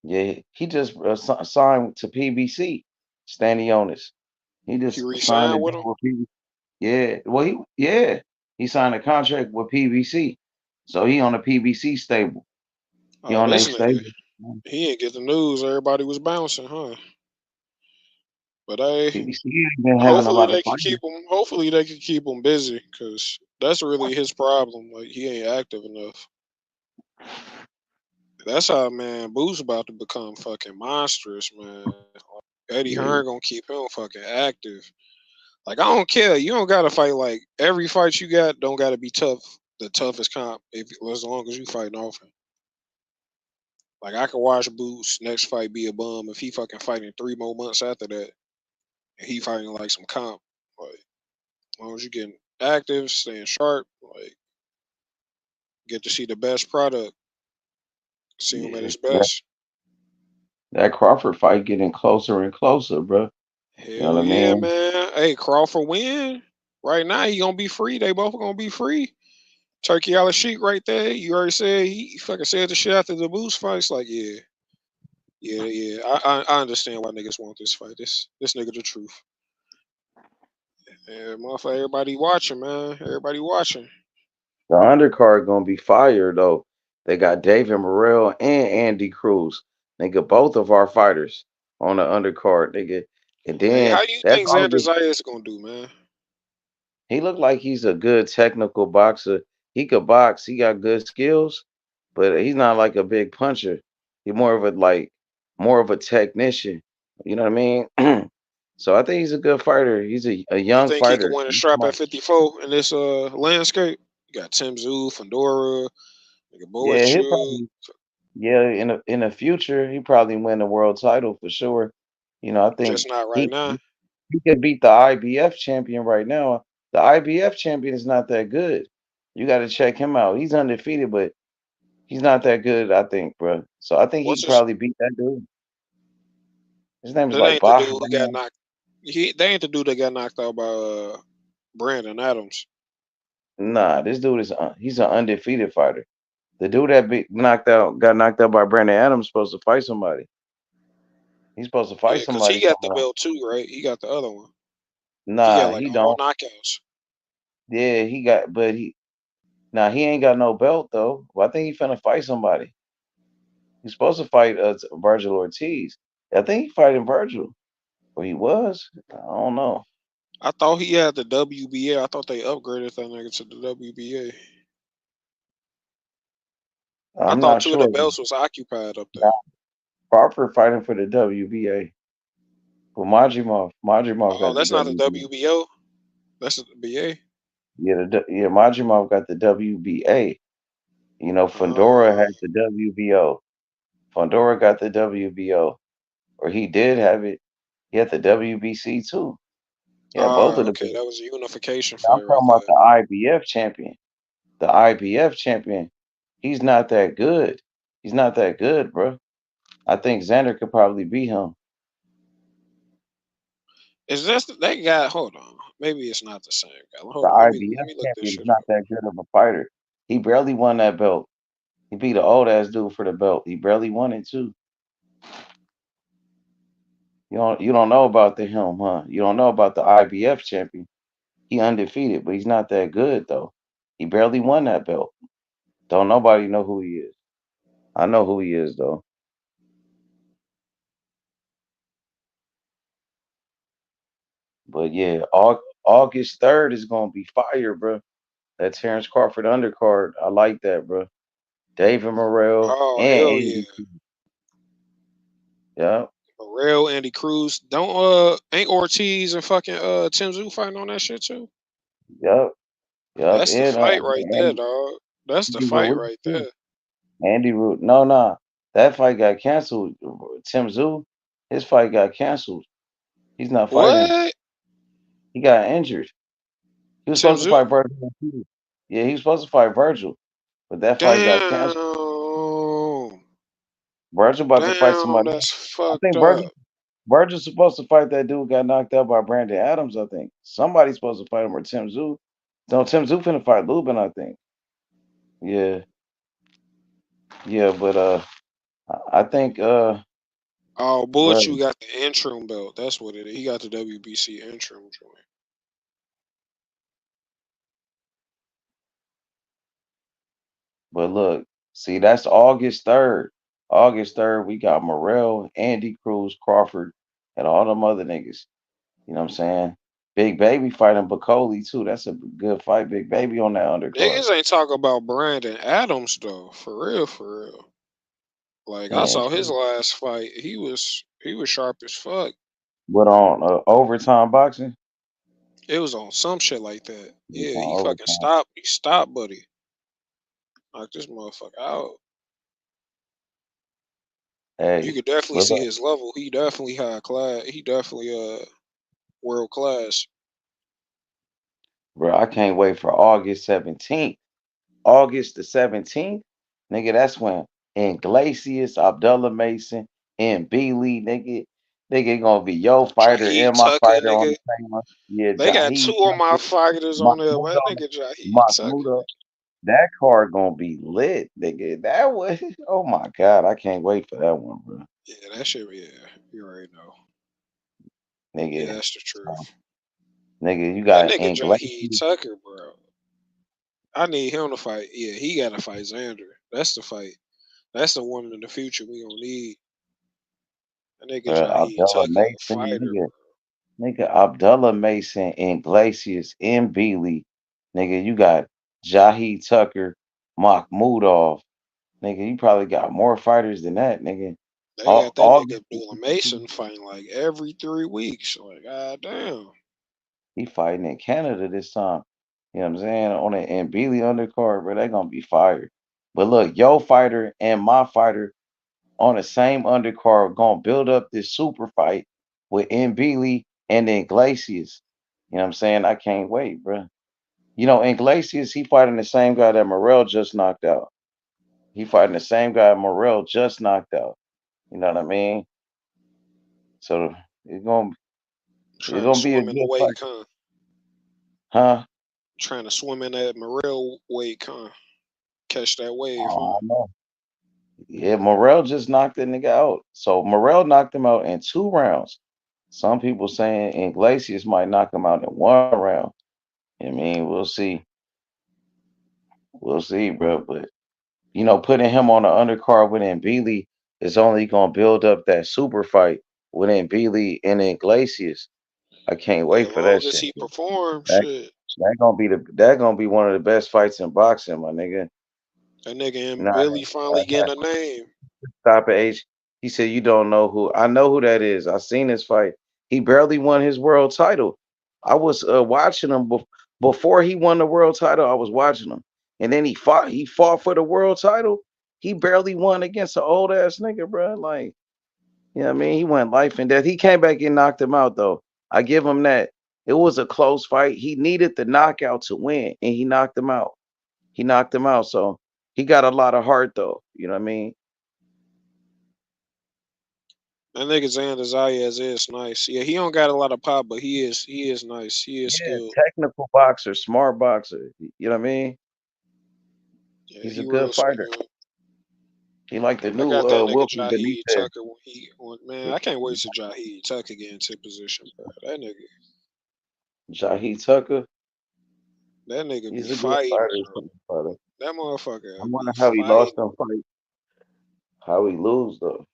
yeah, he just signed to PBC. Stanionis. He He just signed a re-signed with deal him. with PBC. Yeah, well, he signed a contract with PBC, so he on the PBC stable. He Oh, on their this nigga, stable. he ain't get the news. Everybody was bouncing, huh? But hey, PBC ain't been having a hopefully lot of they can fighters. keep him. Hopefully they can keep him busy, cause that's really his problem. Like he ain't active enough. That's how man Boo's about to become fucking monstrous, man. Eddie Yeah, Hearn gonna keep him fucking active. Like I don't care. You don't gotta fight like every fight you got. Don't gotta be tough. The toughest comp, if as long as you fighting often. Like I could watch Boo's next fight be a bum if he fucking fighting 3 more months after that. And he fighting like some comp. Like as long as you getting active, staying sharp, like get to see the best product, see him at yeah. his best. That Crawford fight getting closer and closer, bro. You know Hell what I yeah, mean? man. Hey, Crawford win. Right now he gonna be free. They both gonna be free. Turkey Al Sheik right there. You already said he fucking said the shit after the Boost fights. Like, yeah, yeah, yeah. I understand why niggas want this fight. This nigga the truth. Yeah, motherfucker, everybody watching, man. Everybody watching. The undercard gonna be fire though. They got David Morrell and Andy Cruz. Nigga, both of our fighters on the undercard, nigga. And Hey, how then do you that's think Xander August. Zayas gonna do, man? He looked like he's a good technical boxer. He could box. He got good skills, but he's not like a big puncher. He's more of a technician. You know what I mean? So I think he's a good fighter. He's a You young think he could fighter. win a strap at 54 in this landscape? You got Tim Tszyu, Fedora, nigga Yeah, he'll Boachuk. probably in the future he probably win the world title for sure. You know, I think Just not right he now. he could beat the IBF champion right now. The IBF champion is not that good. You got to check him out. He's undefeated, but he's not that good, I think, bro. So I think he What's could his? probably beat that dude. His name is That like ain't the dude who got Bahram. knocked. They ain't the dude that got knocked out by Brandon Adams. Nah, this dude is he's an undefeated fighter. The dude that got knocked out by Brandon Adams supposed to fight somebody. He's supposed to fight Yeah, cause he somebody got the coming up. belt too, right? He got the other one. He got Nah, like he all don't. knockouts. Yeah, he got, but he ain't got no belt though. Well, I think he finna fight somebody. He's supposed to fight Virgil Ortiz. I think he fighting Virgil, or he was. I don't know. I thought he had the WBA. I thought they upgraded that nigga to the WBA. I I'm thought not two of the sure. belts was occupied up Now, there. Crawford fighting for the WBA. Well, Majimov Oh, got the that's not the WBA. WBO. That's the BA. Yeah, Majimov got the WBA. You know, Fedora Uh, has the WBO. Fedora got the WBO, or he did have it. He had the WBC too. Yeah, both of the. okay, that was a unification I'm fight right talking about there. the IBF champion. The IBF champion. He's not that good. He's not that good, bro. I think Xander could probably beat him. Is this they got? Hold on, maybe it's not the same guy. The Hold on, let IBF me look this champion is shit not up. that good of a fighter. He barely won that belt. He beat an old ass dude for the belt. He barely won it too. You don't know about the him, huh? You don't know about the IBF champion. He undefeated, but he's not that good though. He barely won that belt. Don't nobody know who he is. I know who he is though. But yeah, August 3rd is gonna be fire, bro. That Terence Crawford undercard, I like that, bro. David Morrell Oh and hell yeah, Andy. Yeah. Morrell, Andy Cruz. Don't ain't Ortiz and fucking Tim Zoo fighting on that shit too? Yep. Yep. That's the And fight right there, Andy, dog. That's the Andy fight Ruiz right too. there. Andy Ruiz. No, no. That fight got canceled. Tim Zoo, his fight got canceled. He's not fighting. What? He got injured. He was Tim supposed to fight Zoo? Virgil. Yeah, he was supposed to fight Virgil, but that fight got canceled. Damn. Virgil about to fight Damn, somebody. that's I fucked think up. Virgil's supposed to fight that dude got knocked out by Brandon Adams. I think somebody's supposed to fight him or Tim Zoo. No, Tim Zoo finna fight Lubin. I think. Yeah, yeah, but I think Oh, bro. Butch, you got the interim belt. That's what it is. He got the WBC interim joint. But look, see, that's August 3rd. August 3rd, we got Morrell, Andy Cruz, Crawford, and all them other niggas. You know what I'm saying? Big Baby fighting Bacoli too. That's a good fight. Big Baby on that undercard. Niggas ain't talking about Brandon Adams though. For real, for real. Like I Man, saw his last fight. He was sharp as fuck. but on overtime boxing, It was on some shit like that. it's Yeah, on he fucking overtime. stopped. He stopped, buddy. Knocked this motherfucker out. You Hey, could definitely but see look, his level. He definitely high class. He definitely world class. bro, I can't wait for August 17th. August the 17th, nigga, that's when Iglesias, Abdullah Mason, and Beasley, nigga gonna be your fighter Jaheed and my Tucker, fighter on nigga. the same one. Yeah, They got two Jaheed of my Tucker, fighters on there. Mahmoud That nigga Jaheed Tucker. Mahmoud. That card gonna be lit, nigga. That was oh my god, I can't wait for that one, bro. Yeah, that shit. Yeah, you already know. Yeah, Nigga, that's the truth. nigga, you That got nigga Jaheed Iglesias, Tucker, bro. I need him to fight. Yeah, he got to fight Xander. That's the fight. That's the one in the future we gonna need. That nigga Jaheed Abdullah Tucker, a Mason, fighter, nigga, Abdullah Mason, Iglesias, and Beasley. Nigga, you got Jaheed Tucker, Mahmoudov. Nigga, you probably got more fighters than that, nigga. They got that All nigga Abdullah Mason fighting like every 3 weeks. Like, god damn. he fighting in Canada this time. You know what I'm saying? On an and Beasley undercard, bro, they gonna be fired. But look, your fighter and my fighter on the same undercard gonna build up this super fight with Mbili and Iglesias. You know what I'm saying? I can't wait, bro. You know, Iglesias, he fighting the same guy that Morrell just knocked out. He fighting the same guy Morrell just knocked out. You know what I mean? So it's Trying to gonna be a swim in the good wake, fight, huh? huh? Trying to swim in that Morel wake, huh? Catch that wave, huh? Oh, I know. Yeah, Morrell just knocked that nigga out. So Morrell knocked him out in 2 rounds. Some people saying Iglesias might knock him out in 1 round. I mean, we'll see. We'll see, bro. But you know, putting him on the undercard with Mbili is only gonna build up that super fight with Mbili and Iglesias. I can't As wait for long that as shit. he performs, That shit. that gonna be one of the best fights in boxing, my nigga. That nigga You and know, Billy finally getting a name. stop at H. He said, "You don't know who? I know who that is. I seen his fight. He barely won his world title. I was watching him before he won the world title. I was watching him, and then he fought. He fought for the world title. He barely won against an old ass nigga, bro. Like, you know what I mean? He went life and death. He came back and knocked him out, though. I give him that. It was a close fight. He needed the knockout to win, and he knocked him out. He knocked him out. So he got a lot of heart, though. You know what I mean? That nigga Xander Zayas is nice. Yeah, he don't got a lot of pop, but he is nice. He is Yeah, skilled. technical boxer, smart boxer. You know what I mean? Yeah, He's a he good real fighter. skilled. He like the I new got that nigga Wilkie Jaheed Benitez. Tucker man, I can't wait to Jaheed Tucker get into position, bro. Jaheed Tucker. That nigga be He's a good fighting, fighter. bro. Fighter. That I motherfucker wonder be how he lost fighting. them fight. How he lose though?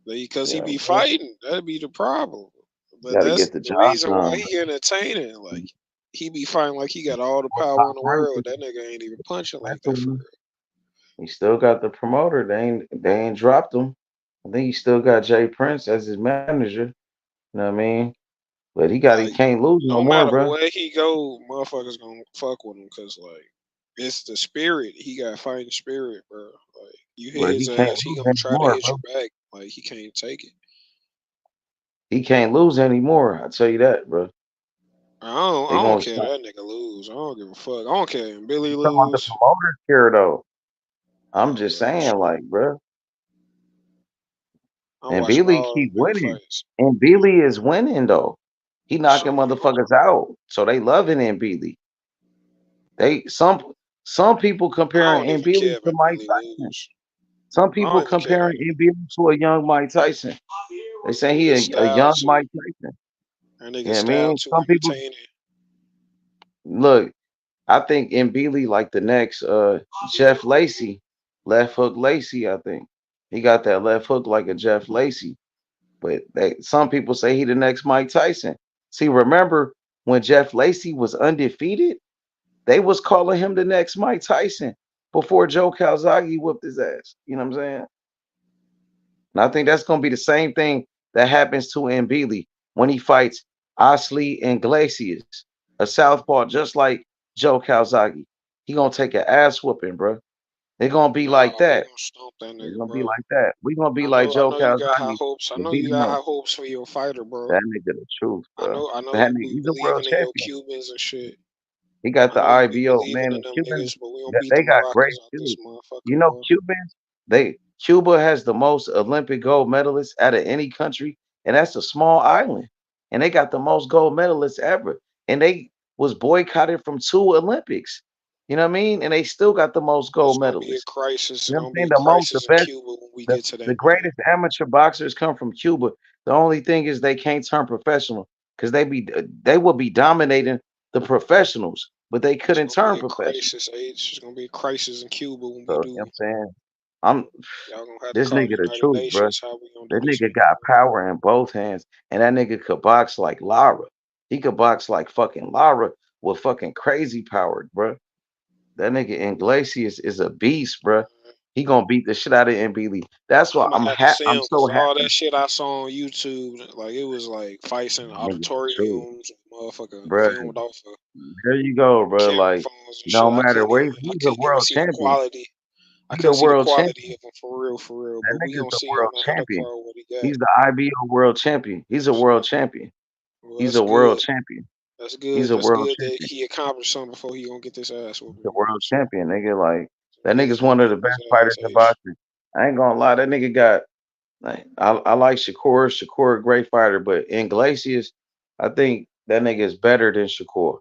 Because he Yeah, be fighting. That'd be the problem. But got to that's get the the job reason why done. he entertaining. Like he be fighting like he got all the power in the world. That nigga ain't even punching like that for real. He still got the promoter. They ain't dropped him. I think he still got Jay Prince as his manager. You know what I mean? But he can't lose no No more, matter bro. where he go, motherfuckers gonna fuck with him because like it's the spirit. He got fighting spirit, bro. Like you hit But his he can't ass, he lose gonna try to anymore, hit bro. you back. Like he can't take it. He can't lose anymore. I tell you that, bro. I They don't gonna care stop. that nigga lose. I don't give a fuck. I don't care if Billy You talking about the lose. promoter care though? I'm just saying, like, bro. I'm And watching Billy all keep them nigga winning. fights. And Billy is winning though. He knocking So motherfuckers out. So they loving in Billy. They some people I comparing don't even Billy care to if Mike Billy Tyson. lose. Some I people don't even care. comparing Billy to a young Mike Tyson. They say he His a style young too. Mike Tyson. That You nigga know what I style mean? too Some people entertaining. look. I think Billy like the next Jeff Lacey, left hook Lacey. I think he got that left hook like a Jeff Lacey. But some people say he the next Mike Tyson. See, remember when Jeff Lacey was undefeated? They was calling him the next Mike Tyson before Joe Calzaghe whooped his ass. You know what I'm saying? And I think that's gonna be the same thing that happens to Mbili when he fights Osley and Glacius, a southpaw just like Joe Calzaghe. He gonna take an ass whooping, bro. They're gonna be Nah, like we that. gonna stomp that They're nigga, gonna be bro. like that. We gonna be I like know, I Joe know you got high Calzaghe hopes. I to know beat you him got up. high hopes for your fighter, bro. That nigga the truth, bro. I know That you nigga, be he's a world believing in your champion. Cubans and shit. He got I the know you be IBO, believing man. in The them Cubans, niggas, but we don't beat they the got great Moroccans out this shoes. motherfucker, You know, bro. Cuba has the most Olympic gold medalists out of any country, and that's a small island. And they got the most gold medalists ever. And they was boycotted from 2 Olympics. You know what I mean? And they still got the most It's gold gonna be a medalists. crisis. It's You know what I'm gonna be saying? a The crisis in best, Cuba when we the, get to the that point. greatest amateur boxers come from Cuba. The only thing is they can't turn professional because they will be dominating the professionals, but they It's couldn't gonna be turn a professional. crisis, H. It's gonna be a crisis in Cuba when So we you know what do. I'm saying? I'm Y'all gonna have to this call the nigga the United truth, bro. Nations. How we gonna That do this nigga nigga, got bro? power in both hands, and that nigga could box like Lara. He could box like fucking Lara with fucking crazy power, bro. That nigga Iglesias is a beast, bro. He gonna beat the shit out of Mbili. That's why I'm gonna have to see I'm him because so all happy. that shit I saw on YouTube, like it was like fights in Nigga, true, auditoriums, motherfucker bro. filmed off of There you go, bro. camera Like phones and no shit. matter where I he's a couldn't even world see the champion. quality. I He's a couldn't see the world quality champion. of him for real. That But we nigga's gonna a see on world that champion. undercard what he got. He's the IBO world champion. He's a world champion. Well, He's that's a world good. champion. That's He's good. a That's world good that champion. he accomplished something before he gonna get this ass He's whooping. a You know what world I'm saying? champion, nigga. Like So that niggas nigga's gonna one of beat the him his best fighters ass, in H. boxing. I ain't gonna lie, that nigga got like I like Shakur. Shakur, a great fighter, but Iglesias, I think that nigga is better than Shakur.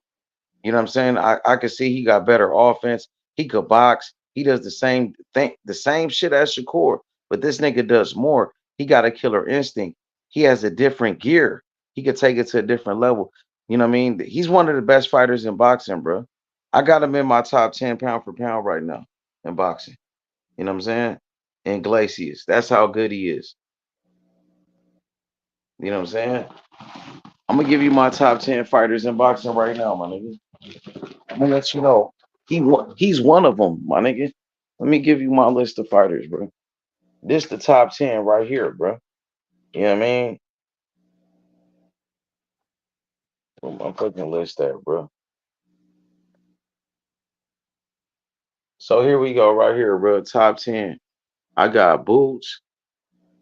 You know what I'm saying? I could see he got better offense. He could box. He does the same thing, the same shit as Shakur, but this nigga does more. He got a killer instinct. He has a different gear. He could take it to a different level. You know what I mean? He's one of the best fighters in boxing, bro. I got him in my top 10 pound for pound right now in boxing. You know what I'm saying? Iglesias. That's how good he is. You know what I'm saying? I'm gonna give you my top 10 fighters in boxing right now, my nigga. I'm gonna let you know. He's one of them, my nigga. Let me give you my list of fighters, bro. This the top 10 right here, bro. You know what I mean? Where my fucking list at, bro. So here we go, right here, bro. Top 10. I got Boots,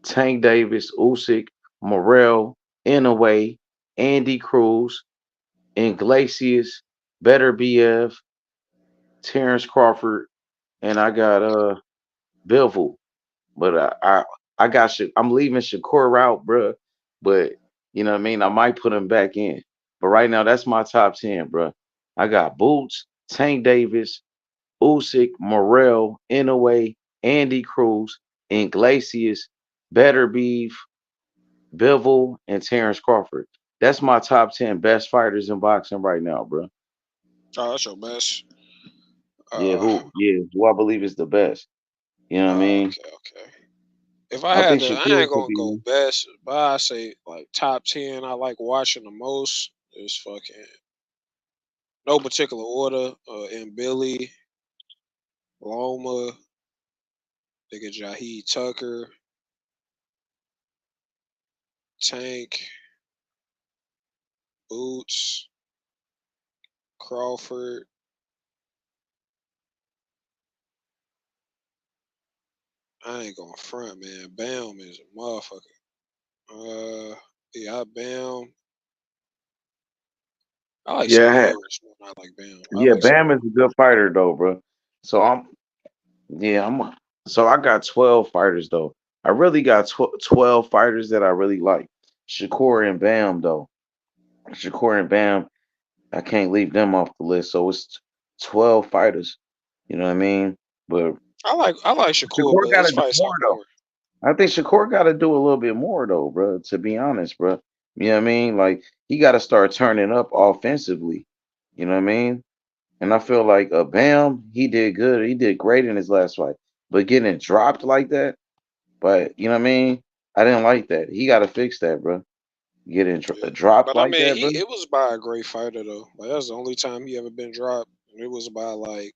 Tank Davis, Usyk, Morrell, Inouye, Andy Cruz, Iglesias, Better BF, Terence Crawford, and I got Bivol. But I got I'm leaving Shakur out, bro. But you know what I mean? I might put him back in. But right now, that's my top 10, bro. I got Boots, Tank Davis, Usyk, Morrell, Inouye, Andy Cruz, Iglesias, Better Beef, Bivol, and Terence Crawford. That's my top 10 best fighters in boxing right now, bro. Oh, that's your best. Yeah, who I believe is the best. You know what I mean? Okay. If I I had think to, I Shakur ain't could gonna go be. best, but I say like top 10. I like watching the most is fucking No particular order. And Billy, Loma, nigga Jaheed Tucker, Tank, Boots, Crawford. I ain't gonna front, man. Bam is a motherfucker. Yeah, Bam. I like some Yeah, Harris more than I like Bam. I yeah. like some Bam is a good fighter though, bro. So so I got 12 fighters though. I really got 12 fighters that I really like. Shakur and Bam though. Shakur and Bam, I can't leave them off the list. So it's 12 fighters. You know what I mean? But I like Shakur, Shakur but got his to do fights more off though. more. I think Shakur got to do a little bit more though, bro. To be honest, bro. You know what I mean? Like he got to start turning up offensively. You know what I mean? And I feel like Bam, he did good. He did great in his last fight. But getting dropped like that, but you know what I mean? I didn't like that. He got to fix that, bro. Getting dropped But I like mean, that, bro. it was by a great fighter though. Like that's the only time he ever been dropped. And it was by like,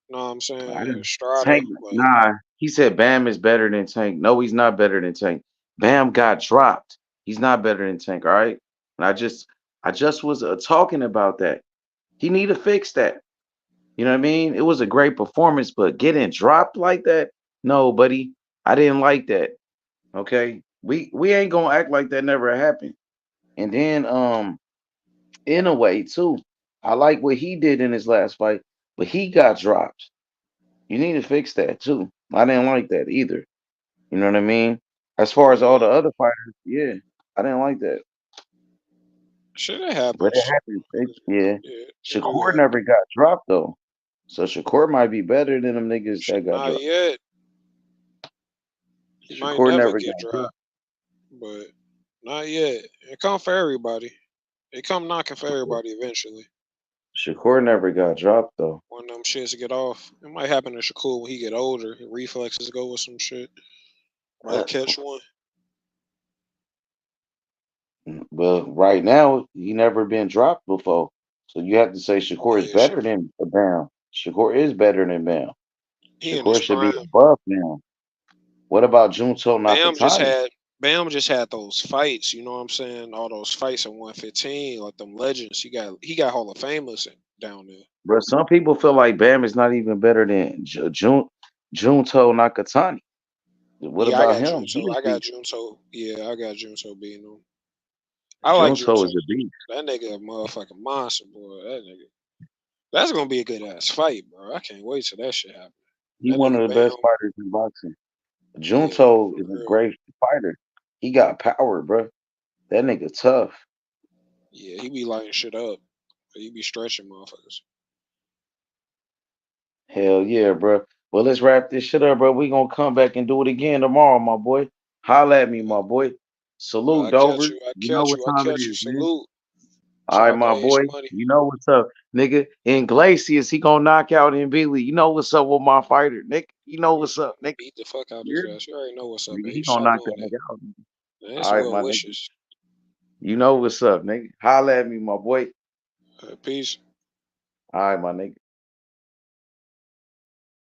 you know what I'm I saying, didn't. Strada. Tank, Like nah. He said Bam is better than Tank. No, he's not better than Tank. Bam got dropped. He's not better than Tank. All right. And I just was talking about that. He need to fix that. You know what I mean? It was a great performance, but getting dropped like that, no, buddy. I didn't like that. Okay, we ain't gonna act like that never happened. And then in a way too, I like what he did in his last fight, but he got dropped. You need to fix that too. I didn't like that either. You know what I mean? As far as all the other fighters, yeah, I didn't like that. shit, it But it happens. happened. Yeah. Yeah, it do Shakur happen. never got dropped though. So Shakur might be better than them niggas that Shit, got not dropped. yet. He might Shakur never never get got dropped. dropped, but not yet. It come for everybody. It come knocking for everybody eventually. Shakur never got dropped though. One of them shits get off. It might happen to Shakur when he get older. His reflexes go with some shit. Might catch one. But right now, he never been dropped before. So you have to say Shakur is Yeah, better than Bam. Shakur is better than Bam. he in his Shakur should be prime. above Bam. What about Junto Nakatani? Bam just had those fights, you know what I'm saying? All those fights at 115, like them legends. He got Hall of Famers down there. But some people feel like Bam is not even better than Junto Nakatani. What Yeah, I about got him? He Junto. is I got beast. Junto. Yeah, I got Junto beating him. I like Junto Junto. is a beast. That nigga a motherfucking monster, boy. That nigga. That's gonna be a good ass fight, bro. I can't wait till that shit happen. He That one nigga of the Bam. best fighters in boxing. Yeah, Junto for is a real. great fighter. He got power, bro. That nigga tough. Yeah, he be lighting shit up. He be stretching motherfuckers. Hell yeah, bro. Well, let's wrap this shit up, bro. We gonna come back and do it again tomorrow, my boy. Holla at me, my boy. Salute, I catch Dover. you. I You know catch what you. I time it catch you. is, man. Salute. All right, Chop my that H boy. money. You know what's up, nigga. Iglesias, he gonna knock out in Billy. You know what's up with my fighter, nigga. You know what's up, nigga. Beat the fuck out his Yeah. ass. You already know what's up, Nigga, he baby. gonna Stop knock doing that that. nigga out. Man, it's All right, well my nigga. wishes. You know what's up, nigga. Holla at me, my boy. Peace. All right, my nigga.